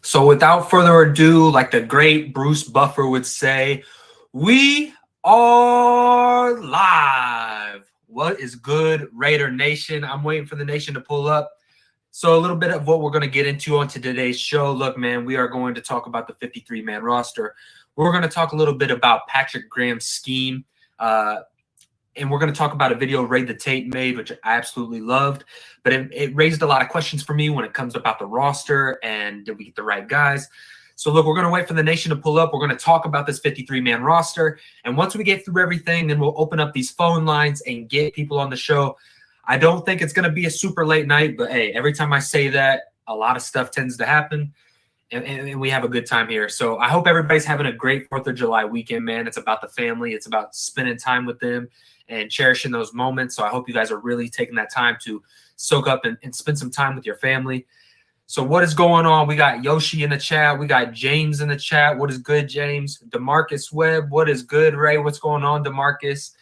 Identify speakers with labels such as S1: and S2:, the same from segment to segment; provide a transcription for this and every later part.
S1: So without further ado, like the great Bruce Buffer would say, we are live. What is good, Raider Nation? I'm waiting for the nation to pull up. So a little bit of what we're going to get into on today's show. Look, man, we are going to talk about the 53-man roster. We're going to talk a little bit about Patrick Graham's scheme. And we're going to talk about a video Raid the Tape made, which I absolutely loved. But it raised a lot of questions for me when it comes about the roster and did we get the right guys. So, look, we're going to wait for the nation to pull up. We're going to talk about this 53-man roster. And once we get through everything, then we'll open up these phone lines and get people on the show. I don't think it's going to be a super late night, but, hey, every time I say that, a lot of stuff tends to happen. And we have a good time here. So I hope everybody's having a great 4th of July weekend, man. It's about the family. It's about spending time with them and cherishing those moments. So I hope you guys are really taking that time to soak up and spend some time with your family. So what is going on? We got Yoshi in the chat. We got James in the chat. What is good, James? DeMarcus Webb. What is good, Ray? What's going on, DeMarcus?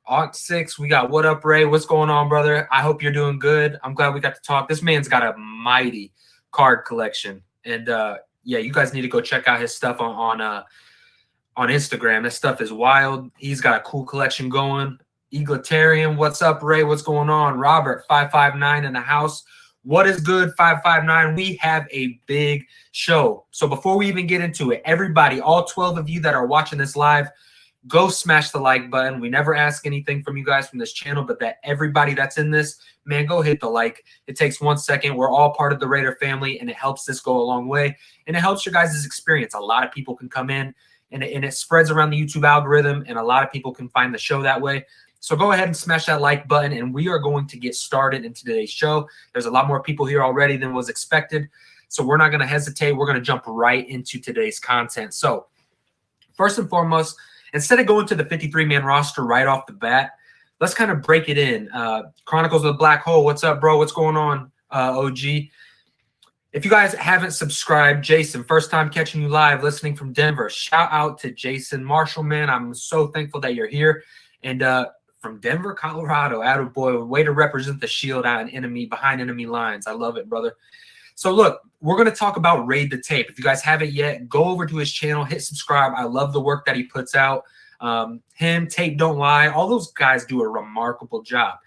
S1: Oct6, we got what up, Ray? What's going on, brother? I hope you're doing good. I'm glad we got to talk. This man's got a mighty card collection. And, yeah, you guys need to go check out his stuff on Instagram. This stuff is wild. He's got a cool collection going. Egalitarian, what's up, Ray? What's going on? Robert, 559 in the house. What is good, 559? We have a big show. So before we even get into it, everybody, all 12 of you that are watching this live, go smash the like button. We never ask anything from you guys from this channel, but that everybody that's in this, man, go hit the like. It takes 1 second. We're all part of the Raider family, and it helps this go a long way. And it helps your guys' experience. A lot of people can come in, and it spreads around the YouTube algorithm, and a lot of people can find the show that way. So go ahead and smash that like button, and we are going to get started in today's show. There's a lot more people here already than was expected, so we're not going to hesitate. We're going to jump right into today's content. So first and foremost, instead of going to the 53-man roster right off the bat, let's kind of break it in. Chronicles of the Black Hole, what's up, bro? What's going on, OG? If you guys haven't subscribed, Jason, first time catching you live, listening from Denver. Shout out to Jason Marshall, man. I'm so thankful that you're here. And from Denver, Colorado, attaboy, way to represent the shield out in behind enemy lines. I love it, brother. So, look, we're going to talk about Raid the Tape. If you guys haven't yet, go over to his channel, hit subscribe. I love the work that he puts out. Him, Tape Don't Lie, all those guys do a remarkable job.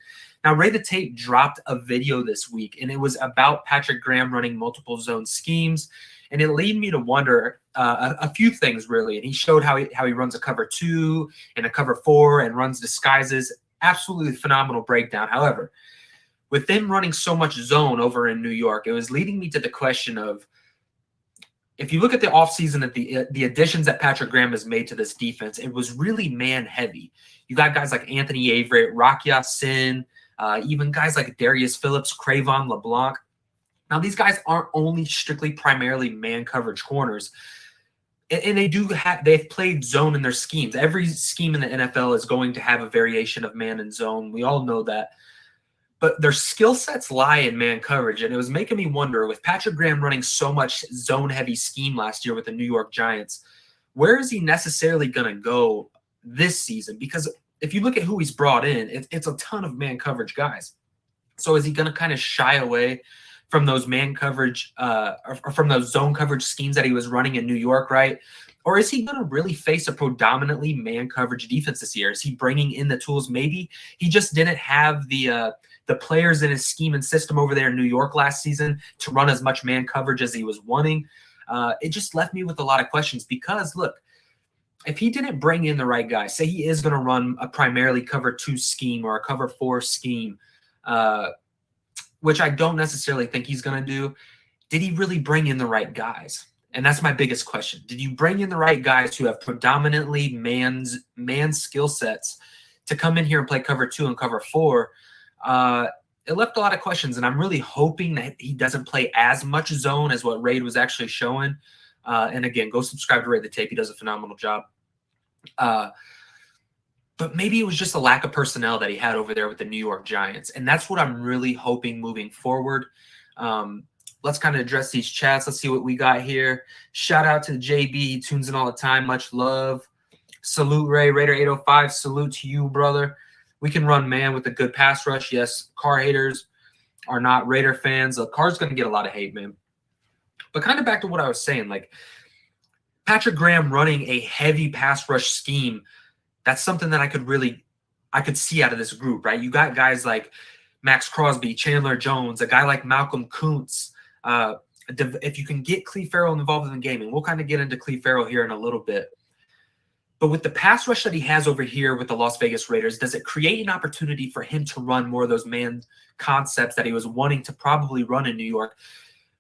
S1: Now, Raid the Tape dropped a video this week, and it was about Patrick Graham running multiple zone schemes, and it led me to wonder a few things, really. And he showed how he runs a cover 2 and a cover 4 and runs disguises. Absolutely phenomenal breakdown. However, with them running so much zone over in New York, it was leading me to the question of, if you look at the offseason, at the additions that Patrick Graham has made to this defense, it was really man-heavy. You got guys like Anthony Averett, Rakia Sin, even guys like Darius Phillips, Cravon LeBlanc. Now, these guys aren't only strictly primarily man coverage corners, and they've played zone in their schemes. Every scheme in the NFL is going to have a variation of man and zone. We all know that. But their skill sets lie in man coverage, and it was making me wonder, with Patrick Graham running so much zone-heavy scheme last year with the New York Giants, where is he necessarily going to go this season? Because if you look at who he's brought in, it's a ton of man coverage guys. So is he going to kind of shy away from those man coverage or from those zone coverage schemes that he was running in New York, right? Or is he going to really face a predominantly man coverage defense this year? Is he bringing in the tools? Maybe he just didn't have the players in his scheme and system over there in New York last season to run as much man coverage as he was wanting. It just left me with a lot of questions because, look, if he didn't bring in the right guy, say he is going to run a primarily cover 2 scheme or a cover 4 scheme, which I don't necessarily think he's going to do, did he really bring in the right guys? And that's my biggest question. Did you bring in the right guys who have predominantly man skill sets to come in here and play cover 2 and cover 4? It left a lot of questions, and I'm really hoping that he doesn't play as much zone as what Raid was actually showing. And again, go subscribe to Raid the Tape. He does a phenomenal job. But maybe it was just a lack of personnel that he had over there with the New York Giants. And that's what I'm really hoping moving forward. Let's kind of address these chats. Let's see what we got here. Shout out to JB. He tunes in all the time. Much love. Salute, Ray. Raider 805. Salute to you, brother. We can run man with a good pass rush. Yes, Carr haters are not Raider fans. Carr's going to get a lot of hate, man. But kind of back to what I was saying, like Patrick Graham running a heavy pass rush scheme, that's something that I could see out of this group, right? You got guys like Max Crosby, Chandler Jones, a guy like Malcolm Kuntz. If you can get Cleve Farrell involved in the game, and we'll kind of get into Cleve Farrell here in a little bit. But with the pass rush that he has over here with the Las Vegas Raiders, does it create an opportunity for him to run more of those man concepts that he was wanting to probably run in New York?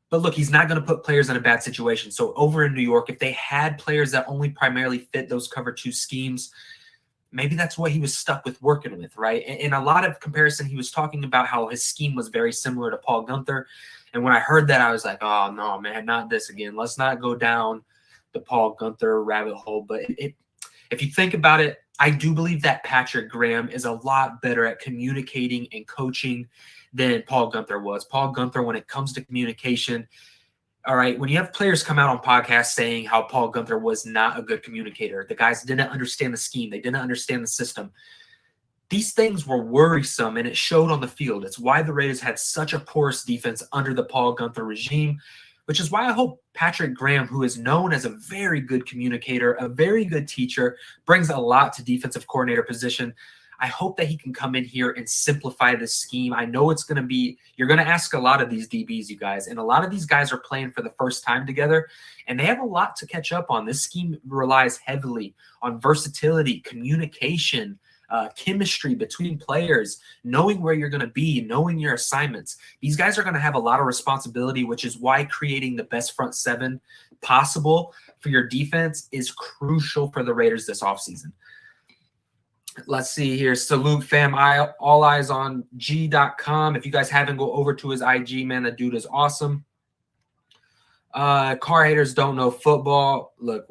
S1: But look, he's not going to put players in a bad situation. So over in New York, if they had players that only primarily fit those cover two schemes, maybe that's what he was stuck with working with, right? In a lot of comparison, he was talking about how his scheme was very similar to Paul Guenther. And when I heard that, I was like, oh, no, man, not this again. Let's not go down the Paul Guenther rabbit hole. But if you think about it, I do believe that Patrick Graham is a lot better at communicating and coaching than Paul Guenther was. Paul Guenther, when it comes to communication, all right, when you have players come out on podcasts saying how Paul Guenther was not a good communicator, the guys didn't understand the scheme, they didn't understand the system. These things were worrisome, and it showed on the field. It's why the Raiders had such a porous defense under the Paul Guenther regime, which is why I hope Patrick Graham, who is known as a very good communicator, a very good teacher, brings a lot to defensive coordinator position. I hope that he can come in here and simplify this scheme. I know it's going to be, you're going to ask a lot of these DBs, you guys, and a lot of these guys are playing for the first time together, and they have a lot to catch up on. This scheme relies heavily on versatility, communication, chemistry between players, knowing where you're going to be, knowing your assignments. These guys are going to have a lot of responsibility, which is why creating the best front seven possible for your defense is crucial for the Raiders this offseason. Let's see here. Salute, fam. All eyes on G.com. If you guys haven't, go over to his IG, man. The dude is awesome. Car haters don't know football. Look,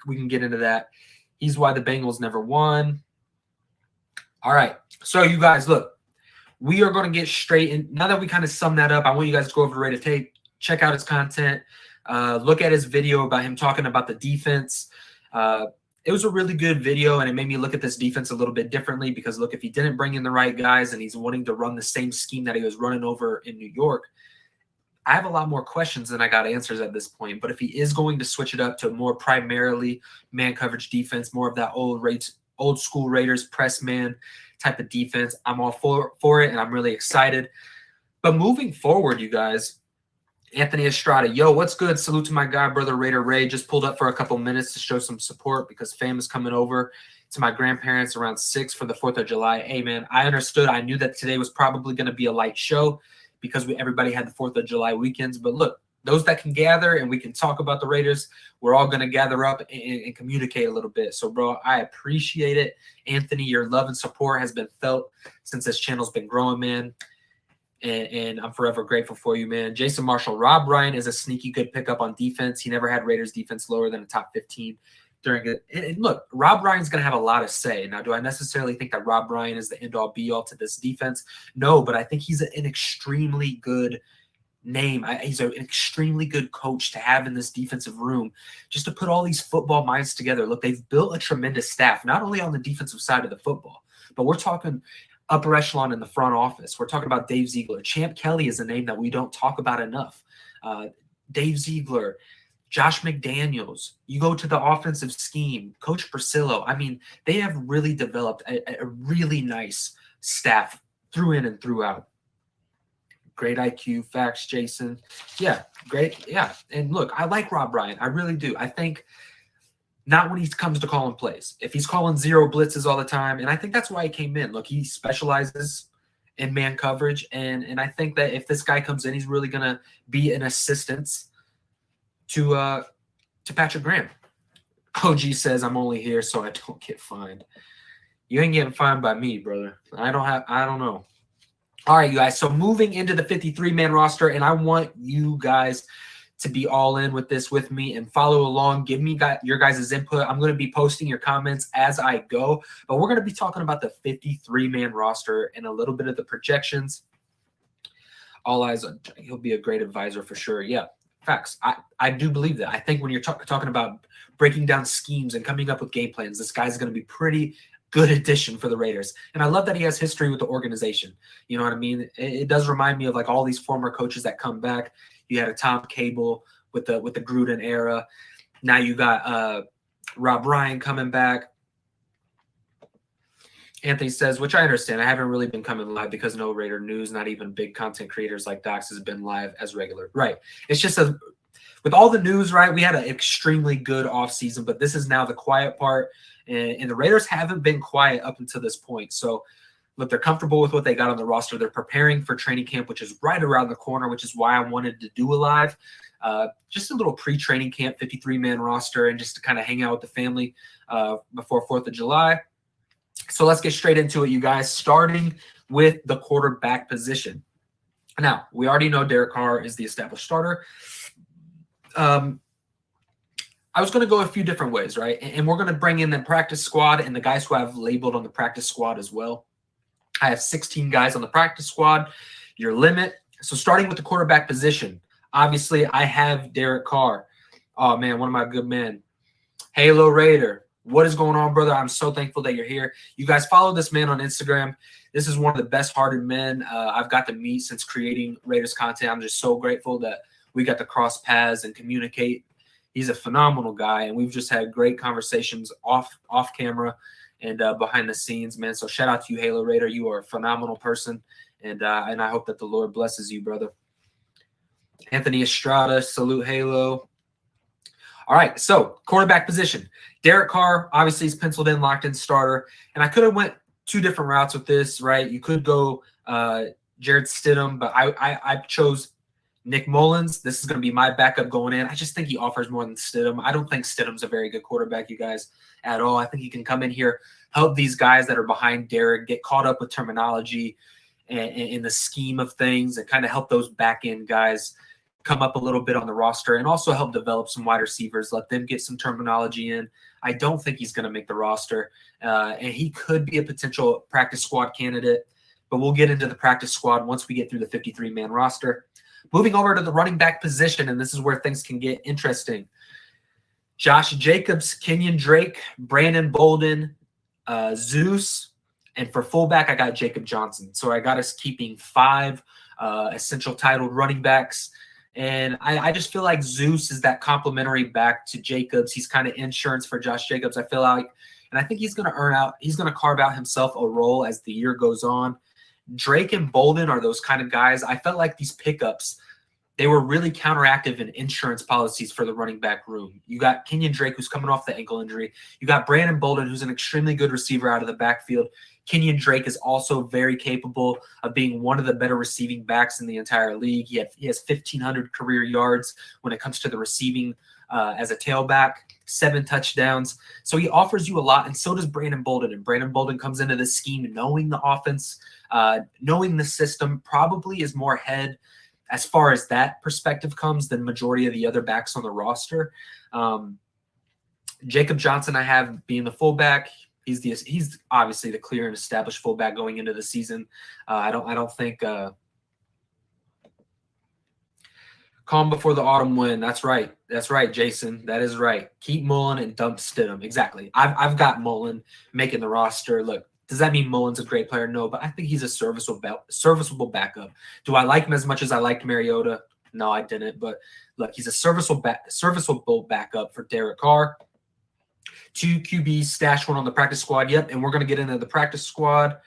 S1: we can get into that. He's why the Bengals never won. All right. So, you guys, look, we are going to get straight in. Now that we kind of sum that up, I want you guys to go over to Raider Tape, check out his content, look at his video about him talking about the defense. It was a really good video, and it made me look at this defense a little bit differently because, look, if he didn't bring in the right guys and he's wanting to run the same scheme that he was running over in New York, I have a lot more questions than I got answers at this point. But if he is going to switch it up to more primarily man coverage defense, more of that old school Raiders press man type of defense, I'm all for it, and I'm really excited. But moving forward, you guys, Anthony Estrada, yo, what's good? Salute to my guy, brother Raider Ray. Just pulled up for a couple minutes to show some support because fam is coming over to my grandparents around 6 for the 4th of July. Hey, man, I understood. I knew that today was probably going to be a light show because everybody had the 4th of July weekends. But look, those that can gather and we can talk about the Raiders, we're all going to gather up and communicate a little bit. So, bro, I appreciate it. Anthony, your love and support has been felt since this channel's been growing, man. And I'm forever grateful for you, man. Jason Marshall, Rob Ryan is a sneaky good pickup on defense. He never had Raiders defense lower than the top 15 during it. And look, Rob Ryan's going to have a lot of say. Now, do I necessarily think that Rob Ryan is the end-all be-all to this defense? No, but I think he's an extremely good name. He's an extremely good coach to have in this defensive room just to put all these football minds together. Look, they've built a tremendous staff, not only on the defensive side of the football, but we're talking upper echelon in the front office. We're talking about Dave Ziegler. Champ Kelly is a name that we don't talk about enough. Dave Ziegler, Josh McDaniels. You go to the offensive scheme, Coach Priscillo. I mean, they have really developed a really nice staff through in and throughout. Great IQ, facts, Jason. Yeah, great. Yeah, and look, I like Rob Ryan. I really do. I think not when he comes to calling plays. If he's calling zero blitzes all the time, and I think that's why he came in. Look, he specializes in man coverage, and I think that if this guy comes in, he's really going to be an assistance to Patrick Graham. OG says, I'm only here so I don't get fined. You ain't getting fined by me, brother. I don't know. All right, you guys. So moving into the 53-man roster, and I want you guys to be all in with this with me and follow along. Give me your guys' input. I'm going to be posting your comments as I go, but we're going to be talking about the 53-man roster and a little bit of the projections. All eyes on, he'll be a great advisor for sure. Yeah, facts. I do believe that. I think when you're talking about breaking down schemes and coming up with game plans, this guy's going to be pretty good addition for the Raiders. And I love that he has history with the organization. You know what I mean? It does remind me of like all these former coaches that come back. You had a Tom Cable with the Gruden era. Now you got Rob Ryan coming back. Anthony says, which I understand. I haven't really been coming live because no Raider news, not even big content creators like Docs has been live as regular. Right. It's just with all the news, right, we had an extremely good offseason, but this is now the quiet part, and the Raiders haven't been quiet up until this point. So, look, they're comfortable with what they got on the roster. They're preparing for training camp, which is right around the corner, which is why I wanted to do a live. Just a little pre-training camp, 53-man roster, and just to kind of hang out with the family before 4th of July. So let's get straight into it, you guys, starting with the quarterback position. Now, we already know Derek Carr is the established starter. I was going to go a few different ways, right? And we're going to bring in the practice squad and the guys who I've labeled on the practice squad as well. I have 16 guys on the practice squad, your limit. So starting with the quarterback position, obviously I have Derek Carr. Oh, man, one of my good men. Halo Raider. What is going on, brother? I'm so thankful that you're here. You guys follow this man on Instagram. This is one of the best-hearted men I've got to meet since creating Raiders content. I'm just so grateful that we got to cross paths and communicate. He's a phenomenal guy, and we've just had great conversations off camera and behind the scenes, man. So shout out to you, Halo Raider. You are a phenomenal person, and I hope that the Lord blesses you, brother. Anthony Estrada, salute Halo. All right, so quarterback position. Derek Carr, obviously, is penciled in, locked in starter. And I could have went two different routes with this, right? You could go Jared Stidham, but I chose Nick Mullins. This is going to be my backup going in. I just think he offers more than Stidham. I don't think Stidham's a very good quarterback, you guys, at all. I think he can come in here, help these guys that are behind Derek get caught up with terminology and in the scheme of things, and kind of help those back-end guys come up a little bit on the roster, and also help develop some wide receivers, let them get some terminology in. I don't think he's going to make the roster, and he could be a potential practice squad candidate, but we'll get into the practice squad once we get through the 53-man roster. Moving over to the running back position, and this is where things can get interesting. Josh Jacobs, Kenyon Drake, Brandon Bolden, Zeus, and for fullback, I got Jacob Johnson. So I got us keeping 5 essential titled running backs. And I just feel like Zeus is that complimentary back to Jacobs. He's kind of insurance for Josh Jacobs, I feel like. And I think he's going to carve out himself a role as the year goes on. Drake and Bolden are those kind of guys. I felt like these pickups, they were really counteractive in insurance policies for the running back room. You got Kenyon Drake, who's coming off the ankle injury. You got Brandon Bolden, who's an extremely good receiver out of the backfield. Kenyon Drake is also very capable of being one of the better receiving backs in the entire league. He has 1,500 career yards when it comes to the receiving as a tailback, 7 touchdowns. So he offers you a lot, and so does Brandon Bolden. And Brandon Bolden comes into this scheme knowing the offense, knowing the system, probably is more ahead as far as that perspective comes than majority of the other backs on the roster. Jacob Johnson I have being the fullback. He's obviously the clear and established fullback going into the season. I don't think calm before the autumn wind. That's right, Jason. That is right. Keep Mullen and dump Stidham. Exactly. I've got Mullen making the roster. Look, does that mean Mullen's a great player? No, but I think he's a serviceable backup. Do I like him as much as I liked Mariota? No, I didn't. But look, he's a serviceable backup for Derek Carr. 2 QBs, stash 1 on the practice squad. Yep, and we're going to get into the practice squad.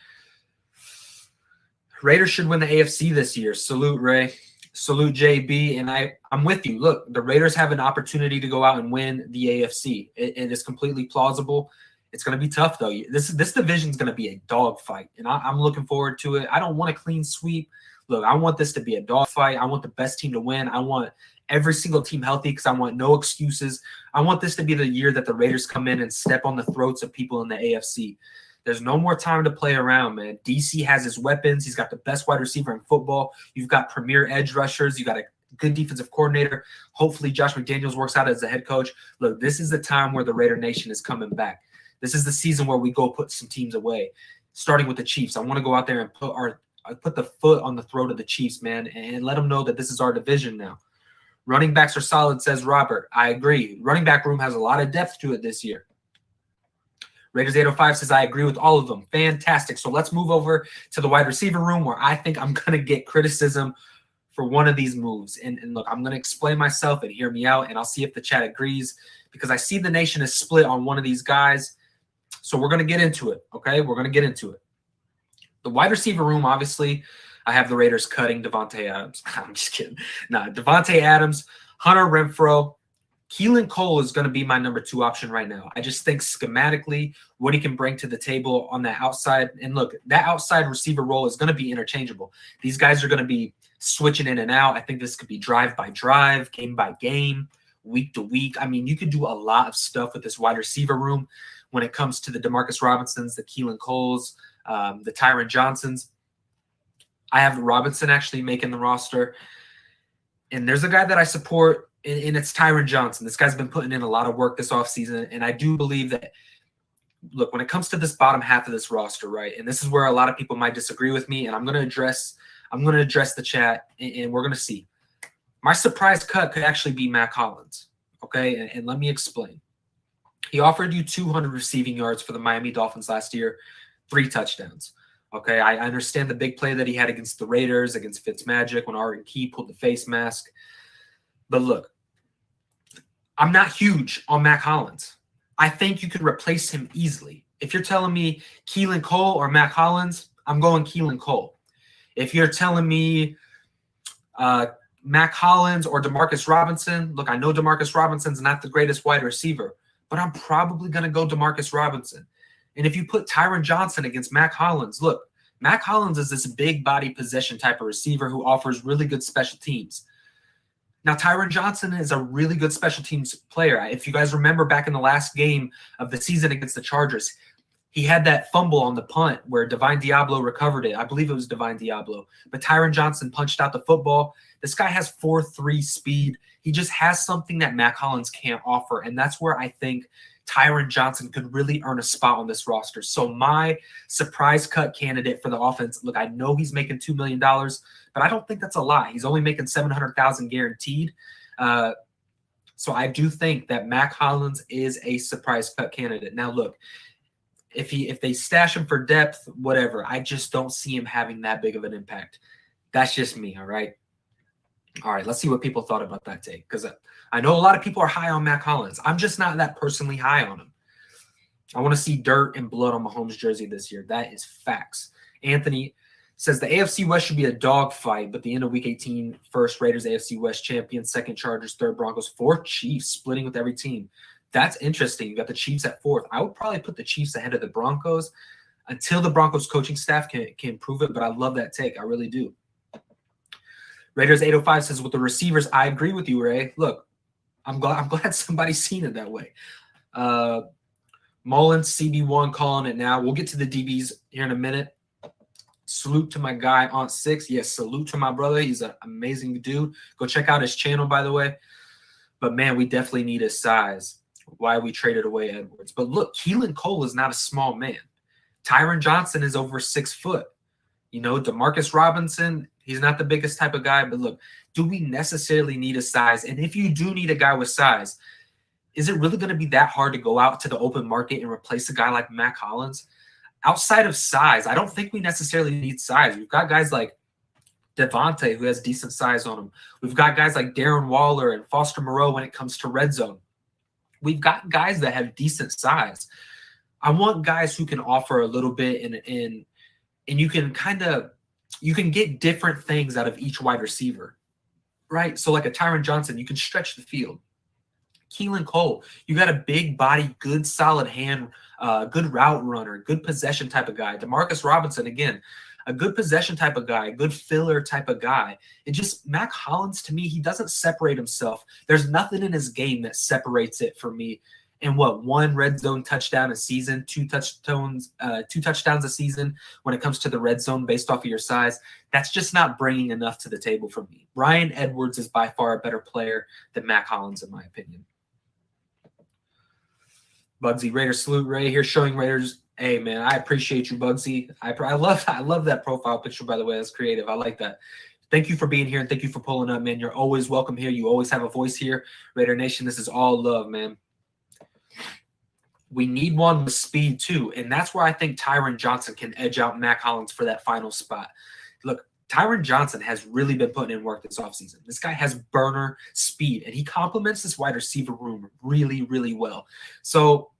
S1: Raiders should win the AFC this year. Salute, Ray. Salute, JB. And I'm with you. Look, the Raiders have an opportunity to go out and win the AFC. It is completely plausible. It's going to be tough, though. This division is going to be a dogfight, and I'm looking forward to it. I don't want a clean sweep. Look, I want this to be a dogfight. I want the best team to win. I want every single team healthy because I want no excuses. I want this to be the year that the Raiders come in and step on the throats of people in the AFC. There's no more time to play around, man. DC has his weapons. He's got the best wide receiver in football. You've got premier edge rushers. You got a good defensive coordinator. Hopefully Josh McDaniels works out as the head coach. Look, this is the time where the Raider Nation is coming back. This is the season where we go put some teams away, starting with the Chiefs. I want to go out there and put the foot on the throat of the Chiefs, man, and let them know that this is our division now. Running backs are solid, says Robert. I agree. Running back room has a lot of depth to it this year. Raiders 805 says, I agree with all of them. Fantastic. So let's move over to the wide receiver room where I think I'm going to get criticism for one of these moves. And look, I'm going to explain myself and hear me out, and I'll see if the chat agrees, because I see the nation is split on one of these guys. So we're going to get into it, okay? We're going to get into it. The wide receiver room, obviously, I have the Raiders cutting Devontae Adams. I'm just kidding. Nah, Devontae Adams, Hunter Renfrow, Keelan Cole is going to be my number 2 option right now. I just think schematically what he can bring to the table on that outside. And look, that outside receiver role is going to be interchangeable. These guys are going to be switching in and out. I think this could be drive by drive, game by game, week to week. I mean, you could do a lot of stuff with this wide receiver room when it comes to the Demarcus Robinsons, the Keelan Coles, the Tyron Johnsons. I have Robinson actually making the roster. And there's a guy that I support, and it's Tyron Johnson. This guy's been putting in a lot of work this offseason, and I do believe that, look, when it comes to this bottom half of this roster, right, and this is where a lot of people might disagree with me, and I'm going to address the chat, and we're going to see. My surprise cut could actually be Mac Hollins, okay, and let me explain. He offered you 200 receiving yards for the Miami Dolphins last year, 3 touchdowns. Okay, I understand the big play that he had against the Raiders, against Fitzmagic, when Arden Key pulled the face mask. But look, I'm not huge on Mac Hollins. I think you could replace him easily. If you're telling me Keelan Cole or Mac Hollins, I'm going Keelan Cole. If you're telling me Mac Hollins or Demarcus Robinson, look, I know Demarcus Robinson's not the greatest wide receiver, but I'm probably going to go Demarcus Robinson. And if you put Tyron Johnson against Mac Hollins, look, Mac Hollins is this big body possession type of receiver who offers really good special teams. Now, Tyron Johnson is a really good special teams player. If you guys remember back in the last game of the season against the Chargers, he had that fumble on the punt where Divine Diablo recovered it. I believe it was Divine Diablo. But Tyron Johnson punched out the football. This guy has 4.3 speed. He just has something that Mac Hollins can't offer, and that's where I think Tyron Johnson could really earn a spot on this roster. So my surprise cut candidate for the offense, look, I know he's making $2 million, but I don't think that's a lot. He's only making $700,000 guaranteed. So I do think that Mac Hollins is a surprise cut candidate. Now, look, if they stash him for depth, whatever, I just don't see him having that big of an impact. That's just me, all right? All right, let's see what people thought about that take, because I know a lot of people are high on Mac Hollins. I'm just not that personally high on him. I want to see dirt and blood on Mahomes' jersey this year. That is facts. Anthony says the AFC West should be a dogfight, but the end of Week 18, first Raiders AFC West champions, second Chargers, third Broncos, fourth Chiefs, splitting with every team. That's interesting. You got the Chiefs at 4th. I would probably put the Chiefs ahead of the Broncos until the Broncos coaching staff can prove it, but I love that take. I really do. Raiders 805 says, with the receivers, I agree with you, Ray. Look, I'm glad somebody's seen it that way. Mullins, CB1 calling it now. We'll get to the DBs here in a minute. Salute to my guy, Aunt Six. Yes, salute to my brother. He's an amazing dude. Go check out his channel, by the way. But, man, we definitely need his size. Why we traded away Edwards. But, look, Keelan Cole is not a small man. Tyron Johnson is over 6 foot. You know, Demarcus Robinson, he's not the biggest type of guy. But, look, do we necessarily need a size? And if you do need a guy with size, is it really going to be that hard to go out to the open market and replace a guy like Mac Hollins? Outside of size, I don't think we necessarily need size. We've got guys like Devontae, who has decent size on him. We've got guys like Darren Waller and Foster Moreau when it comes to red zone. We've got guys that have decent size. I want guys who can offer a little bit, and you can get different things out of each wide receiver, right? So like a Tyron Johnson, you can stretch the field. Keelan Cole, you got a big body, good solid hand, good route runner, good possession type of guy. Demarcus Robinson, again, a good possession type of guy, a good filler type of guy. It just, Mac Hollins, to me, he doesn't separate himself. There's nothing in his game that separates it for me. And one red zone touchdown a season, two touchdowns a season when it comes to the red zone based off of your size, that's just not bringing enough to the table for me. Bryan Edwards is by far a better player than Mac Hollins, in my opinion. Bugsy, Raiders salute. Ray here showing Raiders. Hey, man, I appreciate you, Bugsy. I love that profile picture, by the way. That's creative. I like that. Thank you for being here, and thank you for pulling up, man. You're always welcome here. You always have a voice here. Raider Nation, this is all love, man. We need one with speed, too, and that's where I think Tyron Johnson can edge out Mac Hollins for that final spot. Look, Tyron Johnson has really been putting in work this offseason. This guy has burner speed, and he complements this wide receiver room really, really well. So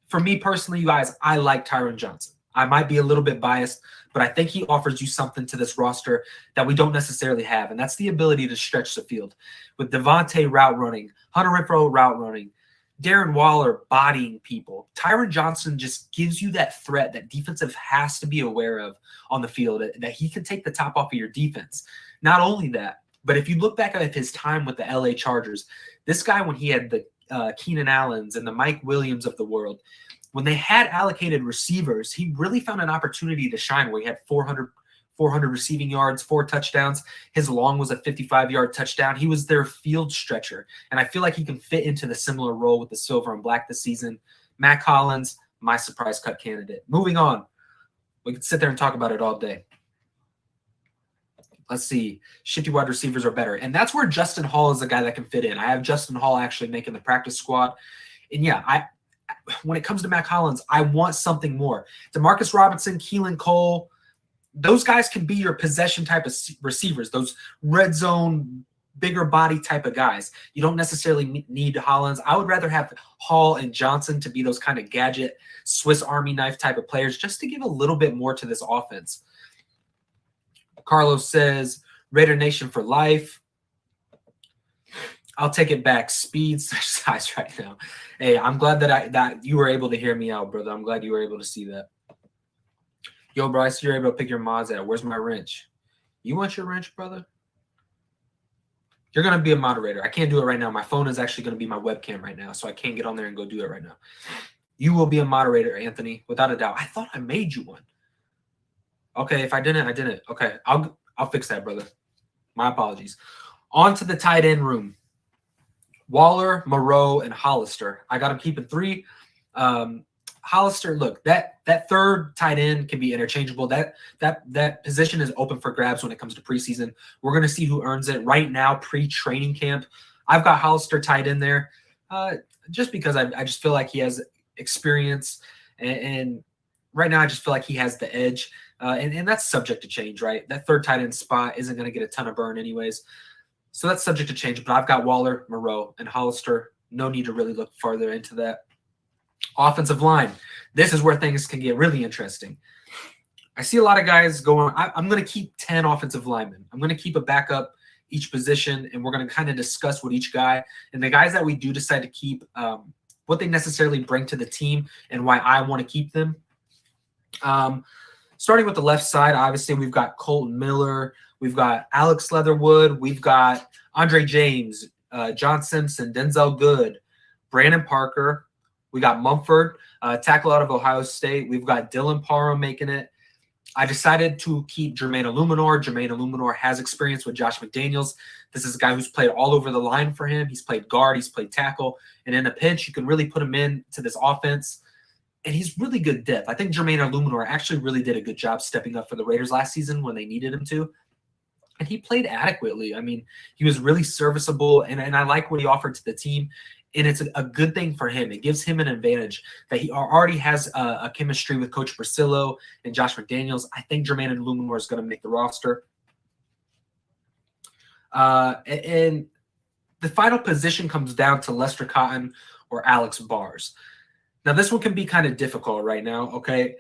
S1: for me personally, you guys, I like Tyron Johnson. I might be a little bit biased, but I think he offers you something to this roster that we don't necessarily have, and that's the ability to stretch the field. With Devontae route running, Hunter Renfrow route running, Darren Waller bodying people, Tyron Johnson just gives you that threat that defensive has to be aware of on the field, that he can take the top off of your defense. Not only that, but if you look back at his time with the LA Chargers, this guy, when he had the Keenan Allens and the Mike Williams of the world, when they had allocated receivers, he really found an opportunity to shine where he had 400 receiving yards, 4 touchdowns. His long was a 55-yard touchdown. He was their field stretcher, and I feel like he can fit into the similar role with the silver and black this season. Matt Collins, my surprise cut candidate. Moving on. We could sit there and talk about it all day. Let's see. Shifty wide receivers are better, and that's where Justin Hall is the guy that can fit in. I have Justin Hall actually making the practice squad, and yeah, when it comes to Matt Collins, I want something more. Demarcus Robinson, Keelan Cole, those guys can be your possession type of receivers, those red zone, bigger body type of guys. You don't necessarily need Hollins. I would rather have Hall and Johnson to be those kind of gadget, Swiss Army knife type of players, just to give a little bit more to this offense. Carlos says, Raider Nation for life. I'll take it back. Speed size right now. Hey, I'm glad that you were able to hear me out, brother. I'm glad you were able to see that. Yo, Bryce, you're able to pick your mods at. Where's my wrench? You want your wrench, brother? You're going to be a moderator. I can't do it right now. My phone is actually going to be my webcam right now, so I can't get on there and go do it right now. You will be a moderator, Anthony, without a doubt. I thought I made you one. Okay, if I didn't, I didn't. Okay, I'll fix that, brother. My apologies. On to the tight end room. Waller, Moreau, and Hollister. I got them keeping 3. Hollister, look, that third tight end can be interchangeable. That position is open for grabs when it comes to preseason. We're going to see who earns it. Right now, pre-training camp, I've got Hollister tight end there just because I just feel like he has experience. And right now, I just feel like he has the edge. And that's subject to change, right? That third tight end spot isn't going to get a ton of burn anyways. So that's subject to change, but I've got Waller, Moreau, and Hollister. No need to really look farther into that. Offensive line. This is where things can get really interesting. I see a lot of guys going, I'm going to keep 10 offensive linemen. I'm going to keep a backup each position, and we're going to kind of discuss what each guy and the guys that we do decide to keep, what they necessarily bring to the team and why I want to keep them. Starting with the left side, obviously we've got Colton Miller. We've got Alex Leatherwood. We've got Andre James, John Simpson, Denzel Good, Brandon Parker. We got Mumford, tackle out of Ohio State. We've got Dylan Parham making it. I decided to keep Jermaine Illuminor. Jermaine Illuminor has experience with Josh McDaniels. This is a guy who's played all over the line for him. He's played guard. He's played tackle. And in a pinch, you can really put him into this offense. And he's really good depth. I think Jermaine Illuminor actually really did a good job stepping up for the Raiders last season when they needed him to. And he played adequately. I mean, he was really serviceable, and I like what he offered to the team. And it's a good thing for him. It gives him an advantage that he already has a chemistry with Coach Brasillo and Josh McDaniels. I think Jermaine Illuminor is going to make the roster. And the final position comes down to Lester Cotton or Alex Bars. Now, this one can be kind of difficult right now, okay?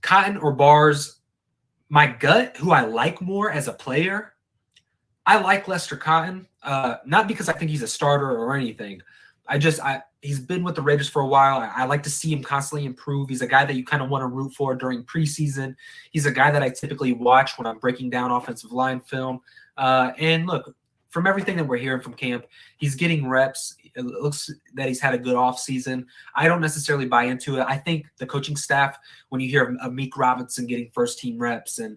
S1: Cotton or Bars, my gut, who I like more as a player, I like Lester Cotton, not because I think he's a starter or anything. He's been with the Raiders for a while. I like to see him constantly improve. He's a guy that you kind of want to root for during preseason. He's a guy that I typically watch when I'm breaking down offensive line film. And look, from everything that we're hearing from camp, he's getting reps. It looks that he's had a good offseason. I don't necessarily buy into it. I think the coaching staff, when you hear of Meek Robinson getting first-team reps and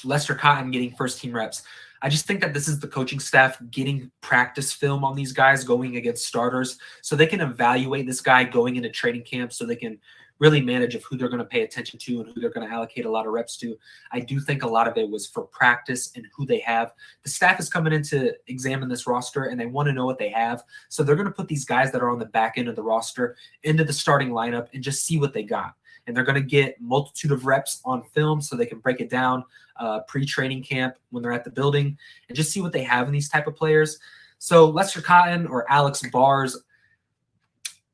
S1: Lester Cotton getting first-team reps, I just think that this is the coaching staff getting practice film on these guys going against starters so they can evaluate this guy going into training camp so they can really manage of who they're going to pay attention to and who they're going to allocate a lot of reps to. I do think a lot of it was for practice and who they have. The staff is coming in to examine this roster, and they want to know what they have. So they're going to put these guys that are on the back end of the roster into the starting lineup and just see what they got. and they're going to get multitude of reps on film so they can break it down pre-training camp when they're at the building and just see what they have in these type of players. So Lester Cotton or Alex Bars,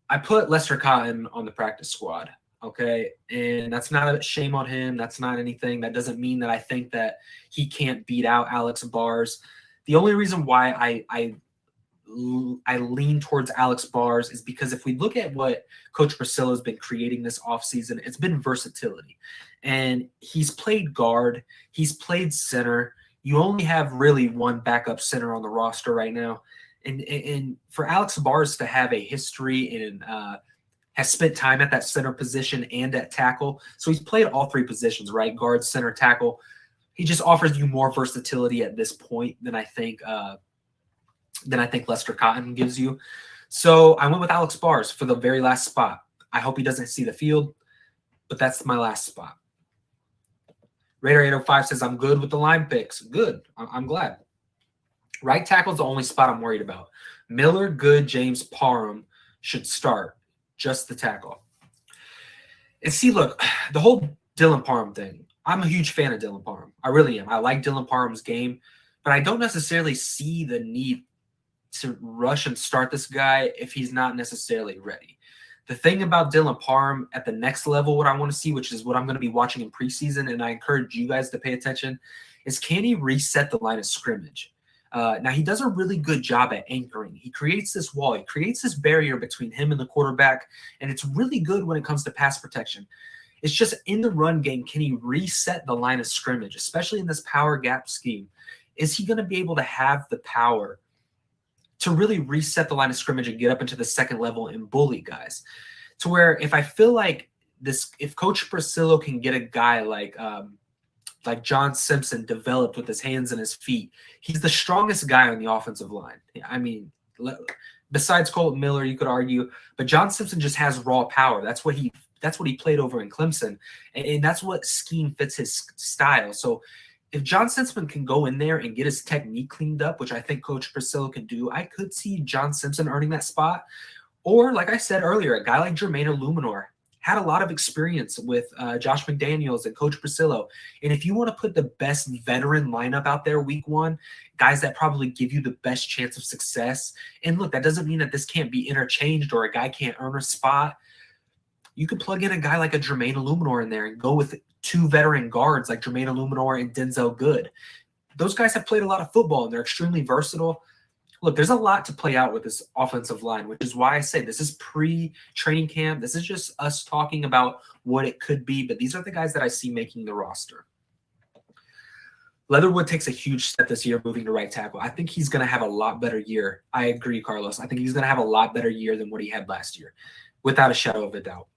S1: I put Lester Cotton on the practice squad. Okay. And that's not a shame on him. That's not anything. That doesn't mean that I think that he can't beat out Alex Bars. The only reason why I lean towards Alex Bars is because if we look at what Coach Priscilla has been creating this offseason, it's been versatility. And he's played guard. He's played center. You only have really one backup center on the roster right now. And for Alex Bars to have a history and has spent time at that center position and at tackle. So he's played all three positions, right? Guard, center, tackle. He just offers you more versatility at this point than I think Lester Cotton gives you. So I went with Alex Bars for the very last spot. I hope he doesn't see the field, but that's my last spot. Raider 805 says, I'm good with the line picks. Good. I'm glad. Right tackle is the only spot I'm worried about. Miller, Good, James, Parham should start. Just the tackle. And see, look, the whole Dylan Parham thing, I'm a huge fan of Dylan Parham. I really am. I like Dylan Parham's game, but I don't necessarily see the need to rush and start this guy if he's not necessarily ready. The thing about Dylan Parham at the next level, what I want to see, which is what I'm going to be watching in preseason, and I encourage you guys to pay attention, is can he reset the line of scrimmage? Now, he does a really good job at anchoring. He creates this wall. He creates this barrier between him and the quarterback, and it's really good when it comes to pass protection. It's just in the run game, can he reset the line of scrimmage, especially in this power gap scheme? Is he going to be able to have the power to really reset the line of scrimmage and get up into the second level and bully guys? To where if I feel like this, if Coach Priscilla can get a guy like John Simpson developed with his hands and his feet, he's the strongest guy on the offensive line. I mean, besides Colton Miller, you could argue, but John Simpson just has raw power. That's what he played over in Clemson, and that's what scheme fits his style. So if John Simpson can go in there and get his technique cleaned up, which I think Coach Priscilla can do, I could see John Simpson earning that spot. Or, like I said earlier, a guy like Jermaine Illuminor had a lot of experience with Josh McDaniels and Coach Priscilla. And if you want to put the best veteran lineup out there week one, guys that probably give you the best chance of success, and look, that doesn't mean that this can't be interchanged or a guy can't earn a spot. You could plug in a guy like a Jermaine Illuminor in there and go with two veteran guards like Jermaine Illuminor and Denzel Good. Those guys have played a lot of football, and they're extremely versatile. Look, there's a lot to play out with this offensive line, which is why I say this is pre-training camp. This is just us talking about what it could be, but these are the guys that I see making the roster. Leatherwood takes a huge step this year moving to right tackle. I think he's going to have a lot better year. I agree, Carlos. I think he's going to have a lot better year than what he had last year, without a shadow of a doubt.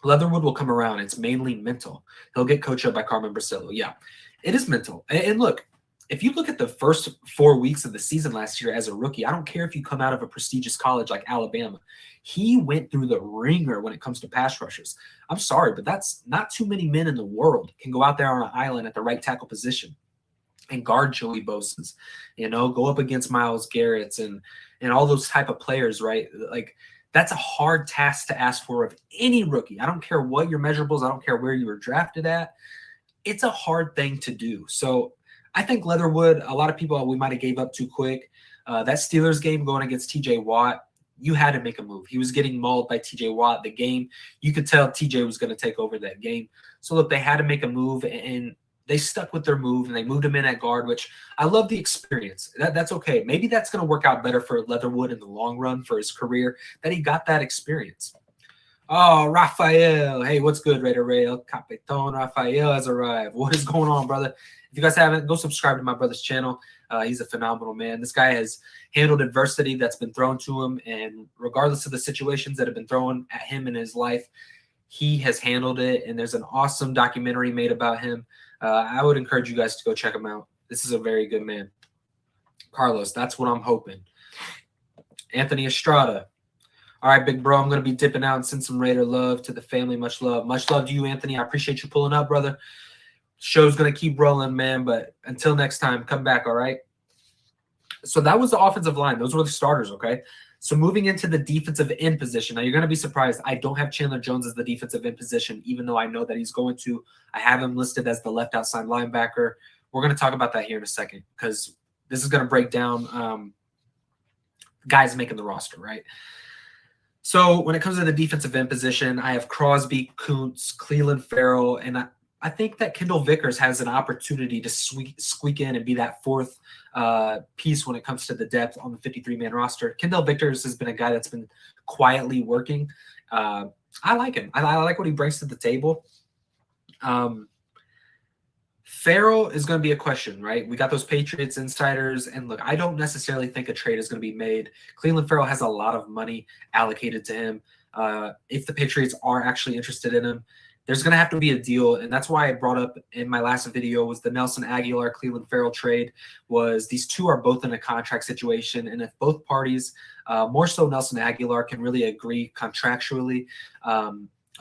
S1: Leatherwood will come around. It's mainly mental. He'll get coached up by Carmen Brasillo. Yeah, it is mental. And look, if you look at the first 4 weeks of the season last year as a rookie, I don't care if you come out of a prestigious college like Alabama. He went through the ringer when it comes to pass rushers. I'm sorry, but that's not too many men in the world can go out there on an island at the right tackle position and guard Joey Bosa's, go up against Myles Garrett's and all those type of players, right? Like, that's a hard task to ask for of any rookie. I don't care what your measurables. I don't care where you were drafted at. It's a hard thing to do. So I think Leatherwood, a lot of people we might have gave up too quick. That Steelers game going against TJ Watt, you had to make a move. He was getting mauled by TJ Watt. The game, you could tell TJ was going to take over that game. So look, they had to make a move, and they stuck with their move, and they moved him in at guard, which I love the experience. That's okay. Maybe that's going to work out better for Leatherwood in the long run for his career, that he got that experience. Oh, Rafael. Hey, what's good, Raider Rail? Capitan Rafael has arrived. What is going on, brother? If you guys haven't, go subscribe to my brother's channel. He's a phenomenal man. This guy has handled adversity that's been thrown to him, and regardless of the situations that have been thrown at him in his life, he has handled it, and there's an awesome documentary made about him. I would encourage you guys to go check him out. This is a very good man. Carlos, that's what I'm hoping. Anthony Estrada. All right, big bro, I'm going to be dipping out and send some Raider love to the family. Much love. Much love to you, Anthony. I appreciate you pulling up, brother. Show's going to keep rolling, man, but until next time, come back, all right? So that was the offensive line. Those were the starters, okay? So moving into the defensive end position. Now, you're going to be surprised. I don't have Chandler Jones as the defensive end position, even though I know that he's going to. I have him listed as the left outside linebacker. We're going to talk about that here in a second because this is going to break down guys making the roster, right? So when it comes to the defensive end position, I have Crosby, Kuntz, Cleveland Farrell, and I think that Kendall Vickers has an opportunity to squeak in and be that fourth piece when it comes to the depth on the 53-man roster. Kendall Vickers has been a guy that's been quietly working. I like him. I like what he brings to the table. Farrell is going to be a question, right? We got those Patriots insiders, and look, I don't necessarily think a trade is going to be made. Cleveland Farrell has a lot of money allocated to him. If the Patriots are actually interested in him, there's going to have to be a deal, and that's why I brought up in my last video was the Nelson Aguilar Cleveland Farrell trade. Was these two are both in a contract situation, and if both parties, more so Nelson Aguilar, can really agree contractually,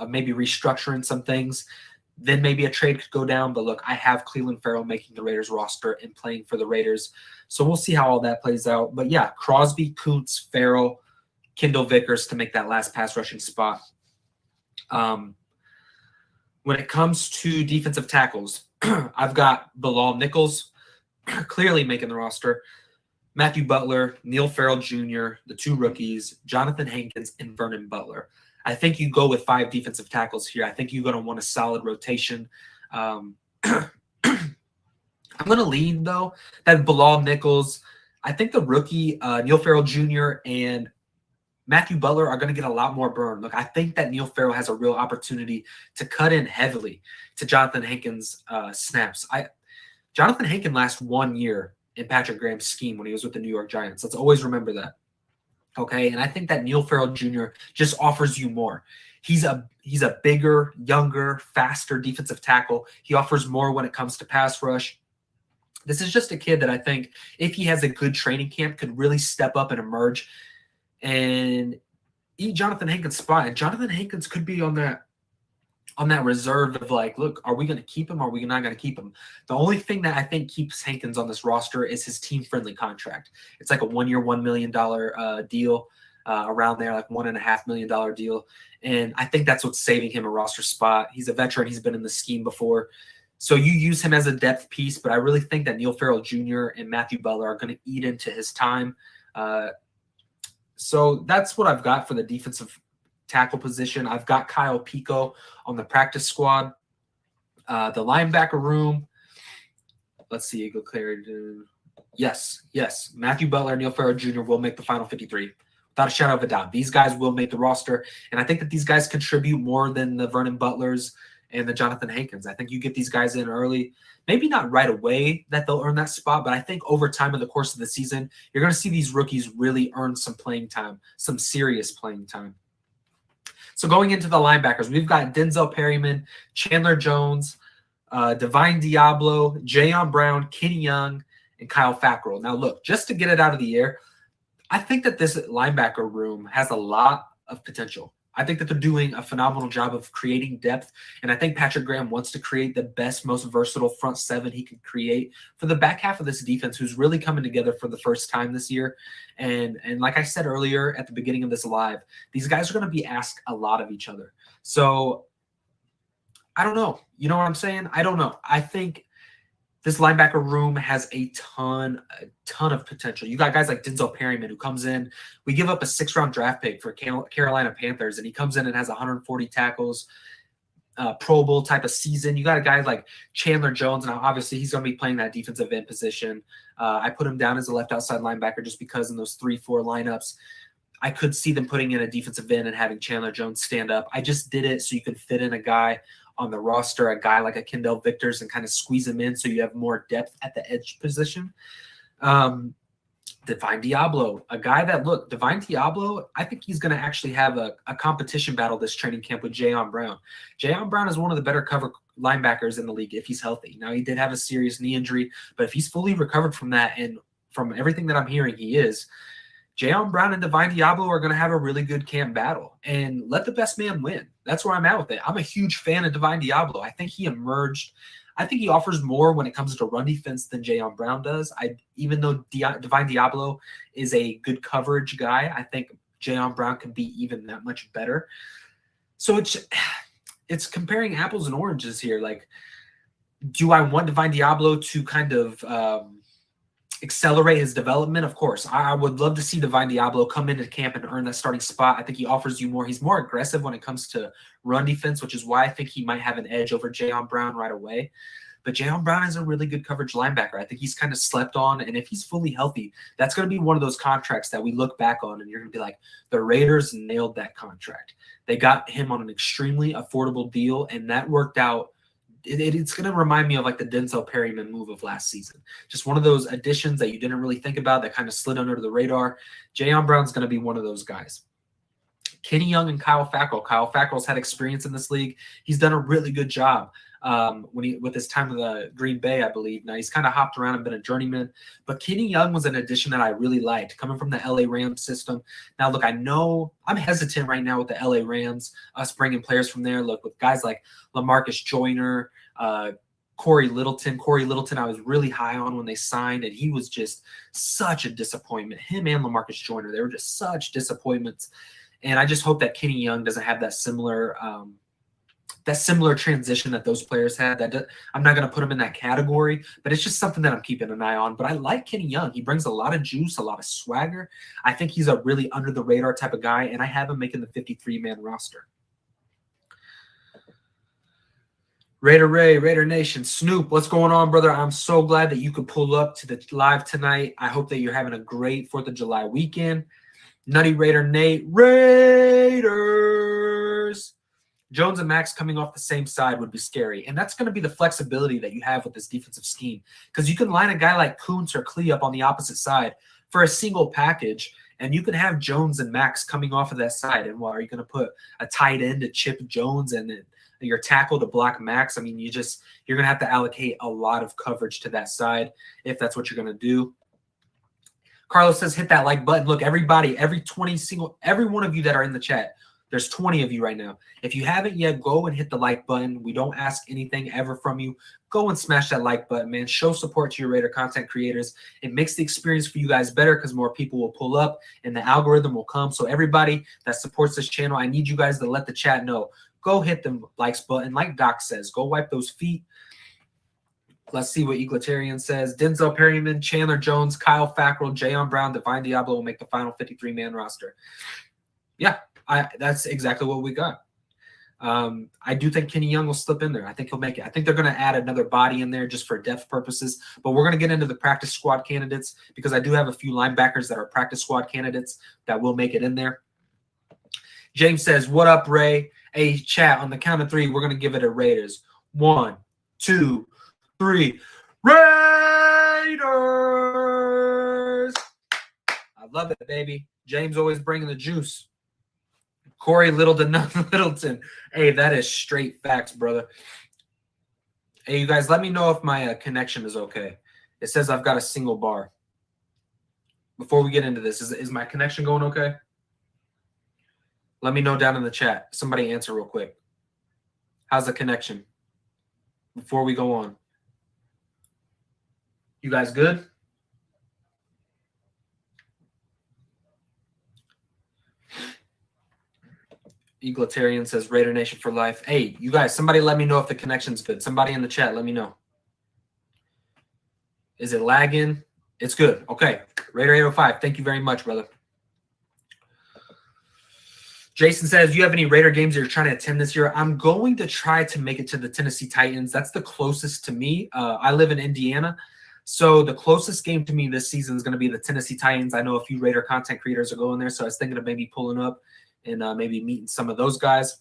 S1: maybe restructuring some things, then maybe a trade could go down. But look, I have Cleveland Farrell making the Raiders roster and playing for the Raiders, so we'll see how all that plays out. But yeah, Crosby, Kuntz, Farrell, Kendall Vickers to make that last pass rushing spot. When it comes to defensive tackles, I've got Bilal Nichols clearly making the roster, Matthew Butler, Neil Farrell Jr., the two rookies, Jonathan Hankins, and Vernon Butler. I think you go with 5 defensive tackles here. I think you're going to want a solid rotation. I'm going to lean, though, that Bilal Nichols, I think the rookie, Neil Farrell Jr. and Matthew Butler are going to get a lot more burn. Look, I think that Neil Farrell has a real opportunity to cut in heavily to Jonathan Hankins' snaps. Jonathan Hankins last 1 year in Patrick Graham's scheme when he was with the New York Giants. Let's always remember that. Okay, and I think that Neil Farrell Jr. just offers you more. He's a bigger, younger, faster defensive tackle. He offers more when it comes to pass rush. This is just a kid that I think, if he has a good training camp, could really step up and emerge and eat Jonathan Hankins' spot. And Jonathan Hankins could be on that reserve of like, look, are we going to keep him? Or are we not going to keep him? The only thing that I think keeps Hankins on this roster is his team-friendly contract. It's like a 1 year, $1 million deal around there, like $1.5 million deal. And I think that's what's saving him a roster spot. He's a veteran. He's been in the scheme before. So you use him as a depth piece, but I really think that Neil Farrell Jr. and Matthew Butler are going to eat into his time. So that's what I've got for the defensive tackle position. I've got Kyle Pico on the practice squad. The linebacker room, let's see, Eagle cleared. Yes. Matthew Butler, Neil Farrell Jr. will make the final 53. Without a shadow of a doubt. These guys will make the roster. And I think that these guys contribute more than the Vernon Butlers and the Jonathan Hankins. I think you get these guys in early. Maybe not right away that they'll earn that spot, but I think over time in the course of the season, you're going to see these rookies really earn some playing time, some serious playing time. So going into the linebackers, we've got Denzel Perryman, Chandler Jones, Divine Diablo, Jayon Brown, Kenny Young, and Kyle Fackrell. Now, look, just to get it out of the air, I think that this linebacker room has a lot of potential. I think that they're doing a phenomenal job of creating depth, and I think Patrick Graham wants to create the best, most versatile front seven he can create for the back half of this defense, who's really coming together for the first time this year. And like I said earlier at the beginning of this live, these guys are going to be asked a lot of each other. So I don't know. You know what I'm saying? I don't know. I think this linebacker room has a ton of potential. You got guys like Denzel Perryman, who comes in. We give up a 6th-round draft pick for Carolina Panthers, and he comes in and has 140 tackles, Pro Bowl type of season. You got a guy like Chandler Jones, and obviously he's going to be playing that defensive end position. I put him down as a left outside linebacker just because in those 3-4 lineups, I could see them putting in a defensive end and having Chandler Jones stand up. I just did it so you could fit in a guy on the roster, a guy like a Kendall Vickers, and kind of squeeze him in so you have more depth at the edge position. Divine Diablo, a guy that, look, Divine Diablo, I think he's going to actually have a competition battle this training camp with Jayon Brown. Jayon Brown is one of the better cover linebackers in the league if he's healthy. Now, he did have a serious knee injury, but if he's fully recovered from that, and from everything that I'm hearing he is, Jayon Brown and Divine Diablo are going to have a really good camp battle, and let the best man win. That's where I'm at with it. I'm a huge fan of Divine Diablo. I think he emerged I think he offers more when it comes to run defense than Jayon Brown does. Even though Divine Diablo is a good coverage guy, I think Jayon Brown can be even that much better. So it's comparing apples and oranges here. Like, do I want Divine Diablo to kind of accelerate his development? Of course. I would love to see Divine Diablo come into camp and earn that starting spot. I think he offers you more. He's more aggressive when it comes to run defense, which is why I think he might have an edge over Jayon Brown right away. But Jayon Brown is a really good coverage linebacker. I think he's kind of slept on, and if he's fully healthy, that's going to be one of those contracts that we look back on, and you're going to be like, the Raiders nailed that contract. They got him on an extremely affordable deal, and that worked out. It's going to remind me of like the Denzel Perryman move of last season. Just one of those additions that you didn't really think about that kind of slid under the radar. Jayon Brown's going to be one of those guys. Kenny Young and Kyle Fackrell. Kyle Fackrell's had experience in this league. He's done a really good job with his time with the Green Bay, I believe. Now, he's kind of hopped around and been a journeyman. But Kenny Young was an addition that I really liked, coming from the LA Rams system. Now, look, I know I'm hesitant right now with the LA Rams, us bringing players from there. Look, with guys like LaMarcus Joyner, Corey Littleton. Corey Littleton I was really high on when they signed, and he was just such a disappointment. Him and LaMarcus Joyner, they were just such disappointments. And I just hope that Kenny Young doesn't have that similar transition that those players had. I'm not going to put him in that category, but it's just something that I'm keeping an eye on. But I like Kenny Young. He brings a lot of juice, a lot of swagger. I think he's a really under-the-radar type of guy, and I have him making the 53-man roster. Raider Nation, Snoop, what's going on, brother? I'm so glad that you could pull up to the live tonight. I hope that you're having a great 4th of July weekend. Nutty Raider Nate, Raiders. Jones and Max coming off the same side would be scary. And that's going to be the flexibility that you have with this defensive scheme. Because you can line a guy like Kuntz or Klee up on the opposite side for a single package, and you can have Jones and Max coming off of that side. And are you going to put a tight end to chip Jones and then your tackle to block Max? I mean, you're going to have to allocate a lot of coverage to that side if that's what you're going to do. Carlos says, hit that like button. Look, everybody, every one of you that are in the chat, there's 20 of you right now. If you haven't yet, go and hit the like button. We don't ask anything ever from you. Go and smash that like button, man. Show support to your Raider content creators. It makes the experience for you guys better because more people will pull up and the algorithm will come. So everybody that supports this channel, I need you guys to let the chat know. Go hit the likes button. Like Doc says, go wipe those feet. Let's see what Egalitarian says. Denzel Perryman, Chandler Jones, Kyle Fackrell, Jayon Brown, Divine Diablo will make the final 53-man roster. Yeah, that's exactly what we got. I do think Kenny Young will slip in there. I think he'll make it. I think they're going to add another body in there just for depth purposes. But we're going to get into the practice squad candidates because I do have a few linebackers that are practice squad candidates that will make it in there. James says, what up, Ray? Hey, chat, on the count of 3, we're going to give it a Raiders. 1, 2, 3. Raiders! I love it, baby. James always bringing the juice. Corey Littleton. Hey, that is straight facts, brother. Hey, you guys, let me know if my connection is okay. It says I've got a single bar. Before we get into this, is my connection going okay? Let me know down in the chat. Somebody answer real quick. How's the connection? Before we go on. You guys good? Egalitarian says Raider Nation for life. Hey, you guys, somebody let me know if the connection's good. Somebody in the chat, let me know. Is it lagging? It's good. Okay. Raider 805, thank you very much, brother. Jason says, do you have any Raider games you're trying to attend this year? I'm going to try to make it to the Tennessee Titans. That's the closest to me. I live in Indiana. So the closest game to me this season is going to be the Tennessee Titans. I know a few Raider content creators are going there, so I was thinking of maybe pulling up and maybe meeting some of those guys.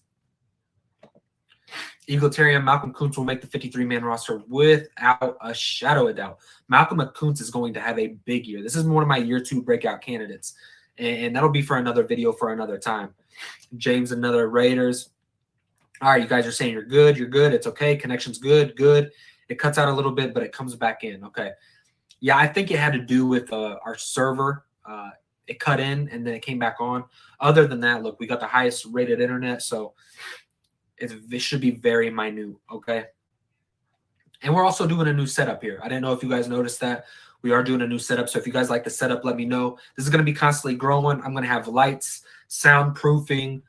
S1: Egalitarian, Malcolm Kuntz will make the 53-man roster without a shadow of doubt. Malcolm Kuntz is going to have a big year. This is one of my year 2 breakout candidates, and that'll be for another video for another time. James, another Raiders. All right, you guys are saying you're good. You're good. It's okay. Connection's good. Good. It cuts out a little bit, but it comes back in. Okay. Yeah, I think it had to do with our server. It cut in, and then it came back on. Other than that, look, we got the highest rated internet, so it should be very minute, okay? And we're also doing a new setup here. I didn't know if you guys noticed that. We are doing a new setup. So if you guys like the setup, let me know. This is going to be constantly growing. I'm going to have lights, soundproofing.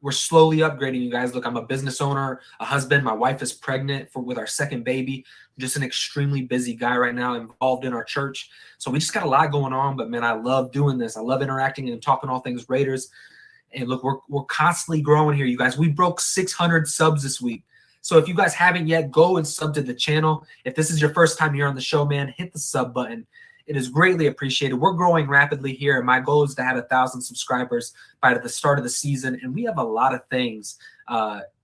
S1: We're slowly upgrading, you guys. Look, I'm a business owner, a husband. My wife is pregnant with our second baby. I'm just an extremely busy guy right now, involved in our church. So we just got a lot going on. But, man, I love doing this. I love interacting and talking all things Raiders. And, look, we're constantly growing here, you guys. We broke 600 subs this week. So if you guys haven't yet, go and sub to the channel. If this is your first time here on the show, man, hit the sub button. It is greatly appreciated. We're growing rapidly here, and my goal is to have 1,000 subscribers by the start of the season. And we have a lot of things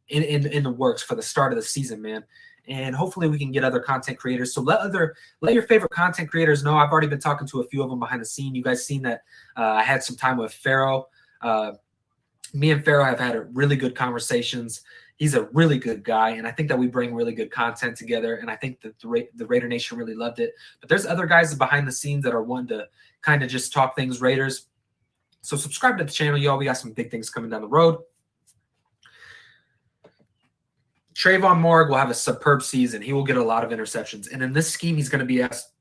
S1: in the works for the start of the season, man. And hopefully we can get other content creators. So let your favorite content creators know. I've already been talking to a few of them behind the scene. You guys seen that I had some time with Pharaoh. Me and Pharaoh have had really good conversations. He's a really good guy, and I think that we bring really good content together, and I think that the Raider Nation really loved it. But there's other guys behind the scenes that are wanting to kind of just talk things Raiders. So subscribe to the channel, y'all. We got some big things coming down the road. Trayvon Moehrig will have a superb season. He will get a lot of interceptions, and in this scheme, he's going to be asked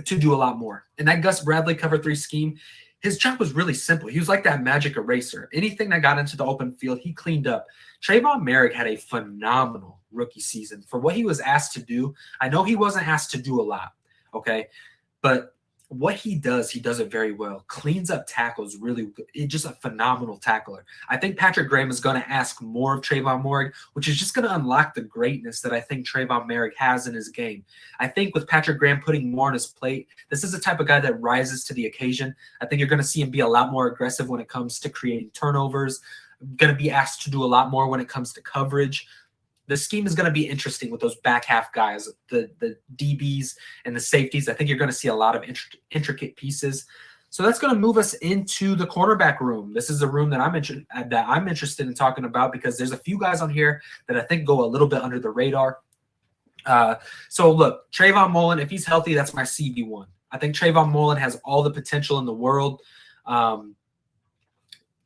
S1: to do a lot more. In that Gus Bradley cover 3 scheme, his job was really simple. He was like that magic eraser. Anything that got into the open field, he cleaned up. Trayvon Moehrig had a phenomenal rookie season for what he was asked to do. I know he wasn't asked to do a lot, okay? But what he does it very well. Cleans up tackles really good. He's just a phenomenal tackler. I think Patrick Grahm is going to ask more of Trayvon Moehrig, which is just going to unlock the greatness that I think Trayvon Moehrig has in his game. I think with Patrick Grahm putting more on his plate, this is the type of guy that rises to the occasion. I think you're going to see him be a lot more aggressive when it comes to creating turnovers, going to be asked to do a lot more when it comes to coverage. The scheme is going to be interesting with those back half guys, the DBs and the safeties. I think you're going to see a lot of intricate pieces. So that's going to move us into the cornerback room. This is a room that I'm interested in talking about because there's a few guys on here that I think go a little bit under the radar. So look, Trayvon Mullen, if he's healthy, that's my CB1. I think Trayvon Mullen has all the potential in the world.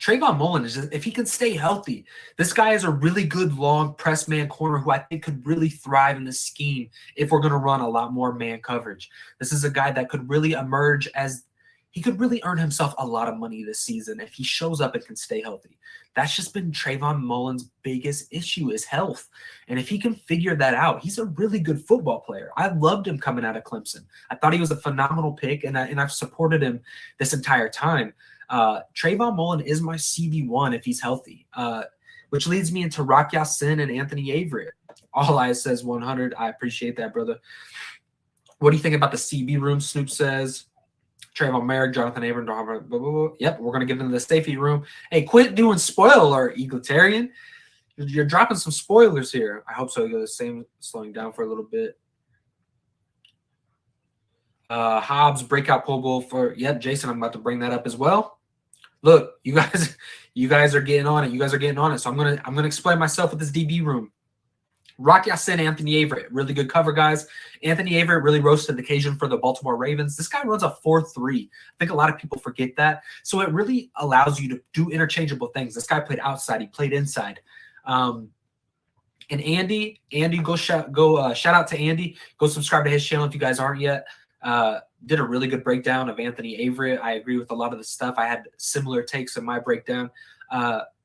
S1: Trayvon Mullen is just, if he can stay healthy, this guy is a really good long press man corner who I think could really thrive in this scheme if we're going to run a lot more man coverage. This is a guy that could really emerge as he could really earn himself a lot of money this season if he shows up and can stay healthy. That's just been Trayvon Mullen's biggest issue is health. And if he can figure that out, he's a really good football player. I loved him coming out of Clemson. I thought he was a phenomenal pick, and I've supported him this entire time. Trayvon Mullen is my CB1 if he's healthy, which leads me into Rock Ya-Sin and Anthony Averett. All Eyes says 100. I appreciate that, brother. What do you think about the CB room? Snoop says Trayvon Moehrig, Jonathan Abram, blah, blah, blah, blah. Yep, we're going to get into the safety room. Hey, quit doing spoiler, egalitarian. You're dropping some spoilers here. I hope so. You go the same, slowing down for a little bit. Hobbs breakout Pro Bowl for Jason. I'm about to bring that up as well. Look, you guys are getting on it. You guys are getting on it. So I'm gonna explain myself with this DB room. Rock Ya-Sin, Anthony Averett, really good cover guys. Anthony Averett really rose to the occasion for the Baltimore Ravens. This guy runs a 4.3. I think a lot of people forget that. So it really allows you to do interchangeable things. This guy played outside. He played inside. And Andy, go shout out to Andy. Go subscribe to his channel if you guys aren't yet. Did a really good breakdown of Anthony Averett. I agree with a lot of the stuff. I had similar takes in my breakdown.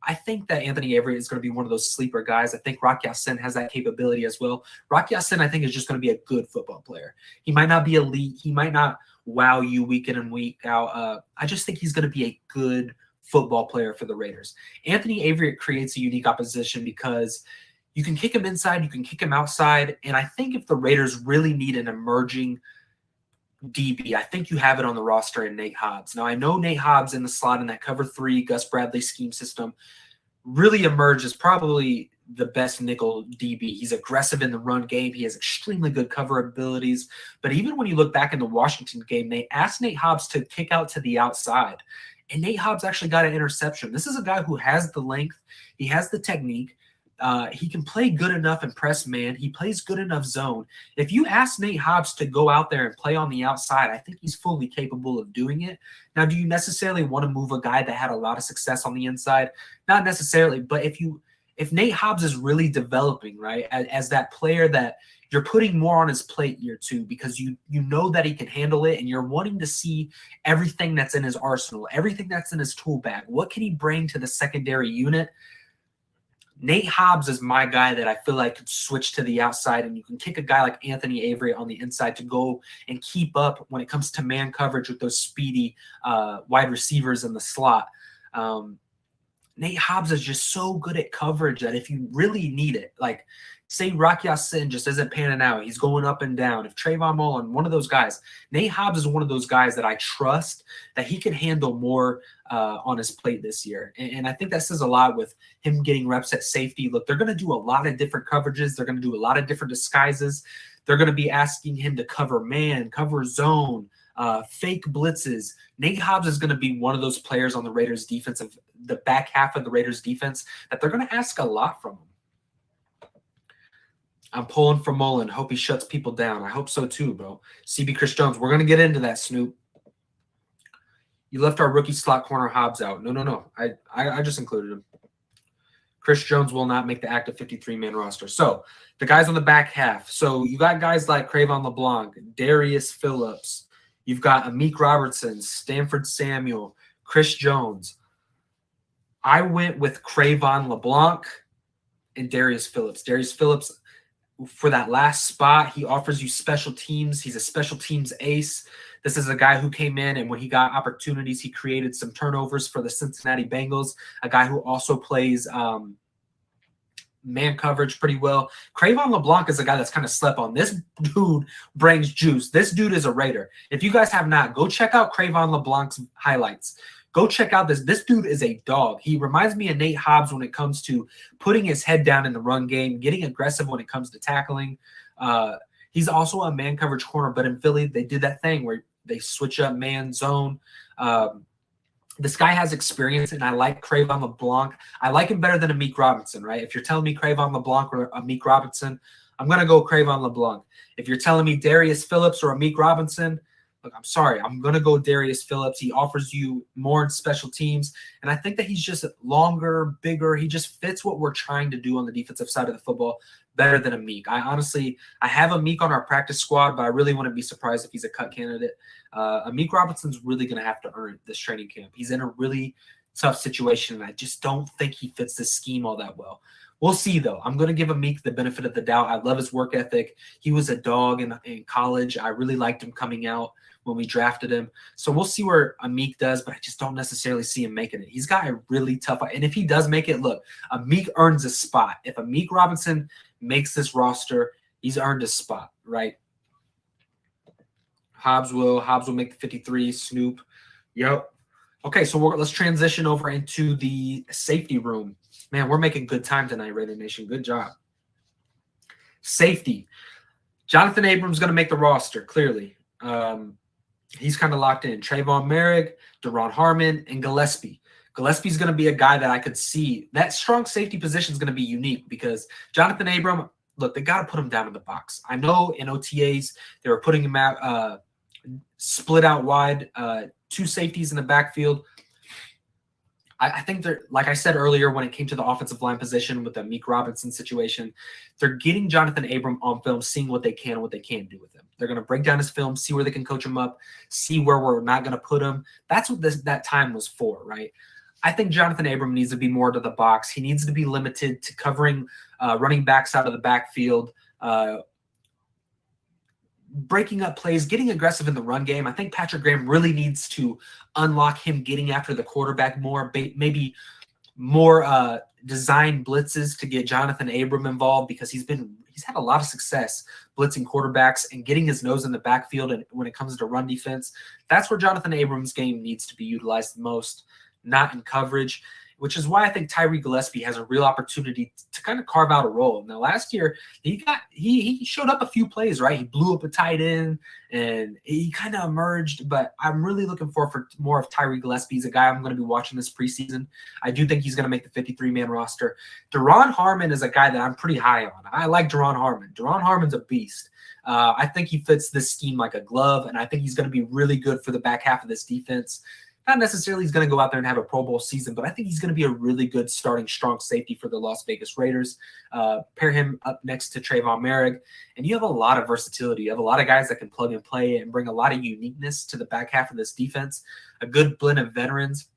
S1: I think that Anthony Averett is going to be one of those sleeper guys. I think Rock Ya-Sin has that capability as well. Rock Ya-Sin, I think, is just going to be a good football player. He might not be elite. He might not wow you week in and week out. I just think he's going to be a good football player for the Raiders. Anthony Averett creates a unique opposition because you can kick him inside, you can kick him outside, and I think if the Raiders really need an emerging DB, I think you have it on the roster in Nate Hobbs. Now, I know Nate Hobbs in the slot in that cover 3 Gus Bradley scheme system really emerges probably the best nickel DB. He's aggressive in the run game. He has extremely good cover abilities. But even when you look back in the Washington game, they asked Nate Hobbs to kick out to the outside. And Nate Hobbs actually got an interception. This is a guy who has the length. He has the technique. He can play good enough in press man. He plays good enough zone. If you ask Nate Hobbs to go out there and play on the outside, I think he's fully capable of doing it. Now, do you necessarily want to move a guy that had a lot of success on the inside? Not necessarily, but if you if Nate Hobbs is really developing, right, as that player that you're putting more on his plate year two because you know that he can handle it and you're wanting to see everything that's in his arsenal, everything that's in his tool bag. What can he bring to the secondary unit? Nate Hobbs is my guy that I feel like could switch to the outside, and you can kick a guy like Anthony Avery on the inside to go and keep up when it comes to man coverage with those speedy wide receivers in the slot. Nate Hobbs is just so good at coverage that if you really need it, like say Rocky Ya-Sin just isn't panning out, he's going up and down. If Trayvon Mullen, one of those guys, Nate Hobbs is one of those guys that I trust that he can handle more on his plate this year. And I think that says a lot with him getting reps at safety. Look, they're going to do a lot of different coverages. They're going to do a lot of different disguises. They're going to be asking him to cover man, cover zone, fake blitzes. Nate Hobbs is going to be one of those players on the Raiders defense, of the back half of the Raiders defense, that they're going to ask a lot from him. I'm pulling for Mullen. Hope he shuts people down. I hope so too, bro. CB Chris Jones. We're going to get into that, Snoop. You left our rookie slot corner Hobbs out. No. I just included him. Chris Jones will not make the active 53-man roster. So the guys on the back half. So you got guys like Cravon LeBlanc, Darius Phillips. You've got Amik Robertson, Stanford Samuel, Chris Jones. I went with Cravon LeBlanc and Darius Phillips. Darius Phillips, for that last spot, he offers you special teams. He's a special teams ace. This is a guy who came in, and when he got opportunities, he created some turnovers for the Cincinnati Bengals, a guy who also plays man coverage pretty well. Cravon LeBlanc is a guy that's kind of slept on. This dude brings juice. This dude is a Raider. If you guys have not, go check out Cravon LeBlanc's highlights. Go check out this. This dude is a dog. He reminds me of Nate Hobbs when it comes to putting his head down in the run game, getting aggressive when it comes to tackling. He's also a man coverage corner, but in Philly, they did that thing where they switch up man zone. This guy has experience, and I like Cravon LeBlanc. I like him better than Amik Robinson, right? If you're telling me Cravon LeBlanc or Amik Robinson, I'm going to go Cravon LeBlanc. If you're telling me Darius Phillips or Amik Robinson, look, I'm sorry. I'm going to go Darius Phillips. He offers you more in special teams, and I think that he's just longer, bigger. He just fits what we're trying to do on the defensive side of the football better than Amik. I have Amik on our practice squad, but I really wouldn't be surprised if he's a cut candidate. Amik Robinson's really going to have to earn this training camp. He's in a really tough situation, and I just don't think he fits this scheme all that well. We'll see, though. I'm going to give Amik the benefit of the doubt. I love his work ethic. He was a dog in college. I really liked him coming out when we drafted him. So we'll see where Amik does, but I just don't necessarily see him making it. He's got a really tough – and if he does make it, look, Amik earns a spot. If Amik Robinson makes this roster, he's earned a spot, right? Hobbs will make the 53. Snoop. Yep. Okay, so let's transition over into the safety room. Man, we're making good time tonight, Raider Nation. Good job. Safety. Jonathan Abrams going to make the roster, clearly. He's kind of locked in. Trayvon Merrick, Deron Harmon, and Gillespie. Gillespie's going to be a guy that I could see. That strong safety position is going to be unique because Jonathan Abram, look, they got to put him down in the box. I know in OTAs they were putting him out split out wide, two safeties in the backfield. I think they're, like I said earlier, when it came to the offensive line position with the Amik Robinson situation, they're getting Jonathan Abram on film, seeing what they can and what they can't do with him. They're going to break down his film, see where they can coach him up, see where we're not going to put him. That's what that time was for, right? I think Jonathan Abram needs to be more to the box. He needs to be limited to covering running backs out of the backfield, breaking up plays, getting aggressive in the run game. I think Patrick Graham really needs to unlock him getting after the quarterback more, maybe more design blitzes to get Jonathan Abram involved because he's had a lot of success blitzing quarterbacks and getting his nose in the backfield. And when it comes to run defense, that's where Jonathan Abram's game needs to be utilized the most, not in coverage, which is why I think Tyree Gillespie has a real opportunity to kind of carve out a role. Now, last year, he showed up a few plays, right? He blew up a tight end, and he kind of emerged, but I'm really looking for more of Tyree Gillespie. He's a guy I'm going to be watching this preseason. I do think he's going to make the 53-man roster. Deron Harmon is a guy that I'm pretty high on. I like Deron Harmon. Deron Harmon's a beast. I think he fits this scheme like a glove, and I think he's going to be really good for the back half of this defense. Not necessarily he's going to go out there and have a Pro Bowl season, but I think he's going to be a really good starting strong safety for the Las Vegas Raiders. Pair him up next to Trayvon Merrick, and you have a lot of versatility. You have a lot of guys that can plug and play and bring a lot of uniqueness to the back half of this defense. A good blend of veterans.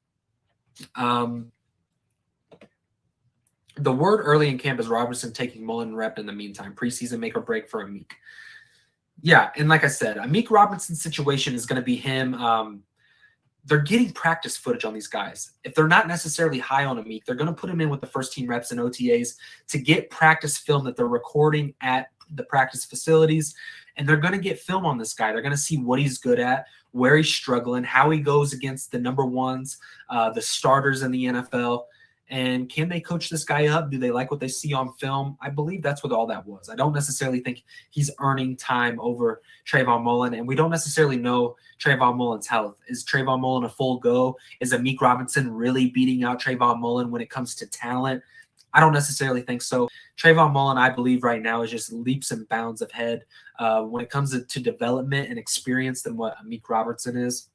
S1: The word early in camp is Robertson taking Mullen rep in the meantime. Preseason make or break for Amik. Yeah, and like I said, Amik Robinson's situation is going to be him. They're getting practice footage on these guys. If they're not necessarily high on Amik, they're going to put him in with the first team reps and OTAs to get practice film that they're recording at the practice facilities. And they're going to get film on this guy. They're going to see what he's good at, where he's struggling, how he goes against the number ones, the starters in the NFL. And can they coach this guy up? Do they like what they see on film? I believe that's what all that was. I don't necessarily think he's earning time over Trayvon Mullen, and we don't necessarily know Trayvon Mullen's health. Is Trayvon Mullen a full go? Is Amik Robinson really beating out Trayvon Mullen when it comes to talent? I don't necessarily think so. Trayvon Mullen, I believe right now, is just leaps and bounds ahead when it comes to development and experience than what Amik Robertson is.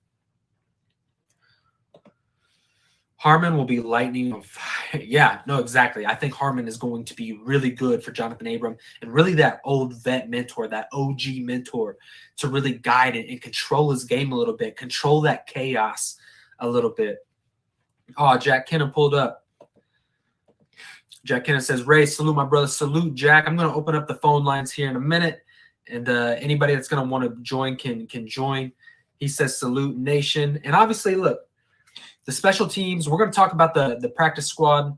S1: Harmon will be lightning on fire. Yeah, no, exactly. I think Harmon is going to be really good for Jonathan Abram and really that old vet mentor, that OG mentor to really guide it and control his game a little bit, control that chaos a little bit. Oh, Jack Kenna pulled up. Jack Kenna says, Ray, salute my brother. Salute, Jack. I'm going to open up the phone lines here in a minute, and anybody that's going to want to join can join. He says, salute, nation. And obviously, look, the special teams, we're going to talk about the practice squad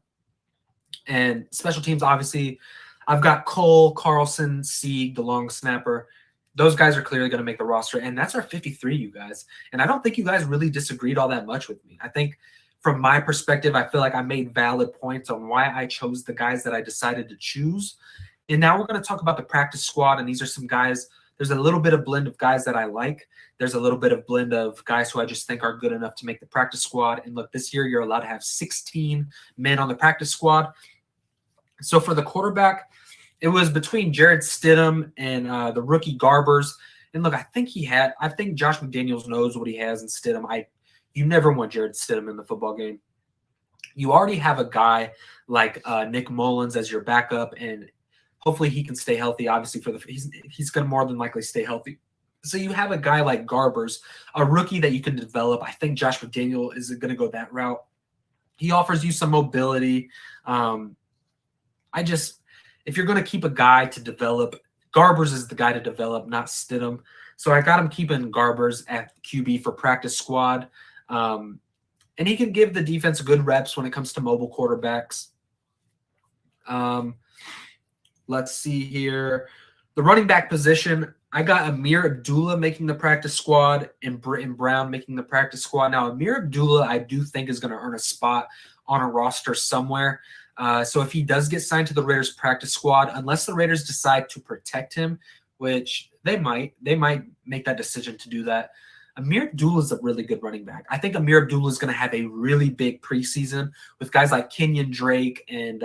S1: and special teams. Obviously, I've got Cole, Carlson, Sieg, the long snapper. Those guys are clearly going to make the roster, and that's our 53, you guys. And I don't think you guys really disagreed all that much with me. I think from my perspective, I feel like I made valid points on why I chose the guys that I decided to choose. And now we're going to talk about the practice squad, and these are some guys. There's a little bit of blend of guys that I like. There's a little bit of blend of guys who I just think are good enough to make the practice squad. And look, this year you're allowed to have 16 men on the practice squad. So for the quarterback, it was between Jared Stidham and the rookie Garbers. And look, I think Josh McDaniels knows what he has in Stidham. You never want Jared Stidham in the football game. You already have a guy like Nick Mullins as your backup, and hopefully he can stay healthy. Obviously, he's going to more than likely stay healthy. So you have a guy like Garbers, a rookie that you can develop. I think Josh McDaniel is going to go that route. He offers you some mobility. If you're going to keep a guy to develop, Garbers is the guy to develop, not Stidham. So I got him keeping Garbers at QB for practice squad. And he can give the defense good reps when it comes to mobile quarterbacks. Let's see here. The running back position, I got Amir Abdullah making the practice squad and Britton Brown making the practice squad. Now, Amir Abdullah, I do think, is going to earn a spot on a roster somewhere. So if he does get signed to the Raiders practice squad, unless the Raiders decide to protect him, which they might make that decision to do that. Amir Abdullah is a really good running back. I think Amir Abdullah is going to have a really big preseason with guys like Kenyon Drake and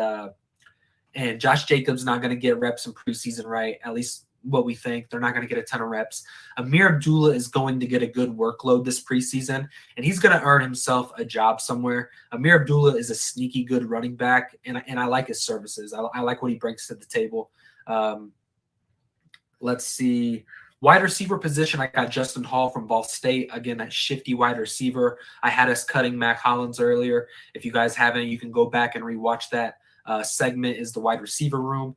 S1: Josh Jacobs not going to get reps in preseason, right? At least what we think. They're not going to get a ton of reps. Amir Abdullah is going to get a good workload this preseason, and he's going to earn himself a job somewhere. Amir Abdullah is a sneaky good running back, and I like his services. I like what he brings to the table. Let's see. Wide receiver position, I got Justin Hall from Ball State. Again, that shifty wide receiver. I had us cutting Mac Hollins earlier. If you guys haven't, you can go back and rewatch that segment. Is the wide receiver room.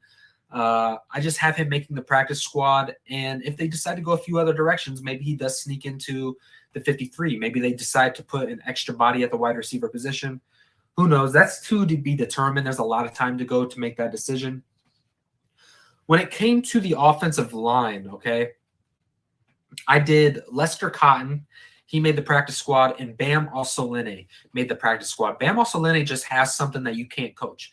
S1: I just have him making the practice squad, and if they decide to go a few other directions, maybe he does sneak into the 53. Maybe they decide to put an extra body at the wide receiver position. Who knows? That's to be determined. There's a lot of time to go to make that decision. When it came to the offensive line, okay, I did Lester Cotton. He made the practice squad, and Bam Osolene made the practice squad. Bam Osolene just has something that you can't coach.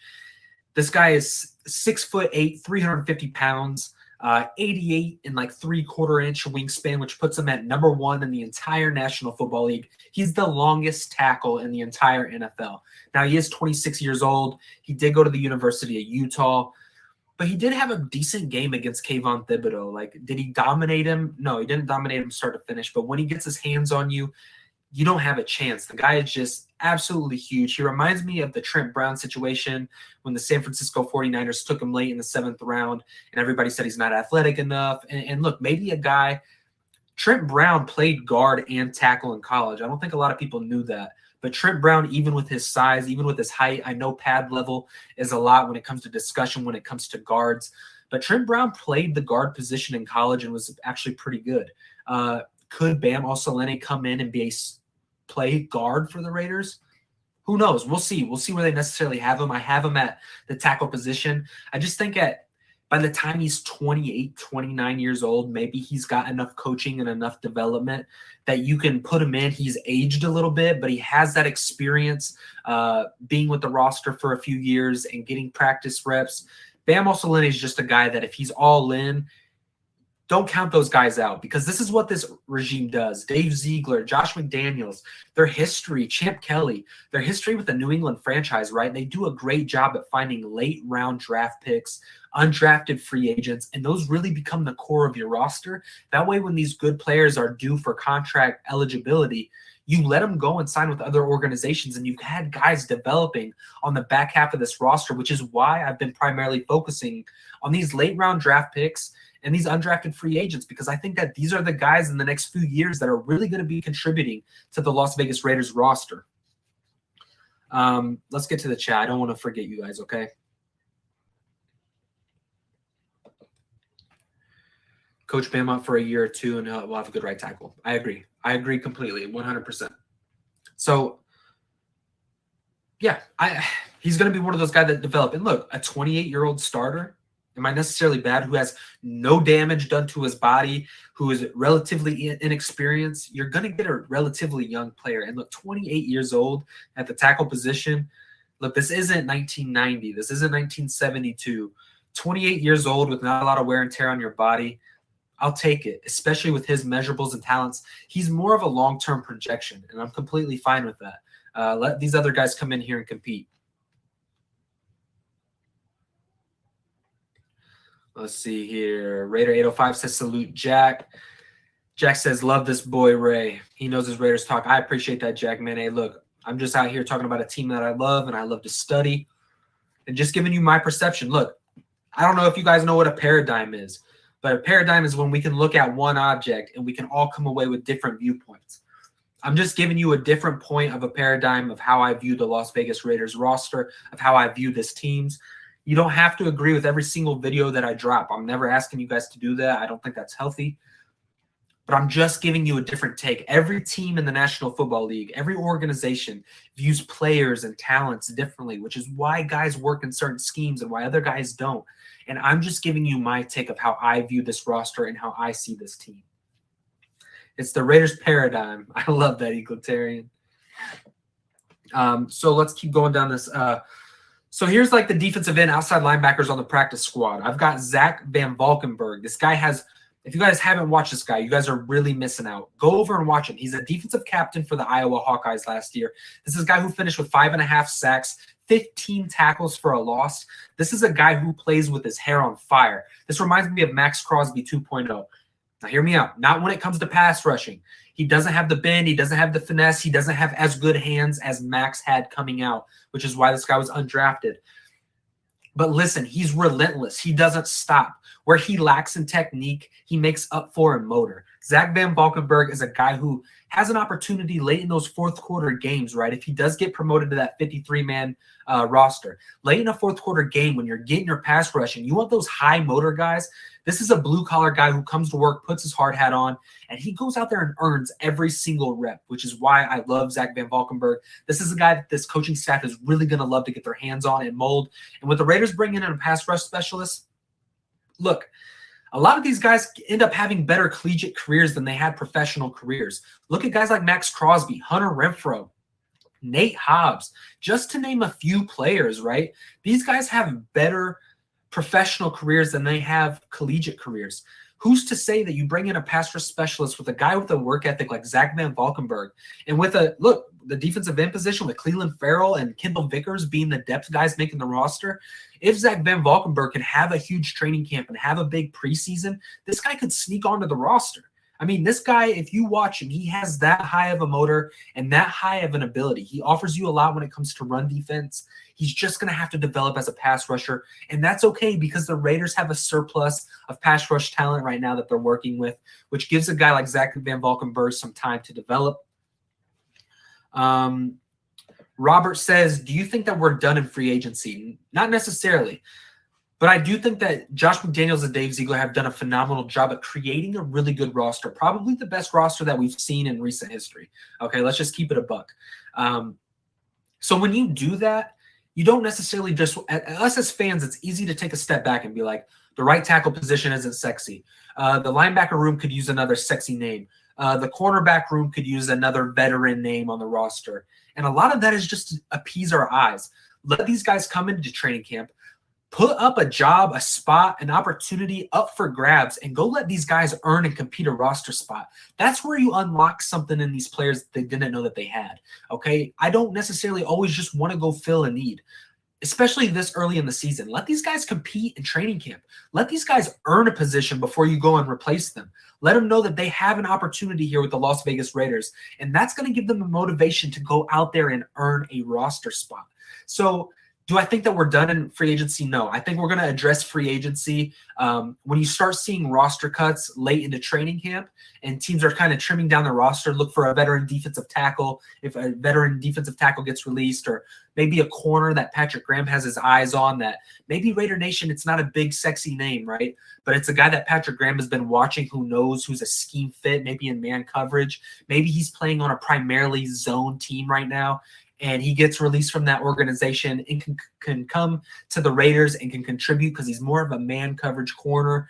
S1: This guy is 6'8", 350 pounds, 88 and like 3/4 inch wingspan, which puts him at number 1 in the entire National Football League. He's the longest tackle in the entire NFL. Now, he is 26 years old. He did go to the University of Utah, but he did have a decent game against Kayvon Thibodeau. Like, did he dominate him? No, he didn't dominate him start to finish. But when he gets his hands on you, you don't have a chance. The guy is just absolutely huge. He reminds me of the Trent Brown situation when the San Francisco 49ers took him late in the 7th round and everybody said he's not athletic enough. And look, maybe a guy, Trent Brown played guard and tackle in college. I don't think a lot of people knew that. But Trent Brown, even with his size, even with his height, I know pad level is a lot when it comes to discussion, when it comes to guards. But Trent Brown played the guard position in college and was actually pretty good. Could Bam Osalene come in and be a play guard for the Raiders? Who knows? We'll see. We'll see where they necessarily have him. I have him at the tackle position. I just think by the time he's 28, 29 years old, maybe he's got enough coaching and enough development that you can put him in. He's aged a little bit, but he has that experience being with the roster for a few years and getting practice reps. Bam Osalene is just a guy that if he's all in, don't count those guys out, because this is what this regime does. Dave Ziegler, Josh McDaniels, their history, Champ Kelly, their history with the New England franchise, right? They do a great job at finding late round draft picks, undrafted free agents, and those really become the core of your roster. That way, when these good players are due for contract eligibility, you let them go and sign with other organizations, and you've had guys developing on the back half of this roster, which is why I've been primarily focusing on these late round draft picks and these undrafted free agents, because I think that these are the guys in the next few years that are really going to be contributing to the Las Vegas Raiders roster. Let's get to the chat. I don't want to forget you guys, okay? Coach Bam up for a year or two, and we'll have a good right tackle. I agree. I agree completely, 100%. So, yeah, he's going to be one of those guys that develop. And look, a 28-year-old starter, am I necessarily bad, who has no damage done to his body, who is relatively inexperienced? You're going to get a relatively young player. And look, 28 years old at the tackle position. Look, this isn't 1990. This isn't 1972. 28 years old with not a lot of wear and tear on your body. I'll take it, especially with his measurables and talents. He's more of a long-term projection, and I'm completely fine with that. Let these other guys come in here and compete. Let's see here. Raider 805 says, salute Jack. Jack says, love this boy, Ray. He knows his Raiders talk. I appreciate that, Jack, man. Hey, look, I'm just out here talking about a team that I love and I love to study and just giving you my perception. Look, I don't know if you guys know what a paradigm is, but a paradigm is when we can look at one object and we can all come away with different viewpoints. I'm just giving you a different point of a paradigm of how I view the Las Vegas Raiders roster, of how I view this teams. You don't have to agree with every single video that I drop. I'm never asking you guys to do that. I don't think that's healthy. But I'm just giving you a different take. Every team in the National Football League, every organization views players and talents differently, which is why guys work in certain schemes and why other guys don't. And I'm just giving you my take of how I view this roster and how I see this team. It's the Raiders paradigm. I love that, Egalitarian. So let's keep going down this. So here's like the defensive end outside linebackers on the practice squad. I've got Zach Van Valkenburg. This guy has, if you guys haven't watched this guy, you guys are really missing out. Go over and watch him. He's a defensive captain for the Iowa Hawkeyes last year. This is a guy who finished with 5.5 sacks, 15 tackles for a loss. This is a guy who plays with his hair on fire. This reminds me of Max Crosby 2.0. Now hear me out. Not when it comes to pass rushing. He doesn't have the bend. He doesn't have the finesse. He doesn't have as good hands as Max had coming out, which is why this guy was undrafted. But listen, he's relentless. He doesn't stop. Where he lacks in technique, he makes up for in motor. Zach Van Valkenburg is a guy who has an opportunity late in those fourth quarter games, right? If he does get promoted to that 53-man roster, late in a fourth quarter game when you're getting your pass rush and you want those high motor guys, this is a blue-collar guy who comes to work, puts his hard hat on, and he goes out there and earns every single rep, which is why I love Zach Van Valkenburg. This is a guy that this coaching staff is really going to love to get their hands on and mold. And with the Raiders bringing in a pass rush specialist, look, a lot of these guys end up having better collegiate careers than they had professional careers. Look at guys like Max Crosby, Hunter Renfrow, Nate Hobbs, just to name a few players, right? These guys have better professional careers than they have collegiate careers. Who's to say that you bring in a pass rush specialist with a guy with a work ethic like Zach Van Valkenburg, and with the defensive end position with Cleveland Farrell and Kendall Vickers being the depth guys making the roster? If Zach Van Valkenburg can have a huge training camp and have a big preseason, this guy could sneak onto the roster. I mean, this guy, if you watch him, he has that high of a motor and that high of an ability. He offers you a lot when it comes to run defense. He's just going to have to develop as a pass rusher, and that's okay because the Raiders have a surplus of pass rush talent right now that they're working with, which gives a guy like Zach Van Valkenburg some time to develop. Robert says, do you think that we're done in free agency? Not necessarily. But I do think that Josh McDaniels and Dave Ziegler have done a phenomenal job at creating a really good roster, probably the best roster that we've seen in recent history. Okay, let's just keep it a buck. So when you do that, you don't necessarily just – us as fans, it's easy to take a step back and be like, the right tackle position isn't sexy. The linebacker room could use another sexy name. The cornerback room could use another veteran name on the roster. And a lot of that is just to appease our eyes. Let these guys come into training camp, put up a job, a spot, an opportunity up for grabs, and go let these guys earn and compete a roster spot. That's where you unlock something in these players they didn't know that they had, okay? I don't necessarily always just want to go fill a need, especially this early in the season. Let these guys compete in training camp. Let these guys earn a position before you go and replace them. Let them know that they have an opportunity here with the Las Vegas Raiders, and that's going to give them the motivation to go out there and earn a roster spot. So, do I think that we're done in free agency? No. I think we're going to address free agency when you start seeing roster cuts late into training camp and teams are kind of trimming down the roster. Look for a veteran defensive tackle. If a veteran defensive tackle gets released, or maybe a corner that Patrick Graham has his eyes on, that maybe Raider Nation, it's not a big sexy name, right? But it's a guy that Patrick Graham has been watching, who knows, who's a scheme fit, maybe in man coverage. Maybe he's playing on a primarily zone team right now, and he gets released from that organization and can come to the Raiders and can contribute because he's more of a man coverage corner.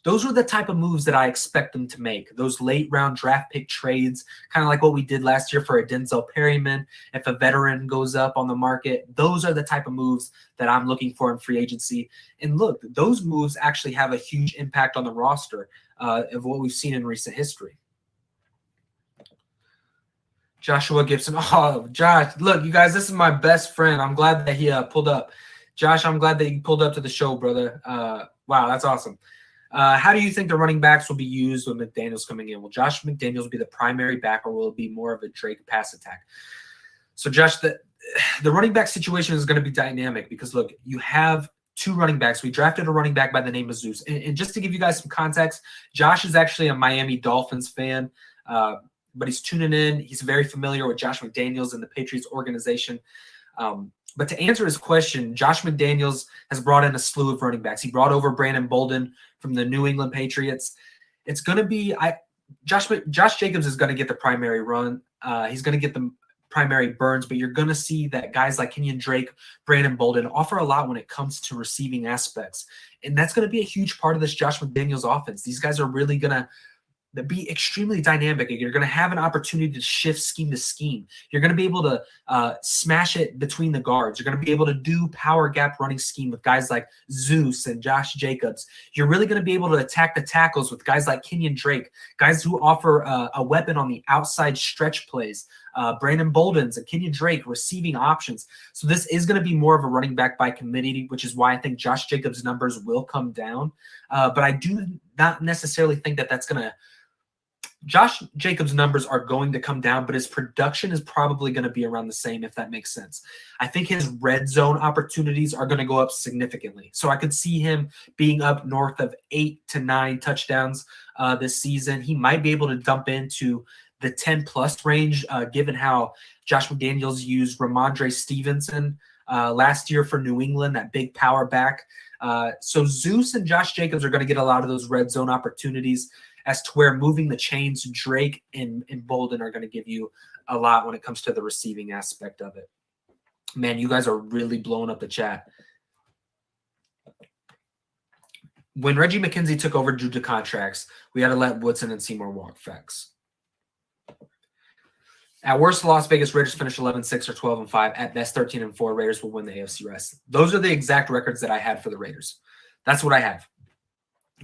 S1: Those are the type of moves that I expect them to make. Those late round draft pick trades, kind of like what we did last year for a Denzel Perryman. If a veteran goes up on the market, those are the type of moves that I'm looking for in free agency. And look, those moves actually have a huge impact on the roster of what we've seen in recent history. Joshua Gibson. Oh, Josh, look, you guys, this is my best friend. I'm glad that he pulled up. Josh, I'm glad that you pulled up to the show, brother. Wow, that's awesome. How do you think the running backs will be used with McDaniels coming in? Will Josh McDaniels be the primary back, or will it be more of a Drake pass attack? So, Josh, the running back situation is going to be dynamic because, look, you have two running backs. We drafted a running back by the name of Zeus. And just to give you guys some context, Josh is actually a Miami Dolphins fan. But he's tuning in. He's very familiar with Josh McDaniels and the Patriots organization. But to answer his question, Josh McDaniels has brought in a slew of running backs. He brought over Brandon Bolden from the New England Patriots. It's going to be Josh Jacobs is going to get the primary run. He's going to get the primary burns, but you're going to see that guys like Kenyon Drake, Brandon Bolden offer a lot when it comes to receiving aspects. And that's going to be a huge part of this Josh McDaniels offense. These guys are really going to be extremely dynamic. You're going to have an opportunity to shift scheme to scheme. You're going to be able to smash it between the guards. You're going to be able to do power gap running scheme with guys like Zeus and Josh Jacobs. You're really going to be able to attack the tackles with guys like Kenyon Drake, guys who offer a weapon on the outside stretch plays. Brandon Bolden's and Kenyon Drake receiving options. So this is going to be more of a running back by committee, which is why I think Josh Jacobs' numbers will come down. But I do not necessarily think that that's going to Josh Jacobs' numbers are going to come down, but his production is probably going to be around the same, if that makes sense. I think his red zone opportunities are going to go up significantly. So I could see him being up north of 8 to 9 touchdowns this season. He might be able to dump into the 10-plus range, given how Josh McDaniels used Ramondre Stevenson last year for New England, that big power back. So Zeus and Josh Jacobs are going to get a lot of those red zone opportunities, as to where moving the chains, Drake and Bolden are going to give you a lot when it comes to the receiving aspect of it. Man, you guys are really blowing up the chat. When Reggie McKenzie took over due to contracts, we had to let Woodson and Seymour walk. Facts. At worst, the Las Vegas Raiders finish 11-6 or 12-5. At best, 13-4. Raiders will win the AFC West. Those are the exact records that I had for the Raiders. That's what I have.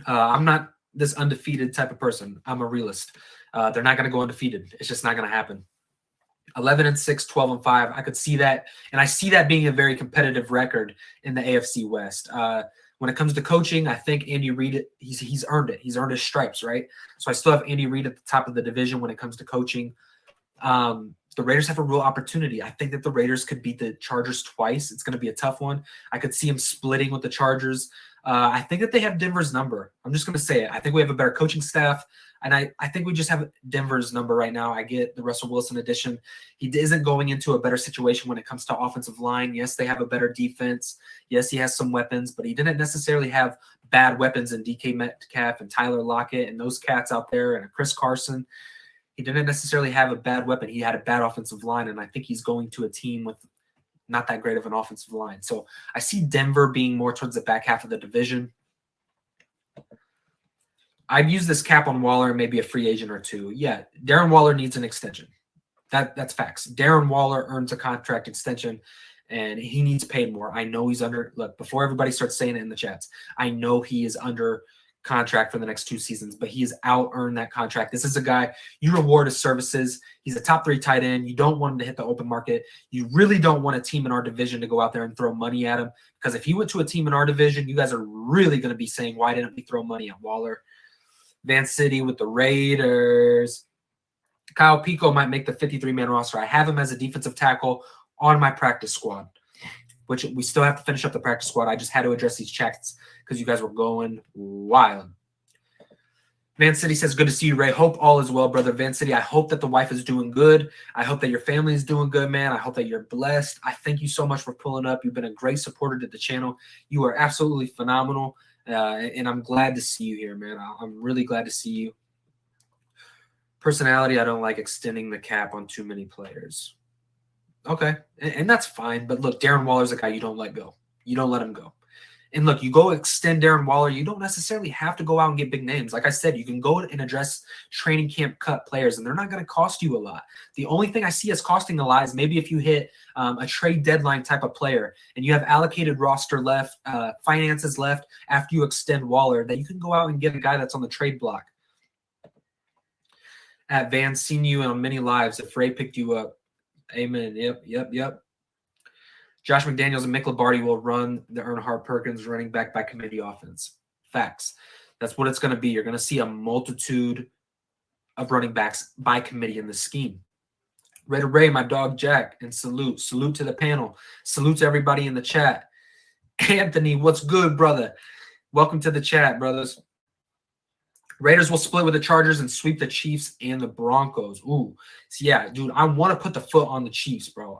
S1: I'm not this undefeated type of person. I'm a realist. They're not going to go undefeated. It's just not going to happen. 11-6, 12-5. I could see that, and I see that being a very competitive record in the AFC West. When it comes to coaching, I think Andy Reid, he's earned it. He's earned his stripes, right? So I still have Andy Reid at the top of the division when it comes to coaching. The Raiders have a real opportunity. I think that the Raiders could beat the Chargers twice. It's going to be a tough one. I could see them splitting with the Chargers. I think that they have Denver's number. I'm just going to say it. I think we have a better coaching staff, and I think we just have Denver's number right now. I get the Russell Wilson addition. He isn't going into a better situation when it comes to offensive line. Yes, they have a better defense. Yes, he has some weapons, but he didn't necessarily have bad weapons in DK Metcalf and Tyler Lockett and those cats out there and Chris Carson. He didn't necessarily have a bad weapon. He had a bad offensive line, and I think he's going to a team with not that great of an offensive line. So I see Denver being more towards the back half of the division. I'd use this cap on Waller and maybe a free agent or two. Yeah, Darren Waller needs an extension. That's facts. Darren Waller earns a contract extension, and he needs paid more. I know he's under – look, before everybody starts saying it in the chats, I know he is under – contract for the next 2 seasons, but he has out-earned that contract. This is a guy, you reward his services. He's a top 3 tight end. You don't want him to hit the open market. You really don't want a team in our division to go out there and throw money at him, because if he went to a team in our division, you guys are really going to be saying, why didn't we throw money at Waller? Van City with the Raiders. Kyle Pico might make the 53-man roster. I have him as a defensive tackle on my practice squad, which we still have to finish up the practice squad. I just had to address these chats because you guys were going wild. Van City says, good to see you, Ray. Hope all is well, brother. Van City, I hope that the wife is doing good. I hope that your family is doing good, man. I hope that you're blessed. I thank you so much for pulling up. You've been a great supporter to the channel. You are absolutely phenomenal, and I'm glad to see you here, man. I'm really glad to see you. Personality, I don't like extending the cap on too many players. Okay, and that's fine. But look, Darren Waller's a guy you don't let go. You don't let him go. And look, you go extend Darren Waller, you don't necessarily have to go out and get big names. Like I said, you can go and address training camp cut players, and they're not going to cost you a lot. The only thing I see as costing a lot is maybe if you hit a trade deadline type of player and you have allocated roster left, finances left after you extend Waller, that you can go out and get a guy that's on the trade block. At Van, seen you on many lives. If Ray picked you up, amen. Yep. Josh McDaniels and Mick Lombardi will run the Earnhardt Perkins running back by committee offense. Facts. That's what it's going to be. You're going to see a multitude of running backs by committee in the scheme. Ray to Ray, my dog Jack, and salute. Salute to the panel. Salute to everybody in the chat. Anthony, what's good, brother? Welcome to the chat, brothers. Raiders will split with the Chargers and sweep the Chiefs and the Broncos. Ooh. So yeah, dude, I want to put the foot on the Chiefs, bro.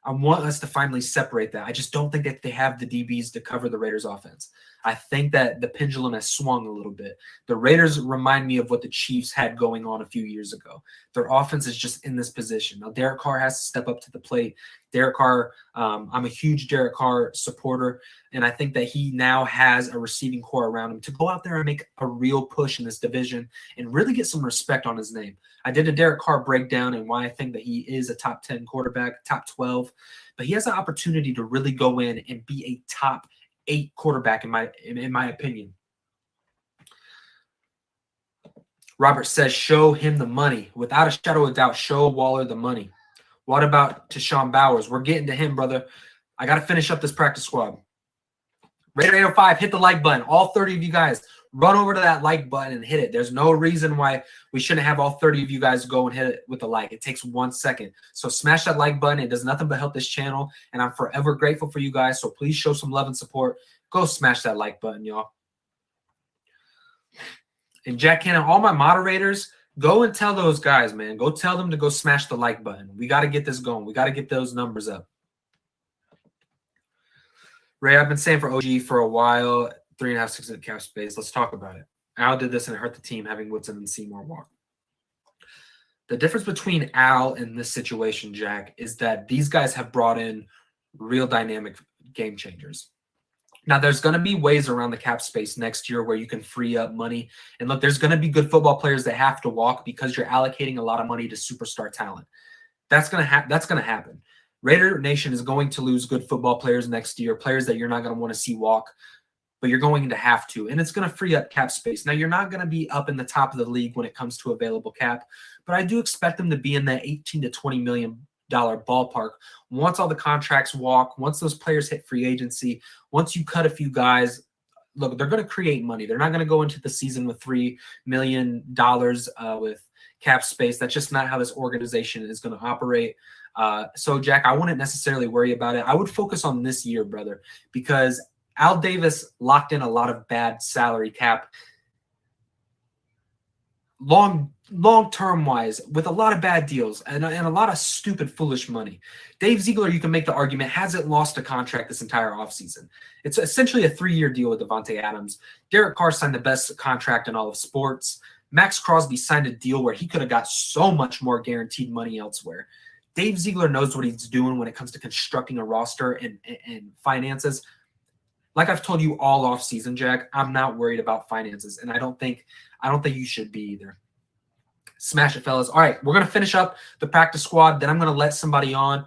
S1: I want us to finally separate that. I just don't think that they have the DBs to cover the Raiders offense. I think that the pendulum has swung a little bit. The Raiders remind me of what the Chiefs had going on a few years ago. Their offense is just in this position. Now, Derek Carr has to step up to the plate. Derek Carr, I'm a huge Derek Carr supporter, and I think that he now has a receiving core around him to go out there and make a real push in this division and really get some respect on his name. I did a Derek Carr breakdown and why I think that he is a top 10 quarterback, top 12, but he has an opportunity to really go in and be a top 8 quarterback in my opinion. Robert says, show him the money. Without a shadow of doubt, show Waller the money. What about Tashawn Bowers? We're getting to him, brother. I got to finish up this practice squad. Raider 805, hit the like button. All 30 of you guys, run over to that like button and hit it. There's no reason why we shouldn't have all 30 of you guys go and hit it with a like. It takes 1 second. So smash that like button. It does nothing but help this channel, and I'm forever grateful for you guys. So please show some love and support. Go smash that like button, y'all. And Jack Cannon, all my moderators, go and tell those guys, man. Go tell them to go smash the like button. We got to get this going. We got to get those numbers up. Ray, I've been saying for OG for a while, 3.5 6 cap space. Let's talk about it. Al did this and it hurt the team having Woodson and Seymour walk. The difference between Al and this situation, Jack, is that these guys have brought in real dynamic game changers. Now, there's going to be ways around the cap space next year where you can free up money. And look, there's going to be good football players that have to walk because you're allocating a lot of money to superstar talent. That's going to happen. Raider Nation is going to lose good football players next year, players that you're not going to want to see walk, but you're going to have to. And it's going to free up cap space. Now, you're not going to be up in the top of the league when it comes to available cap, but I do expect them to be in that $18 to $20 million ballpark once all the contracts walk, once those players hit free agency, once you cut a few guys, look, they're going to create money. They're not going to go into the season with $3 million with cap space. That's just not how this organization is going to operate. So, Jack, I wouldn't necessarily worry about it. I would focus on this year, brother, because Al Davis locked in a lot of bad salary cap long-term wise with a lot of bad deals and a lot of stupid, foolish money. Dave Ziegler, you can make the argument, hasn't lost a contract this entire offseason. It's essentially a 3-year deal with Devontae Adams. Derek Carr signed the best contract in all of sports. Max Crosby signed a deal where he could have got so much more guaranteed money elsewhere. Dave Ziegler knows what he's doing when it comes to constructing a roster and finances. Like I've told you all offseason, Jack, I'm not worried about finances, and I don't think you should be either. Smash it, fellas. All right, we're going to finish up the practice squad. Then I'm going to let somebody on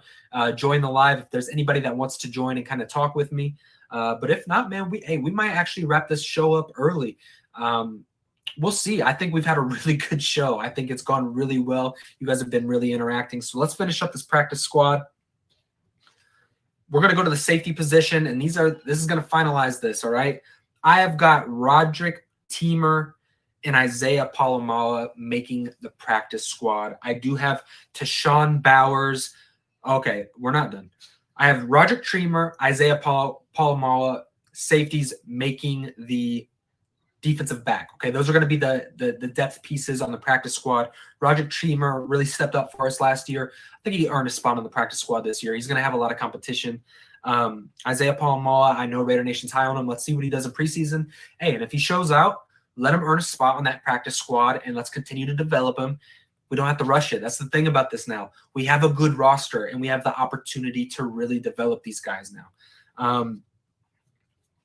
S1: join the live if there's anybody that wants to join and kind of talk with me. But if not, man, we might actually wrap this show up early. We'll see. I think we've had a really good show. I think it's gone really well. You guys have been really interacting. So let's finish up this practice squad. We're going to go to the safety position, and this is going to finalize this, all right? I have got Roderick Teamer and Isaiah Palomala making the practice squad. I do have Tashawn Bowers. Okay, we're not done. I have Roderick Teamer, Isaiah Palomala, safeties making the defensive back. Okay, those are going to be the depth pieces on the practice squad. Roderick Teamer really stepped up for us last year. I think he earned a spot on the practice squad this year. He's going to have a lot of competition. Isaiah Palomala, I know Raider Nation's high on him. Let's see what he does in preseason. Hey, and if he shows out, let him earn a spot on that practice squad, and let's continue to develop him. We don't have to rush it. That's the thing about this now. We have a good roster, and we have the opportunity to really develop these guys now.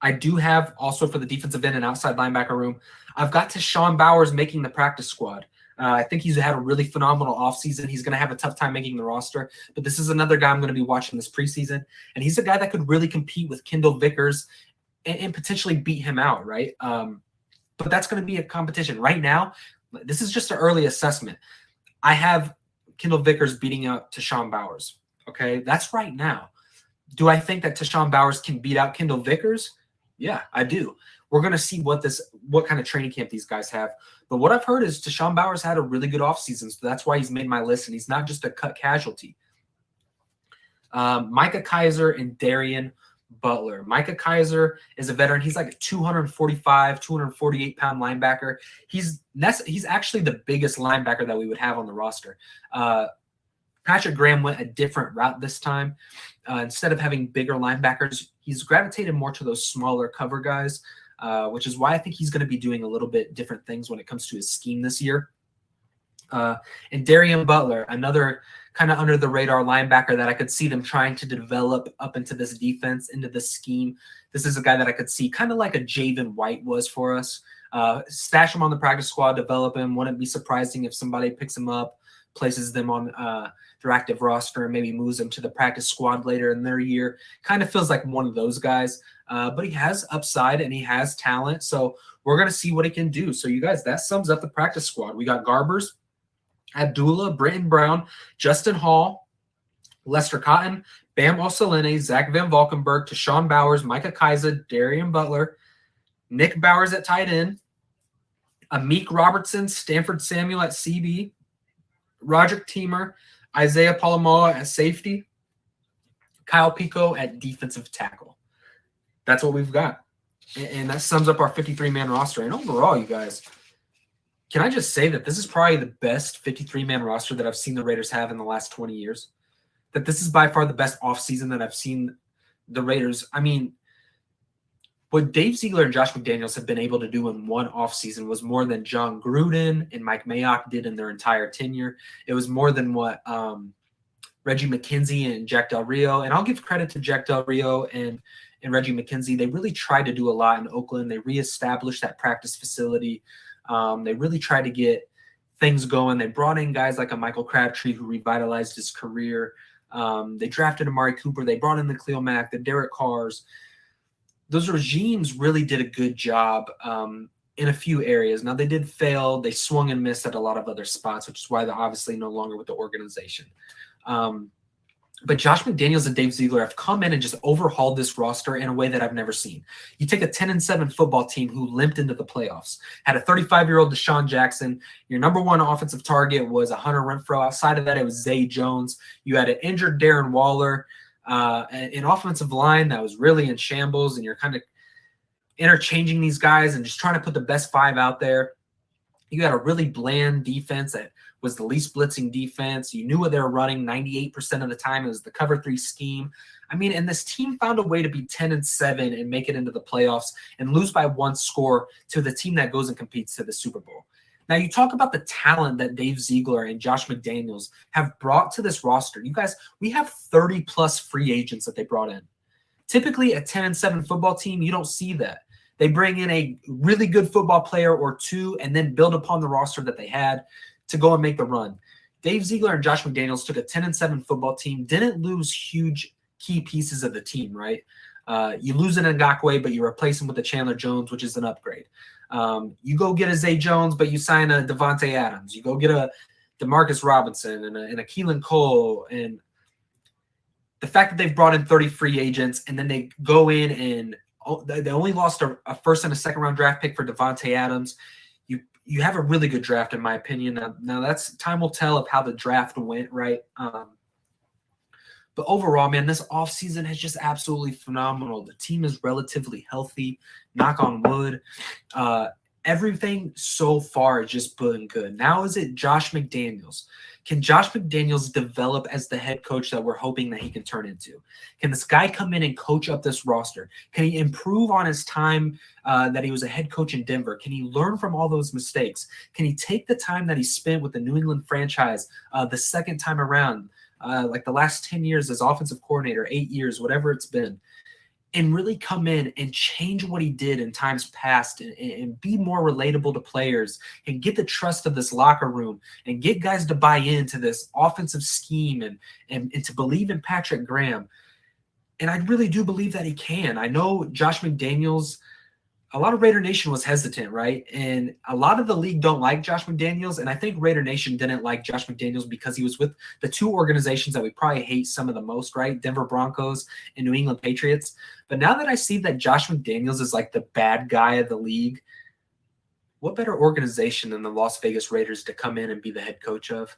S1: I do have also for the defensive end and outside linebacker room, I've got Tashawn Bowers making the practice squad. I think he's had a really phenomenal offseason. He's going to have a tough time making the roster, but this is another guy I'm going to be watching this preseason, and he's a guy that could really compete with Kendall Vickers and potentially beat him out, right? But that's going to be a competition. Right now, this is just an early assessment. I have Kendall Vickers beating out Tashawn Bowers, okay? That's right now. Do I think that Tashawn Bowers can beat out Kendall Vickers? Yeah, I do. We're going to see what kind of training camp these guys have. But what I've heard is Tashawn Bowers had a really good offseason, so that's why he's made my list, and he's not just a cut casualty. Micah Kaiser and Darian Butler. Micah Kaiser is a veteran. He's like a 245, 248-pound linebacker. He's actually the biggest linebacker that we would have on the roster. Patrick Graham went a different route this time. Instead of having bigger linebackers, he's gravitated more to those smaller cover guys, which is why I think he's going to be doing a little bit different things when it comes to his scheme this year. And Darian Butler, another kind of under the radar linebacker that I could see them trying to develop up into this defense, into this scheme. This is a guy that I could see kind of like a Javen White was for us. Stash him on the practice squad, develop him. Wouldn't be surprising if somebody picks him up, places them on their active roster, and maybe moves them to the practice squad later in their year. Kind of feels like one of those guys. But he has upside and he has talent. So we're going to see what he can do. So you guys, that sums up the practice squad. We got Garbers, Abdullah, Britton Brown, Justin Hall, Lester Cotton, Bam Osalene, Zach Van Valkenburg, Tashawn Bowers, Micah Kaiser, Darian Butler, Nick Bowers at tight end, Amik Robertson, Stanford Samuel at CB, Roderick Teamer, Isaiah Palomala at safety, Kyle Pico at defensive tackle. That's what we've got. And that sums up our 53-man roster. And overall, you guys, can I just say that this is probably the best 53-man roster that I've seen the Raiders have in the last 20 years? That this is by far the best offseason that I've seen the Raiders. I mean, what Dave Ziegler and Josh McDaniels have been able to do in one offseason was more than John Gruden and Mike Mayock did in their entire tenure. It was more than what Reggie McKenzie and Jack Del Rio, and I'll give credit to Jack Del Rio and Reggie McKenzie. They really tried to do a lot in Oakland. They reestablished that practice facility. They really tried to get things going. They brought in guys like a Michael Crabtree who revitalized his career. They drafted Amari Cooper. They brought in the Khalil Mack, the Derek Carrs. Those regimes really did a good job in a few areas. Now, they did fail. They swung and missed at a lot of other spots, which is why they're obviously no longer with the organization. But Josh McDaniels and Dave Ziegler have come in and just overhauled this roster in a way that I've never seen. You take a 10-7 football team who limped into the playoffs, had a 35-year-old Deshaun Jackson. Your number one offensive target was a Hunter Renfrow. Outside of that, it was Zay Jones. You had an injured Darren Waller, an offensive line that was really in shambles, and you're kind of interchanging these guys and just trying to put the best five out there. You had a really bland defense that was the least blitzing defense. You knew what they were running 98% of the time. It was the cover 3 scheme. I mean, and this team found a way to be 10-7 and make it into the playoffs and lose by 1 score to the team that goes and competes to the Super Bowl. Now, you talk about the talent that Dave Ziegler and Josh McDaniels have brought to this roster. You guys, we have 30-plus free agents that they brought in. Typically, a 10-7 football team, you don't see that. They bring in a really good football player or two and then build upon the roster that they had to go and make the run. Dave Ziegler and Josh McDaniels took a 10-7 football team, didn't lose huge key pieces of the team, right? You lose an Ngakoue, but you replace him with a Chandler Jones, which is an upgrade. You go get a Zay Jones, but you sign a Devontae Adams. You go get a DeMarcus Robinson and a Keelan Cole. And the fact that they've brought in 30 free agents and then they go in and they only lost a first and a second round draft pick for Devontae Adams. You have a really good draft, in my opinion. Now that's time will tell of how the draft went, right? But overall, man, this offseason is just absolutely phenomenal. The team is relatively healthy, knock on wood. Everything so far is just been good. Now is it Josh McDaniels? Can Josh McDaniels develop as the head coach that we're hoping that he can turn into? Can this guy come in and coach up this roster? Can he improve on his time that he was a head coach in Denver? Can he learn from all those mistakes? Can he take the time that he spent with the New England franchise the second time around, like the last 10 years as offensive coordinator, 8 years, whatever it's been, and really come in and change what he did in times past and be more relatable to players and get the trust of this locker room and get guys to buy into this offensive scheme and to believe in Patrick Graham. And I really do believe that he can. I know Josh McDaniels, a lot of Raider Nation was hesitant, right? And a lot of the league don't like Josh McDaniels. And I think Raider Nation didn't like Josh McDaniels because he was with the two organizations that we probably hate some of the most, right? Denver Broncos and New England Patriots. But now that I see that Josh McDaniels is like the bad guy of the league, what better organization than the Las Vegas Raiders to come in and be the head coach of?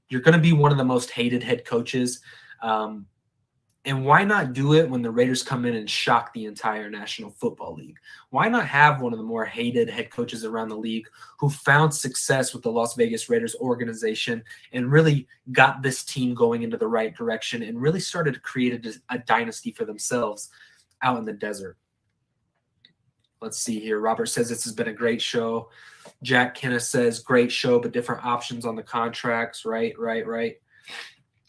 S1: You're going to be one of the most hated head coaches. And why not do it when the Raiders come in and shock the entire National Football League? Why not have one of the more hated head coaches around the league who found success with the Las Vegas Raiders organization and really got this team going into the right direction and really started to create a dynasty for themselves out in the desert? Let's see here. Robert says this has been a great show. Jack Kenneth says great show, but different options on the contracts. Right.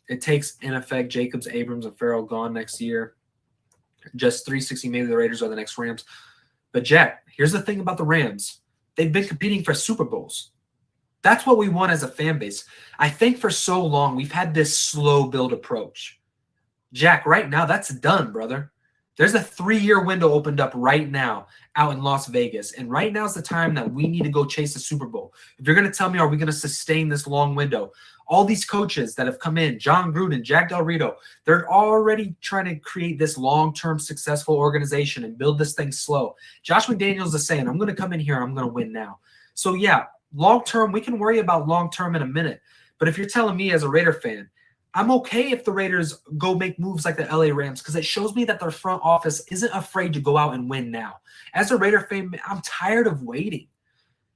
S1: It takes, in effect, Jacobs, Abrams, and Farrell gone next year. Just 360, maybe the Raiders are the next Rams. But, Jack, here's the thing about the Rams. They've been competing for Super Bowls. That's what we want as a fan base. I think for so long we've had this slow build approach. Jack, right now, that's done, brother. There's a 3-year window opened up right now out in Las Vegas. And right now is the time that we need to go chase a Super Bowl. If you're going to tell me, are we going to sustain this long window? All these coaches that have come in, John Gruden, Jack Del Rio, they're already trying to create this long-term successful organization and build this thing slow. Josh McDaniels is saying, I'm going to come in here and I'm going to win now. So, yeah, long-term, we can worry about long-term in a minute. But if you're telling me as a Raider fan, I'm okay if the Raiders go make moves like the LA Rams because it shows me that their front office isn't afraid to go out and win now. As a Raider fan, I'm tired of waiting.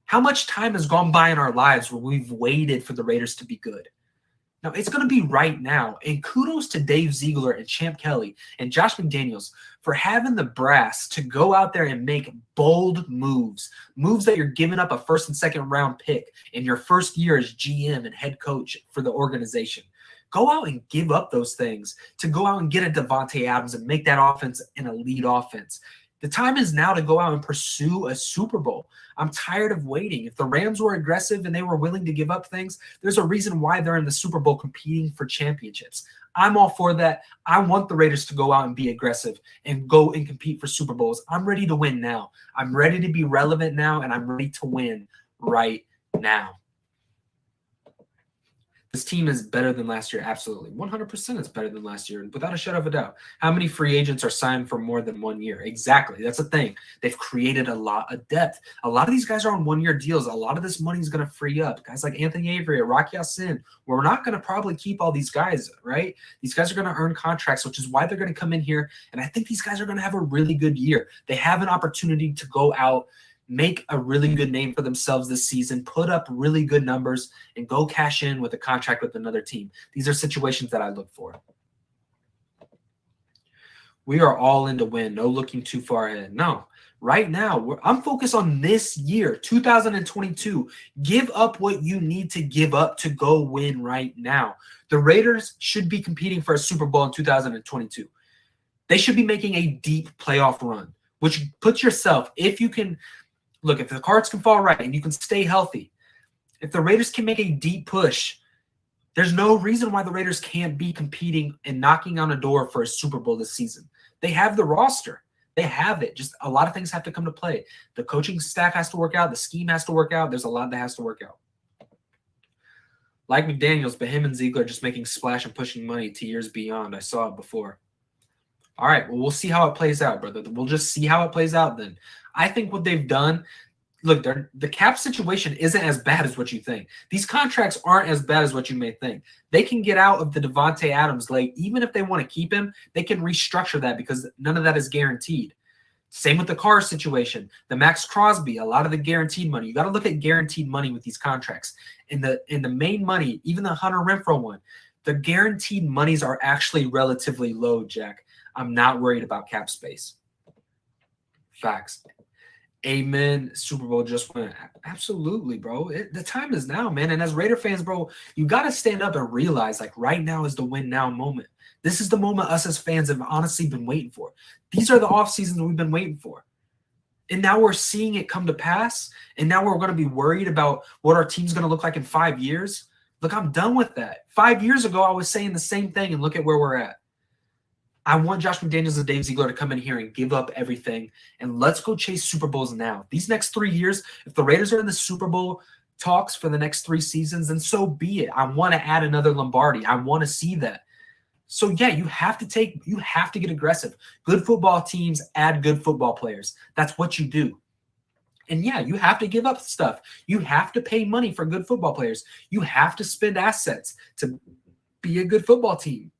S1: How much time has gone by in our lives where we've waited for the Raiders to be good? Now, it's going to be right now. And kudos to Dave Ziegler and Champ Kelly and Josh McDaniels for having the brass to go out there and make bold moves that you're giving up a first and second round pick in your first year as GM and head coach for the organization. Go out and give up those things to go out and get a Devontae Adams and make that offense an elite offense. The time is now to go out and pursue a Super Bowl. I'm tired of waiting. If the Rams were aggressive and they were willing to give up things, there's a reason why they're in the Super Bowl competing for championships. I'm all for that. I want the Raiders to go out and be aggressive and go and compete for Super Bowls. I'm ready to win now. I'm ready to be relevant now, and I'm ready to win right now. This team is better than last year. Absolutely. 100% it's better than last year, without a shadow of a doubt. How many free agents are signed for more than 1 year? Exactly. That's the thing. They've created a lot of depth. A lot of these guys are on 1 year deals. A lot of this money is going to free up. Guys like Anthony Avery or Rocky Sin, we're not going to probably keep all these guys, right? These guys are going to earn contracts, which is why they're going to come in here. And I think these guys are going to have a really good year. They have an opportunity to go out, make a really good name for themselves this season, put up really good numbers, and go cash in with a contract with another team. These are situations that I look for. We are all in to win. No looking too far ahead. No. Right now, I'm focused on this year, 2022. Give up what you need to give up to go win right now. The Raiders should be competing for a Super Bowl in 2022. They should be making a deep playoff run, which puts yourself, if you can – look, if the cards can fall right and you can stay healthy, if the Raiders can make a deep push, there's no reason why the Raiders can't be competing and knocking on a door for a Super Bowl this season. They have the roster. They have it. Just a lot of things have to come to play. The coaching staff has to work out. The scheme has to work out. There's a lot that has to work out. Like McDaniels, but him and Ziegler just making splash and pushing money to years beyond. I saw it before. All right, well, we'll see how it plays out, brother. We'll just see how it plays out then. I think what they've done, look, the cap situation isn't as bad as what you think. These contracts aren't as bad as what you may think. They can get out of the Devontae Adams late. Even if they want to keep him, they can restructure that because none of that is guaranteed. Same with the Carr situation, the Max Crosby, a lot of the guaranteed money. You got to look at guaranteed money with these contracts. In the main money, even the Hunter Renfrow one, the guaranteed monies are actually relatively low, Jack. I'm not worried about cap space. Facts. Amen. Super Bowl just went. Absolutely, bro. The time is now, man. And as Raider fans, bro, you got to stand up and realize, like, right now is the win now moment. This is the moment us as fans have honestly been waiting for. These are the off seasons we've been waiting for. And now we're seeing it come to pass. And now we're going to be worried about what our team's going to look like in 5 years. Look, I'm done with that. 5 years ago, I was saying the same thing, and look at where we're at. I want Josh McDaniels and Dave Ziegler to come in here and give up everything, and let's go chase Super Bowls now. These next 3 years, if the Raiders are in the Super Bowl talks for the next 3 seasons, then so be it. I want to add another Lombardi. I want to see that. So, yeah, you have to get aggressive. Good football teams add good football players. That's what you do. And, yeah, you have to give up stuff. You have to pay money for good football players. You have to spend assets to be a good football team.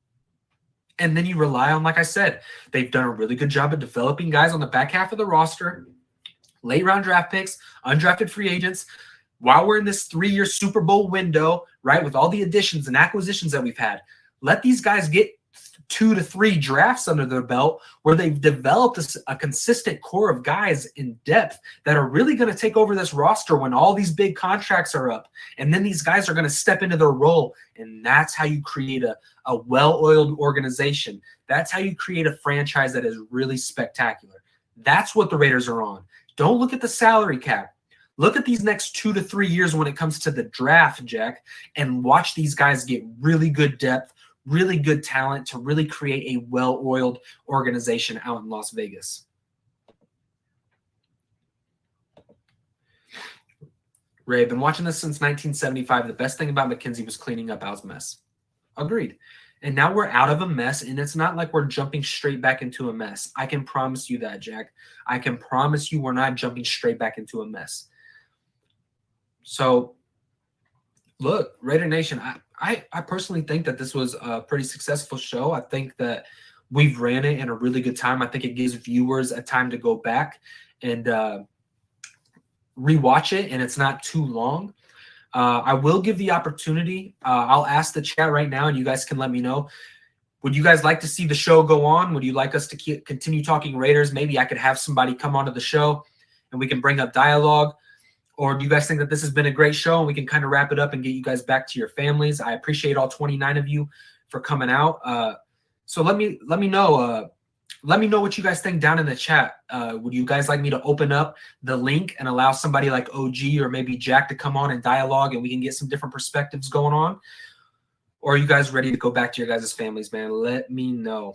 S1: And then you rely on, like I said, they've done a really good job of developing guys on the back half of the roster, late round draft picks, undrafted free agents. While we're in this 3-year Super Bowl window, right, with all the additions and acquisitions that we've had, let these guys get 2 to 3 drafts under their belt where they've developed a consistent core of guys in depth that are really going to take over this roster when all these big contracts are up. And then these guys are going to step into their role. And that's how you create a well-oiled organization. That's how you create a franchise that is really spectacular. That's what the Raiders are on. Don't look at the salary cap. Look at these next 2 to 3 years when it comes to the draft, Jack, and watch these guys get really good depth, really good talent to really create a well-oiled organization out in Las Vegas. Ray, I've been watching this since 1975. The best thing about McKenzie was cleaning up Al's mess. Agreed. And now we're out of a mess, and it's not like we're jumping straight back into a mess. I can promise you that, Jack. I can promise you we're not jumping straight back into a mess. So, look, Raider Nation, I personally think that this was a pretty successful show. I think that we've ran it in a really good time. I think it gives viewers a time to go back and rewatch it, and it's not too long. I will give the opportunity. I'll ask the chat right now, and you guys can let me know. Would you guys like to see the show go on? Would you like us to continue talking Raiders? Maybe I could have somebody come onto the show, and we can bring up dialogue. Or do you guys think that this has been a great show and we can kind of wrap it up and get you guys back to your families? I appreciate all 29 of you for coming out. So let me know. Let me know what you guys think down in the chat. Would you guys like me to open up the link and allow somebody like OG or maybe Jack to come on and dialogue and we can get some different perspectives going on? Or are you guys ready to go back to your guys' families, man? Let me know.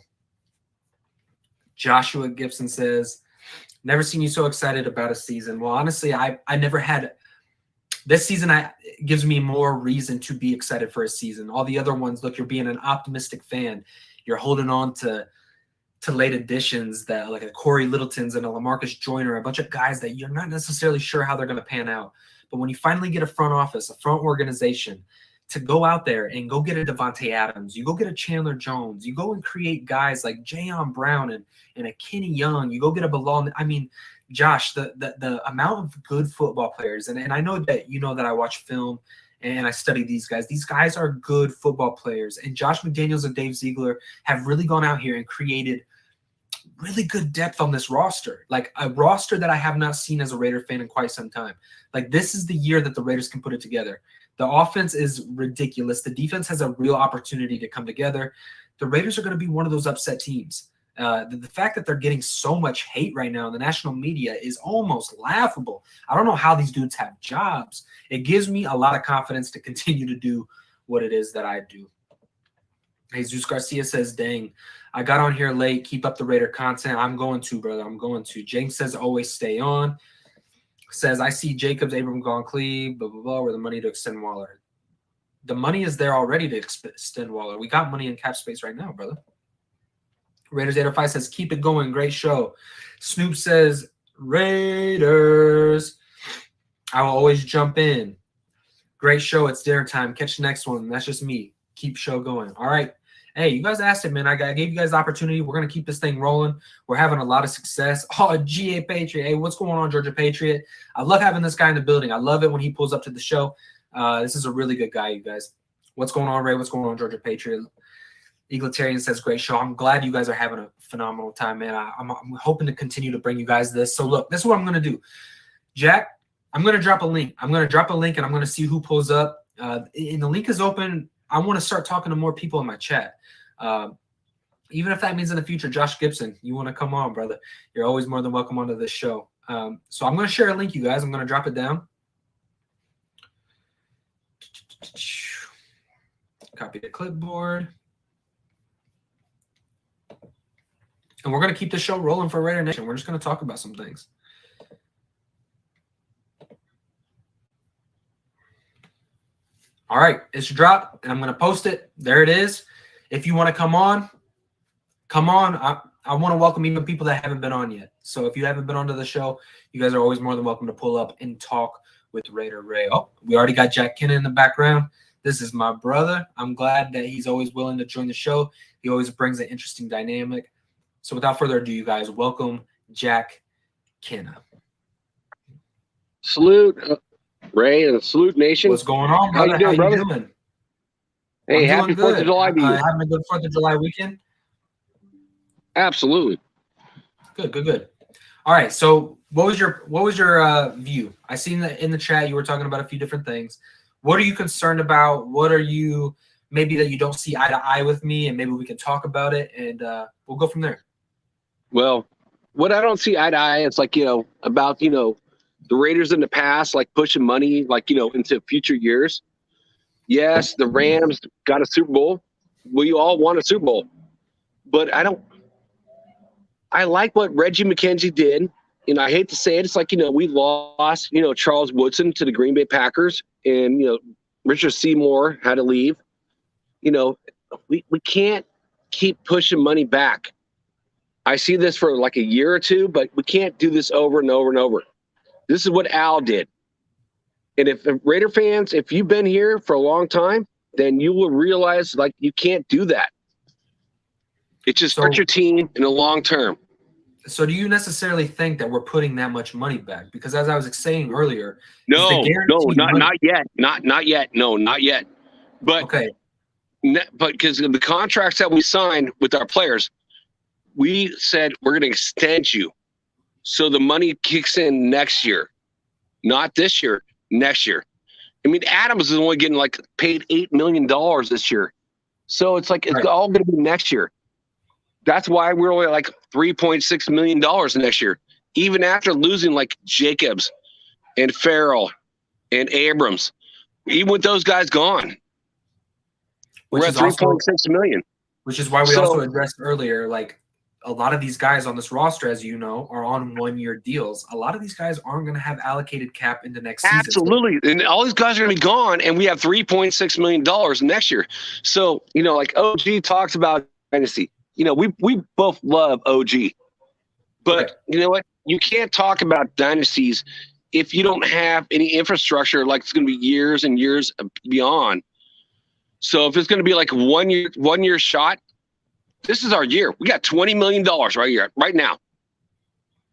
S1: Joshua Gibson says, never seen you so excited about a season. Well, honestly, I never had this season gives me more reason to be excited for a season. All the other ones, look, you're being an optimistic fan. You're holding on to late additions that like a Corey Littleton's and a LaMarcus Joyner, a bunch of guys that you're not necessarily sure how they're going to pan out. But when you finally get a front office, a front organization to go out there and go get a Devontae Adams, you go get a Chandler Jones, you go and create guys like Jayon Brown and a Kenny Young, you go get a Bilal. I mean, Josh, the amount of good football players, and I know that you know that I watch film and I study these guys. These guys are good football players. And Josh McDaniels and Dave Ziegler have really gone out here and created really good depth on this roster, like a roster that I have not seen as a Raider fan in quite some time. Like this is the year that the Raiders can put it together. The offense is ridiculous. The defense has a real opportunity to come together. The Raiders are going to be one of those upset teams. The fact that they're getting so much hate right now in the national media is almost laughable. I don't know how these dudes have jobs. It gives me a lot of confidence to continue to do what it is that I do. Jesus Garcia says, dang, I got on here late. Keep up the Raider content. I'm going to, brother. I'm going to. James says, always stay on. Says, I see Jacobs, Abram, Gone, Cleve, blah, blah, blah, where the money to extend Waller. The money is there already to extend Waller. We got money in cap space right now, brother. Raiders 805 says, keep it going. Great show. Snoop says, Raiders. I will always jump in. Great show. It's dinner time. Catch the next one. That's just me. Keep show going. All right. Hey, you guys asked it, man. I gave you guys the opportunity. We're going to keep this thing rolling. We're having a lot of success. Oh, GA Patriot. Hey, what's going on, Georgia Patriot? I love having this guy in the building. I love it when he pulls up to the show. This is a really good guy, you guys. What's going on, Ray? What's going on, Georgia Patriot? Egalitarian says, great show. I'm glad you guys are having a phenomenal time, man. I'm hoping to continue to bring you guys this. So, look, this is what I'm going to do. Jack, I'm going to drop a link. I'm going to drop a link, and I'm going to see who pulls up. And the link is open. I want to start talking to more people in my chat. Even if that means in the future, Josh Gibson, you want to come on, brother, you're always more than welcome onto this show. So I'm going to share a link, you guys. I'm going to drop it down. Copy the clipboard. And we're going to keep the show rolling for Raider Nation. We're just going to talk about some things. All right, it's dropped, and I'm going to post it. There it is. If you want to come on, come on. I want to welcome even people that haven't been on yet. So if you haven't been onto the show, you guys are always more than welcome to pull up and talk with Raider Ray. Oh, we already got Jack Kenna in the background. This is my brother. I'm glad that he's always willing to join the show. He always brings an interesting dynamic. So without further ado, you guys, welcome Jack Kenna.
S2: Salute, Ray, and salute, Nation.
S1: What's going on, brother?
S2: How you doing, brother?
S1: Doing?
S2: Hey, happy 4th of July to you.
S1: Having a good 4th of July weekend?
S2: Absolutely.
S1: Good. All right, so what was your view? I seen that in the chat you were talking about a few different things. What are you concerned about? What are you maybe that you don't see eye to eye with me, and maybe we can talk about it, and we'll go from there.
S2: Well, what I don't see eye to eye, it's like, about, the Raiders in the past, like pushing money, like, into future years. Yes, the Rams got a Super Bowl. We all want a Super Bowl. But I like what Reggie McKenzie did. I hate to say it. It's like, we lost, Charles Woodson to the Green Bay Packers, and, Richard Seymour had to leave. We can't keep pushing money back. I see this for like a year or two, but we can't do this over and over and over. This is what Al did. And if Raider fans, if you've been here for a long time, then you will realize like you can't do that. It just hurts your team in the long term.
S1: So do you necessarily think that we're putting that much money back? Because as I was saying earlier,
S2: not yet. Not yet. No, not yet. But
S1: okay.
S2: But because of the contracts that we signed with our players, we said we're going to extend you. So the money kicks in next year, not this year, next year. I mean, Adams is only getting like paid $8 million this year. So it's like, it's all going to be next year. That's why we're only like $3.6 million next year, even after losing like Jacobs and Farrell and Abrams, even with those guys gone, we're at $3.6 million.
S1: Which is why we also addressed earlier, like a lot of these guys on this roster, as you know, are on 1-year deals. A lot of these guys aren't going to have allocated cap into next season.
S2: Absolutely. And all these guys are going to be gone, and we have $3.6 million next year. So, like OG talks about dynasty. We both love OG. But you know what? You can't talk about dynasties if you don't have any infrastructure, like it's going to be years and years beyond. So if it's going to be like one year shot, this is our year. We got $20 million right now.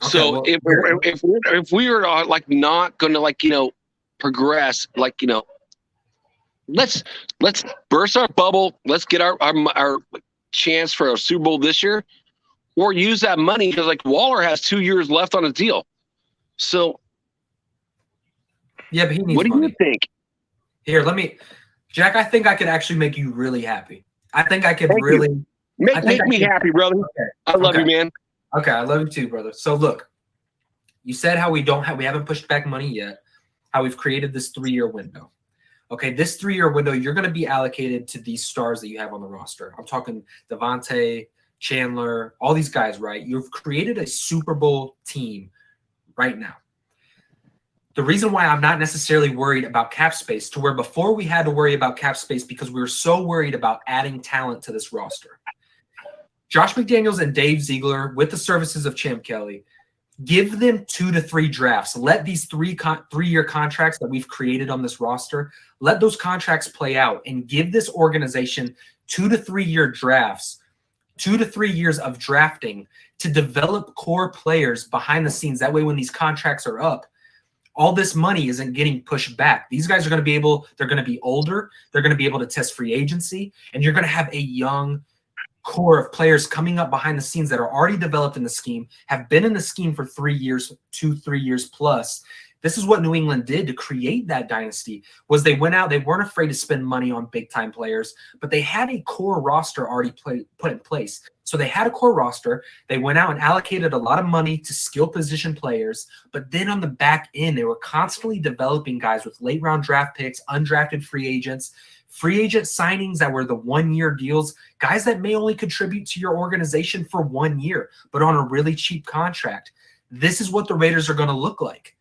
S2: Okay, so well, if we were like not going to progress, let's burst our bubble. Let's get our chance for a Super Bowl this year, or use that money because Waller has 2 years left on his deal. So
S1: yeah, but he needs
S2: what do
S1: money.
S2: you think?
S1: Here, Jack, I think I could actually make you really happy. I think I could
S2: make me happy, brother. Okay. I love you, man.
S1: Okay, I love you too, brother. So look, you said how we haven't pushed back money yet, how we've created this 3-year window. Okay, this 3-year window, you're going to be allocated to these stars that you have on the roster. I'm talking Devontae, Chandler, all these guys, right? You've created a Super Bowl team right now. The reason why I'm not necessarily worried about cap space, to where before we had to worry about cap space because we were so worried about adding talent to this roster. Josh McDaniels and Dave Ziegler, with the services of Champ Kelly, give them 2 to 3 drafts. Let these 3-year contracts that we've created on this roster, let those contracts play out and give this organization 2 to 3 year drafts, 2 to 3 years of drafting to develop core players behind the scenes. That way, when these contracts are up, all this money isn't getting pushed back. These guys are going to be they're going to be older. They're going to be able to test free agency, and you're going to have a young core of players coming up behind the scenes that are already developed in the scheme, have been in the scheme for 3 years, 3 years plus. This is what New England did to create that dynasty, was they went out, they weren't afraid to spend money on big-time players, but they had a core roster already put in place. So they had a core roster. They went out and allocated a lot of money to skill position players, but then on the back end, they were constantly developing guys with late-round draft picks, undrafted free agent signings that were the 1-year deals, guys that may only contribute to your organization for 1 year, but on a really cheap contract. This is what the Raiders are going to look like.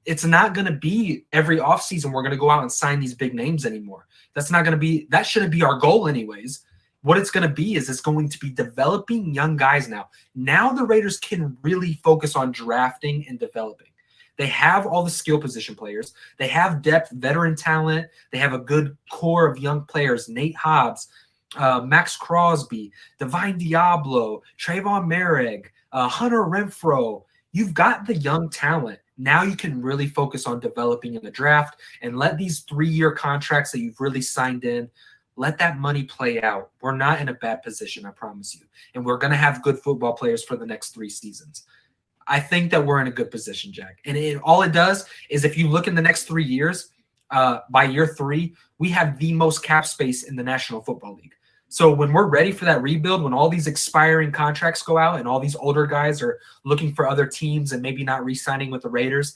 S1: It's not going to be every offseason we're going to go out and sign these big names anymore. That shouldn't be our goal anyways. What it's going to be is it's going to be developing young guys now. Now the Raiders can really focus on drafting and developing. They have all the skill position players. They have depth, veteran talent. They have a good core of young players. Nate Hobbs, Max Crosby, Divine Diablo, Trayvon Merrick, Hunter Renfrow. You've got the young talent. Now you can really focus on developing in the draft and let these 3-year contracts that you've really signed in, let that money play out. We're not in a bad position, I promise you. And we're going to have good football players for the next 3 seasons. I think that we're in a good position, Jack. And all it does is if you look in the next 3 years, by year 3, we have the most cap space in the National Football League. So when we're ready for that rebuild, when all these expiring contracts go out and all these older guys are looking for other teams and maybe not re-signing with the Raiders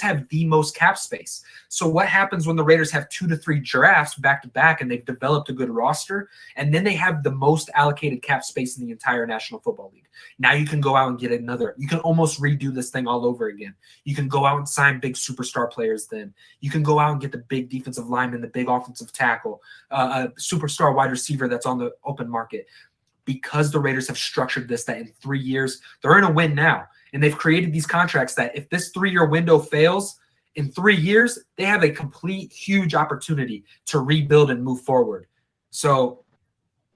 S1: have the most cap space. So what happens when the Raiders have 2 to 3 drafts back to back and they've developed a good roster, and then they have the most allocated cap space in the entire National Football League? Now you can go out and get another. You can almost redo this thing all over again. You can go out and sign big superstar players then. You can go out and get the big defensive lineman, the big offensive tackle, a superstar wide receiver that's on the open market. Because the Raiders have structured this, that in 3 years, they're in a win now. And they've created these contracts that if this 3-year window fails, in 3 years, they have a complete, huge opportunity to rebuild and move forward. So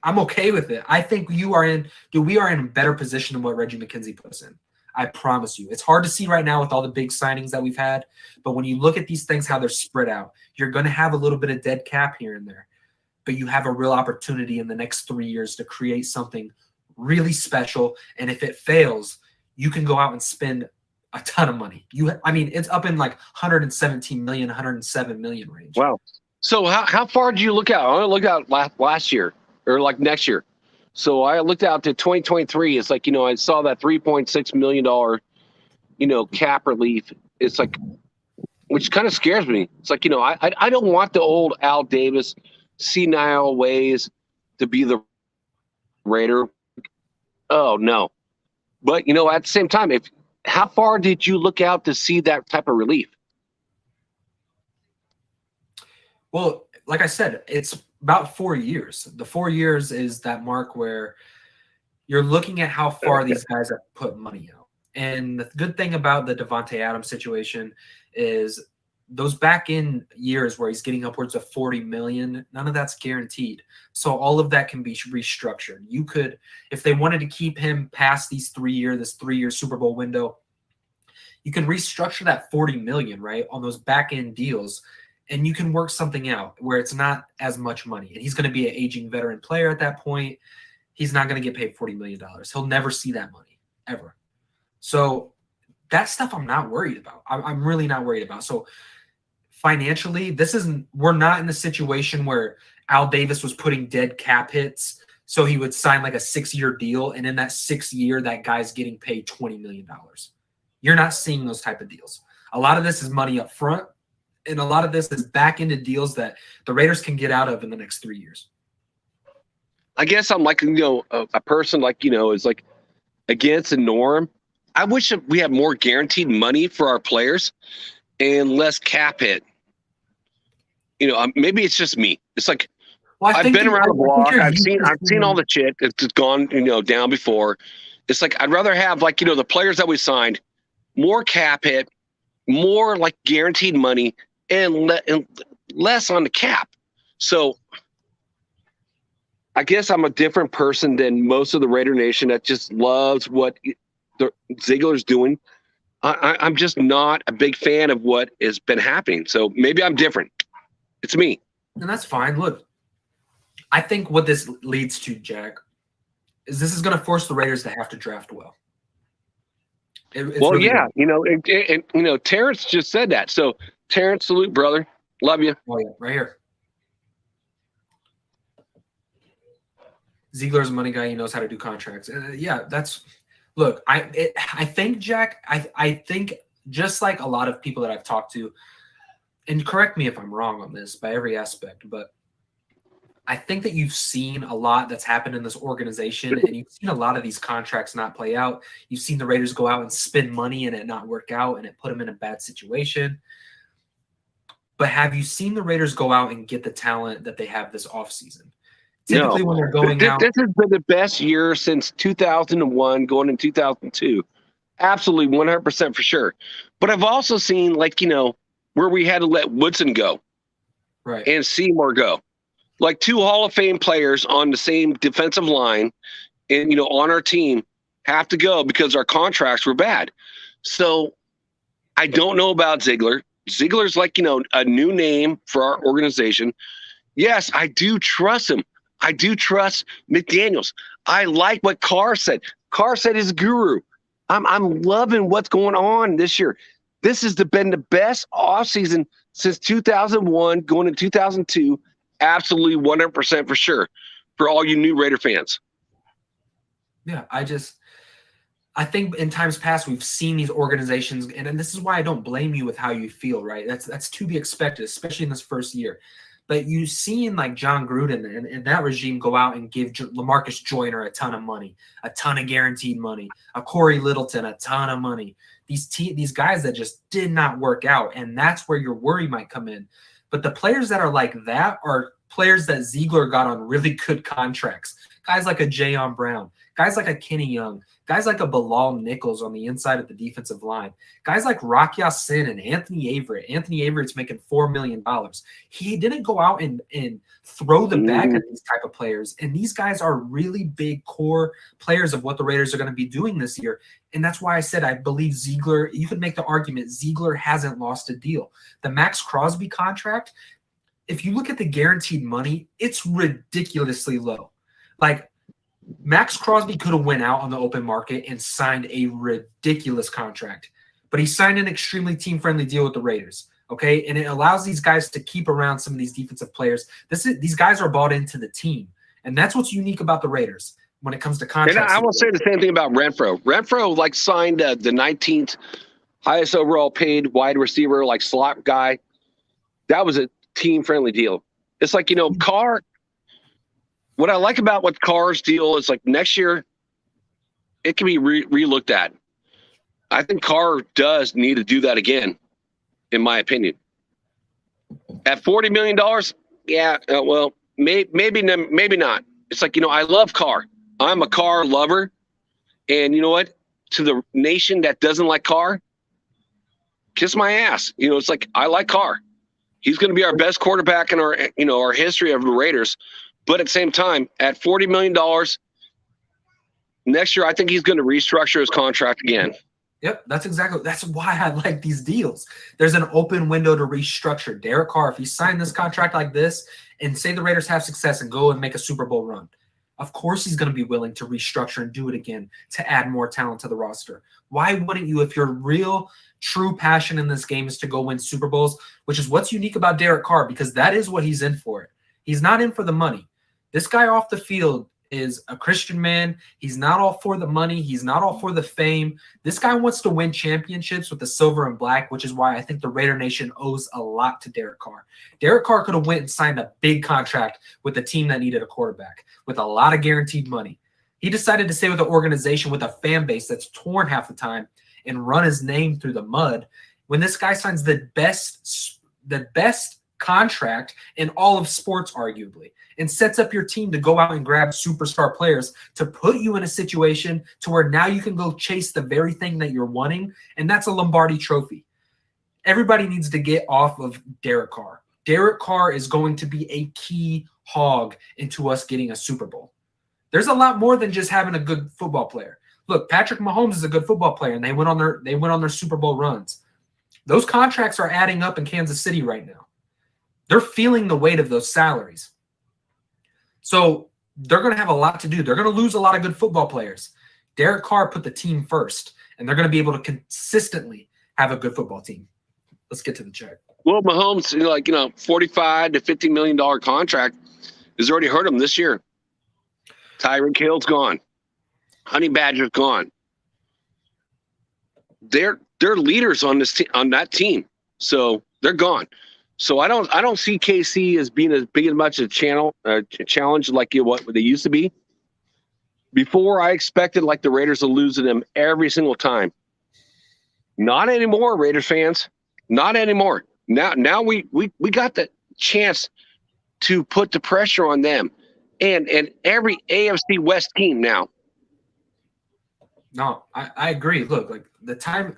S1: I'm okay with it. I think we are in a better position than what Reggie McKenzie put us in. I promise you. It's hard to see right now with all the big signings that we've had. But when you look at these things, how they're spread out, you're going to have a little bit of dead cap here and there. But you have a real opportunity in the next 3 years to create something really special. And if it fails, you can go out and spend a ton of money. It's up in like 117 million, 107 million range.
S2: Wow. So how far did you look out? I looked out last year or like next year. So I looked out to 2023. It's like, I saw that $3.6 million, cap relief. It's like, which kind of scares me. It's like, I don't want the old Al Davis senile ways to be the Raider. Oh no, But at the same time, how far did you look out to see that type of relief?
S1: Well, like I said, it's about 4 years. The 4 years is that mark where you're looking at how far these guys have put money out. And the good thing about the Devontae Adams situation is those back end years where he's getting upwards of 40 million, none of that's guaranteed. So all of that can be restructured. You could, if they wanted to keep him past this 3-year Super Bowl window, you can restructure that 40 million, right, on those back end deals, and you can work something out where it's not as much money. And he's going to be an aging veteran player at that point. He's not going to get paid $40 million. He'll never see that money, ever. So that stuff I'm not worried about. I'm really not worried about. So financially, we're not in the situation where Al Davis was putting dead cap hits so he would sign like a 6-year deal, and in that 6th year, that guy's getting paid $20 million. You're not seeing those type of deals. A lot of this is money up front, and a lot of this is back into deals that the Raiders can get out of in the next 3 years.
S2: I guess I'm like, a person like, is like against the norm. I wish we had more guaranteed money for our players and less cap hit. Maybe it's just me. It's like, well, I've been around the block. I've seen all the shit that's gone, down before. It's like, I'd rather have like, the players that we signed, more cap hit, more like guaranteed money, and less on the cap. So I guess I'm a different person than most of the Raider Nation that just loves what Ziegler's doing. I'm just not a big fan of what has been happening. So maybe I'm different. It's me.
S1: And that's fine. Look, I think what this leads to, Jack, is this is going to force the Raiders to have to draft well.
S2: Yeah, and Terrence just said that. So Terrence, salute, brother. Love you.
S1: Oh yeah, right here. Ziegler's a money guy. He knows how to do contracts. Look, I think, Jack, I think just like a lot of people that I've talked to, and correct me if I'm wrong on this by every aspect, but I think that you've seen a lot that's happened in this organization, and you've seen a lot of these contracts not play out. You've seen the Raiders go out and spend money and it not work out, and it put them in a bad situation. But have you seen the Raiders go out and get the talent that they have this offseason? Typically, when they're going out,
S2: this has been the best year since 2001, going in 2002. Absolutely, 100% for sure. But I've also seen, like, where we had to let Woodson go,
S1: right,
S2: and Seymour go, like 2 Hall of Fame players on the same defensive line, and on our team have to go because our contracts were bad. So I don't know about Ziegler. Ziegler's like a new name for our organization. Yes, I do trust him. I do trust McDaniels. I like what Carr said. Carr said he's a guru. I'm loving what's going on this year. This has been the best offseason since 2001, going to 2002. Absolutely 100% for sure for all you new Raider fans.
S1: Yeah, I think in times past we've seen these organizations, and this is why I don't blame you with how you feel, right? That's to be expected, especially in this first year. But you've seen like John Gruden and that regime go out and give LaMarcus Joyner a ton of money, a ton of guaranteed money, a Corey Littleton a ton of money. These guys that just did not work out, and that's where your worry might come in. But the players that are like that are players that Ziegler got on really good contracts. Guys like a Jayon Brown, guys like a Kenny Young, guys like a Bilal Nichols on the inside of the defensive line, guys like Rock Ya-Sin and Anthony Averett. Anthony Averett's making $4 million. He didn't go out and throw the bag at these type of players. And these guys are really big core players of what the Raiders are going to be doing this year. And that's why I said I believe Ziegler, you could make the argument Ziegler hasn't lost a deal. The Max Crosby contract, if you look at the guaranteed money, it's ridiculously low. Like, Max Crosby could have went out on the open market and signed a ridiculous contract, but he signed an extremely team-friendly deal with the Raiders, okay? And it allows these guys to keep around some of these defensive players. These guys are bought into the team, and that's what's unique about the Raiders when it comes to contracts.
S2: And I will say the same thing about Renfro. Renfro, like, signed the 19th highest overall paid wide receiver, like, slot guy. That was a team-friendly deal. It's like, Carr – what I like about what Carr's deal is, like, next year, it can be re-looked at. I think Carr does need to do that again, in my opinion. At $40 million, yeah, well, maybe not. It's like, I love Carr. I'm a Carr lover. And you know what? To the nation that doesn't like Carr, kiss my ass. It's like, I like Carr. He's going to be our best quarterback in our history of the Raiders. But at the same time, at $40 million next year, I think he's going to restructure his contract again.
S1: Yep, that's why I like these deals. There's an open window to restructure. Derek Carr, if he signed this contract like this and say the Raiders have success and go and make a Super Bowl run, of course he's going to be willing to restructure and do it again to add more talent to the roster. Why wouldn't you, if your real, true passion in this game is to go win Super Bowls, which is what's unique about Derek Carr, because that is what he's in for. He's not in for the money. This guy off the field is a Christian man. He's not all for the money. He's not all for the fame. This guy wants to win championships with the silver and black, which is why I think the Raider Nation owes a lot to Derek Carr. Derek Carr could have went and signed a big contract with a team that needed a quarterback with a lot of guaranteed money. He decided to stay with an organization with a fan base that's torn half the time and run his name through the mud when this guy signs the best contract in all of sports, arguably, and sets up your team to go out and grab superstar players to put you in a situation to where now you can go chase the very thing that you're wanting, and that's a Lombardi trophy. Everybody needs to get off of Derek Carr. Derek Carr is going to be a key hog into us getting a Super Bowl. There's a lot more than just having a good football player. Look, Patrick Mahomes is a good football player, and they went on their Super Bowl runs. Those contracts are adding up in Kansas City right now. They're feeling the weight of those salaries. So they're going to have a lot to do. They're going to lose a lot of good football players. Derek Carr put the team first, and they're going to be able to consistently have a good football team. Let's get to the check.
S2: Well, Mahomes, $45 to $50 million contract has already hurt him this year. Tyreek Hill's gone. Honey Badger's gone. They're leaders on that team, so they're gone. So I don't see KC as being as big as much a challenge like what they used to be. Before, I expected like the Raiders to lose to them every single time. Not anymore, Raiders fans. Not anymore. Now we got the chance to put the pressure on them and every AFC West team now.
S1: No, I agree. Look, like the time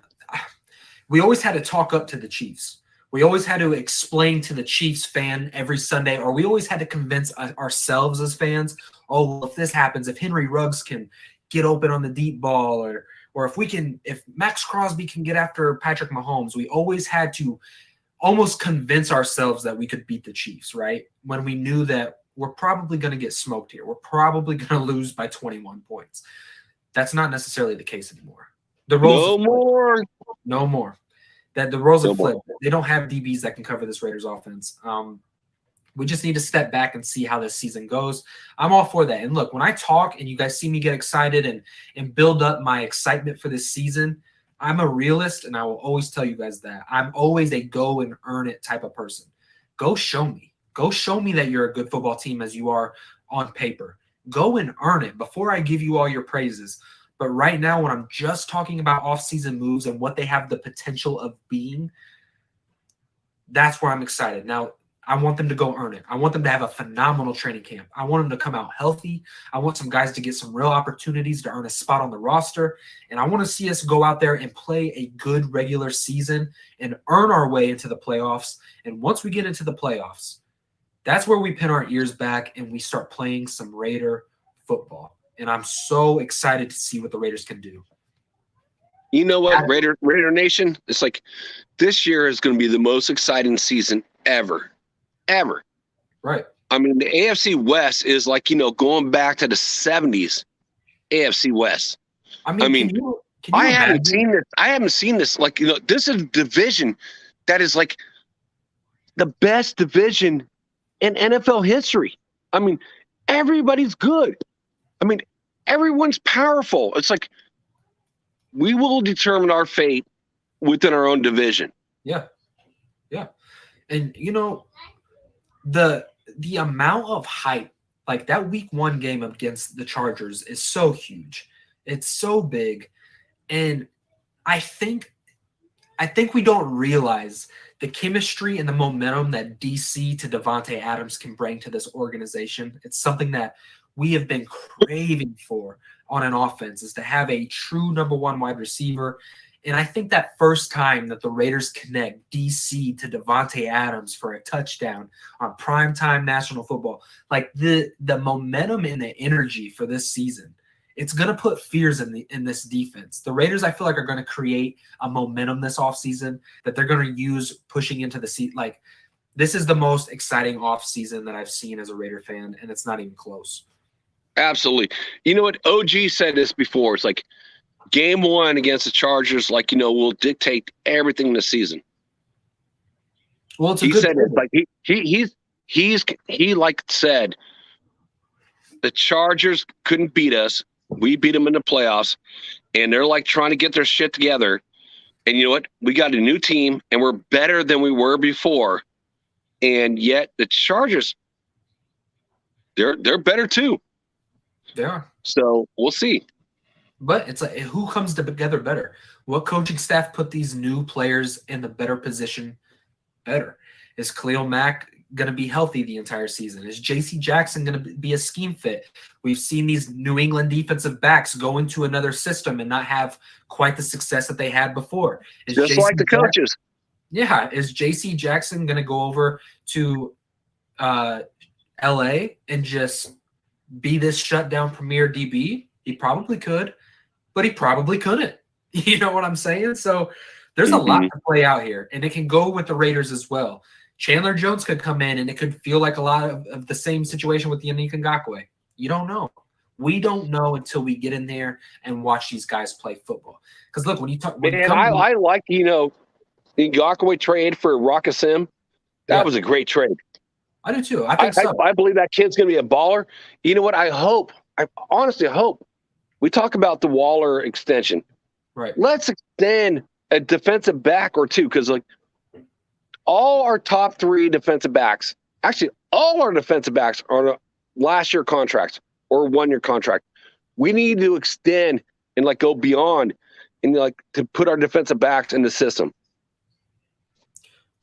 S1: we always had to talk up to the Chiefs. We always had to explain to the Chiefs fan every Sunday, or we always had to convince ourselves as fans, oh, well, if this happens, if Henry Ruggs can get open on the deep ball, or if Max Crosby can get after Patrick Mahomes, we always had to almost convince ourselves that we could beat the Chiefs, right? When we knew that we're probably going to get smoked here. We're probably going to lose by 21 points. That's not necessarily the case anymore. The roles no more. That the roles have flipped. They don't have DBs that can cover this Raiders offense. We just need to step back and see how this season goes. I'm all for that. And look, when I talk and you guys see me get excited and build up my excitement for this season, I'm a realist, and I will always tell you guys that. I'm always a go and earn it type of person. Go show me. Go show me that you're a good football team as you are on paper. Go and earn it before I give you all your praises. But right now, when I'm just talking about offseason moves and what they have the potential of being, that's where I'm excited. Now, I want them to go earn it. I want them to have a phenomenal training camp. I want them to come out healthy. I want some guys to get some real opportunities to earn a spot on the roster. And I want to see us go out there and play a good regular season and earn our way into the playoffs. And once we get into the playoffs, that's where we pin our ears back and we start playing some Raider football. And I'm so excited to see what the Raiders can do.
S2: You know what, Raider Nation? It's like this year is going to be the most exciting season ever.
S1: Right.
S2: I mean, the AFC West is like, going back to the 70s AFC West.
S1: I mean can you
S2: haven't seen this. I haven't seen this. Like, this is a division that is like the best division in NFL history. I mean, everybody's good. I mean, everyone's powerful. It's like we will determine our fate within our own division.
S1: Yeah. And, the amount of hype, like that week 1 game against the Chargers is so huge. It's so big. And I think we don't realize the chemistry and the momentum that DC to Devontae Adams can bring to this organization. It's something that we have been craving for on an offense, is to have a true number one wide receiver. And I think that first time that the Raiders connect DC to Devontae Adams for a touchdown on primetime national football, like the momentum and the energy for this season, it's going to put fears in this defense. The Raiders, I feel like, are going to create a momentum this offseason that they're going to use pushing into the seat. Like, this is the most exciting offseason that I've seen as a Raider fan, and it's not even close.
S2: Absolutely. You know what? OG said this before. It's like game one against the Chargers, like, will dictate everything this season.
S1: Well, it's a
S2: he
S1: good
S2: said it, like he like said the Chargers couldn't beat us. We beat them in the playoffs, and they're like trying to get their shit together. And you know what? We got a new team, and we're better than we were before. And yet the Chargers, they're better too.
S1: They are.
S2: So we'll see.
S1: But it's like, who comes together better? What coaching staff put these new players in the better position better? Is Khalil Mack going to be healthy the entire season? Is J.C. Jackson going to be a scheme fit? We've seen these New England defensive backs go into another system and not have quite the success that they had before. Is
S2: just like the coaches.
S1: Yeah. Is J.C. Jackson going to go over to L.A. and just be this shutdown premier DB? He probably could, but he probably couldn't. You know what I'm saying? So there's a lot to play out here, and it can go with the Raiders as well. Chandler Jones could come in, and it could feel like a lot of the same situation with Yannick Ngakoue. You don't know. We don't know until we get in there and watch these guys play football. Because look, when you talk,
S2: I like the Ngakoue trade for Rockasim. That was a great trade.
S1: I do too. I think so.
S2: I believe that kid's going to be a baller. You know what? I honestly hope. We talk about the Waller extension.
S1: Right.
S2: Let's extend a defensive back or two, because like all our top three defensive backs, actually all our defensive backs are last year contracts or 1 year contract. We need to extend and like go beyond and like to put our defensive backs in the system.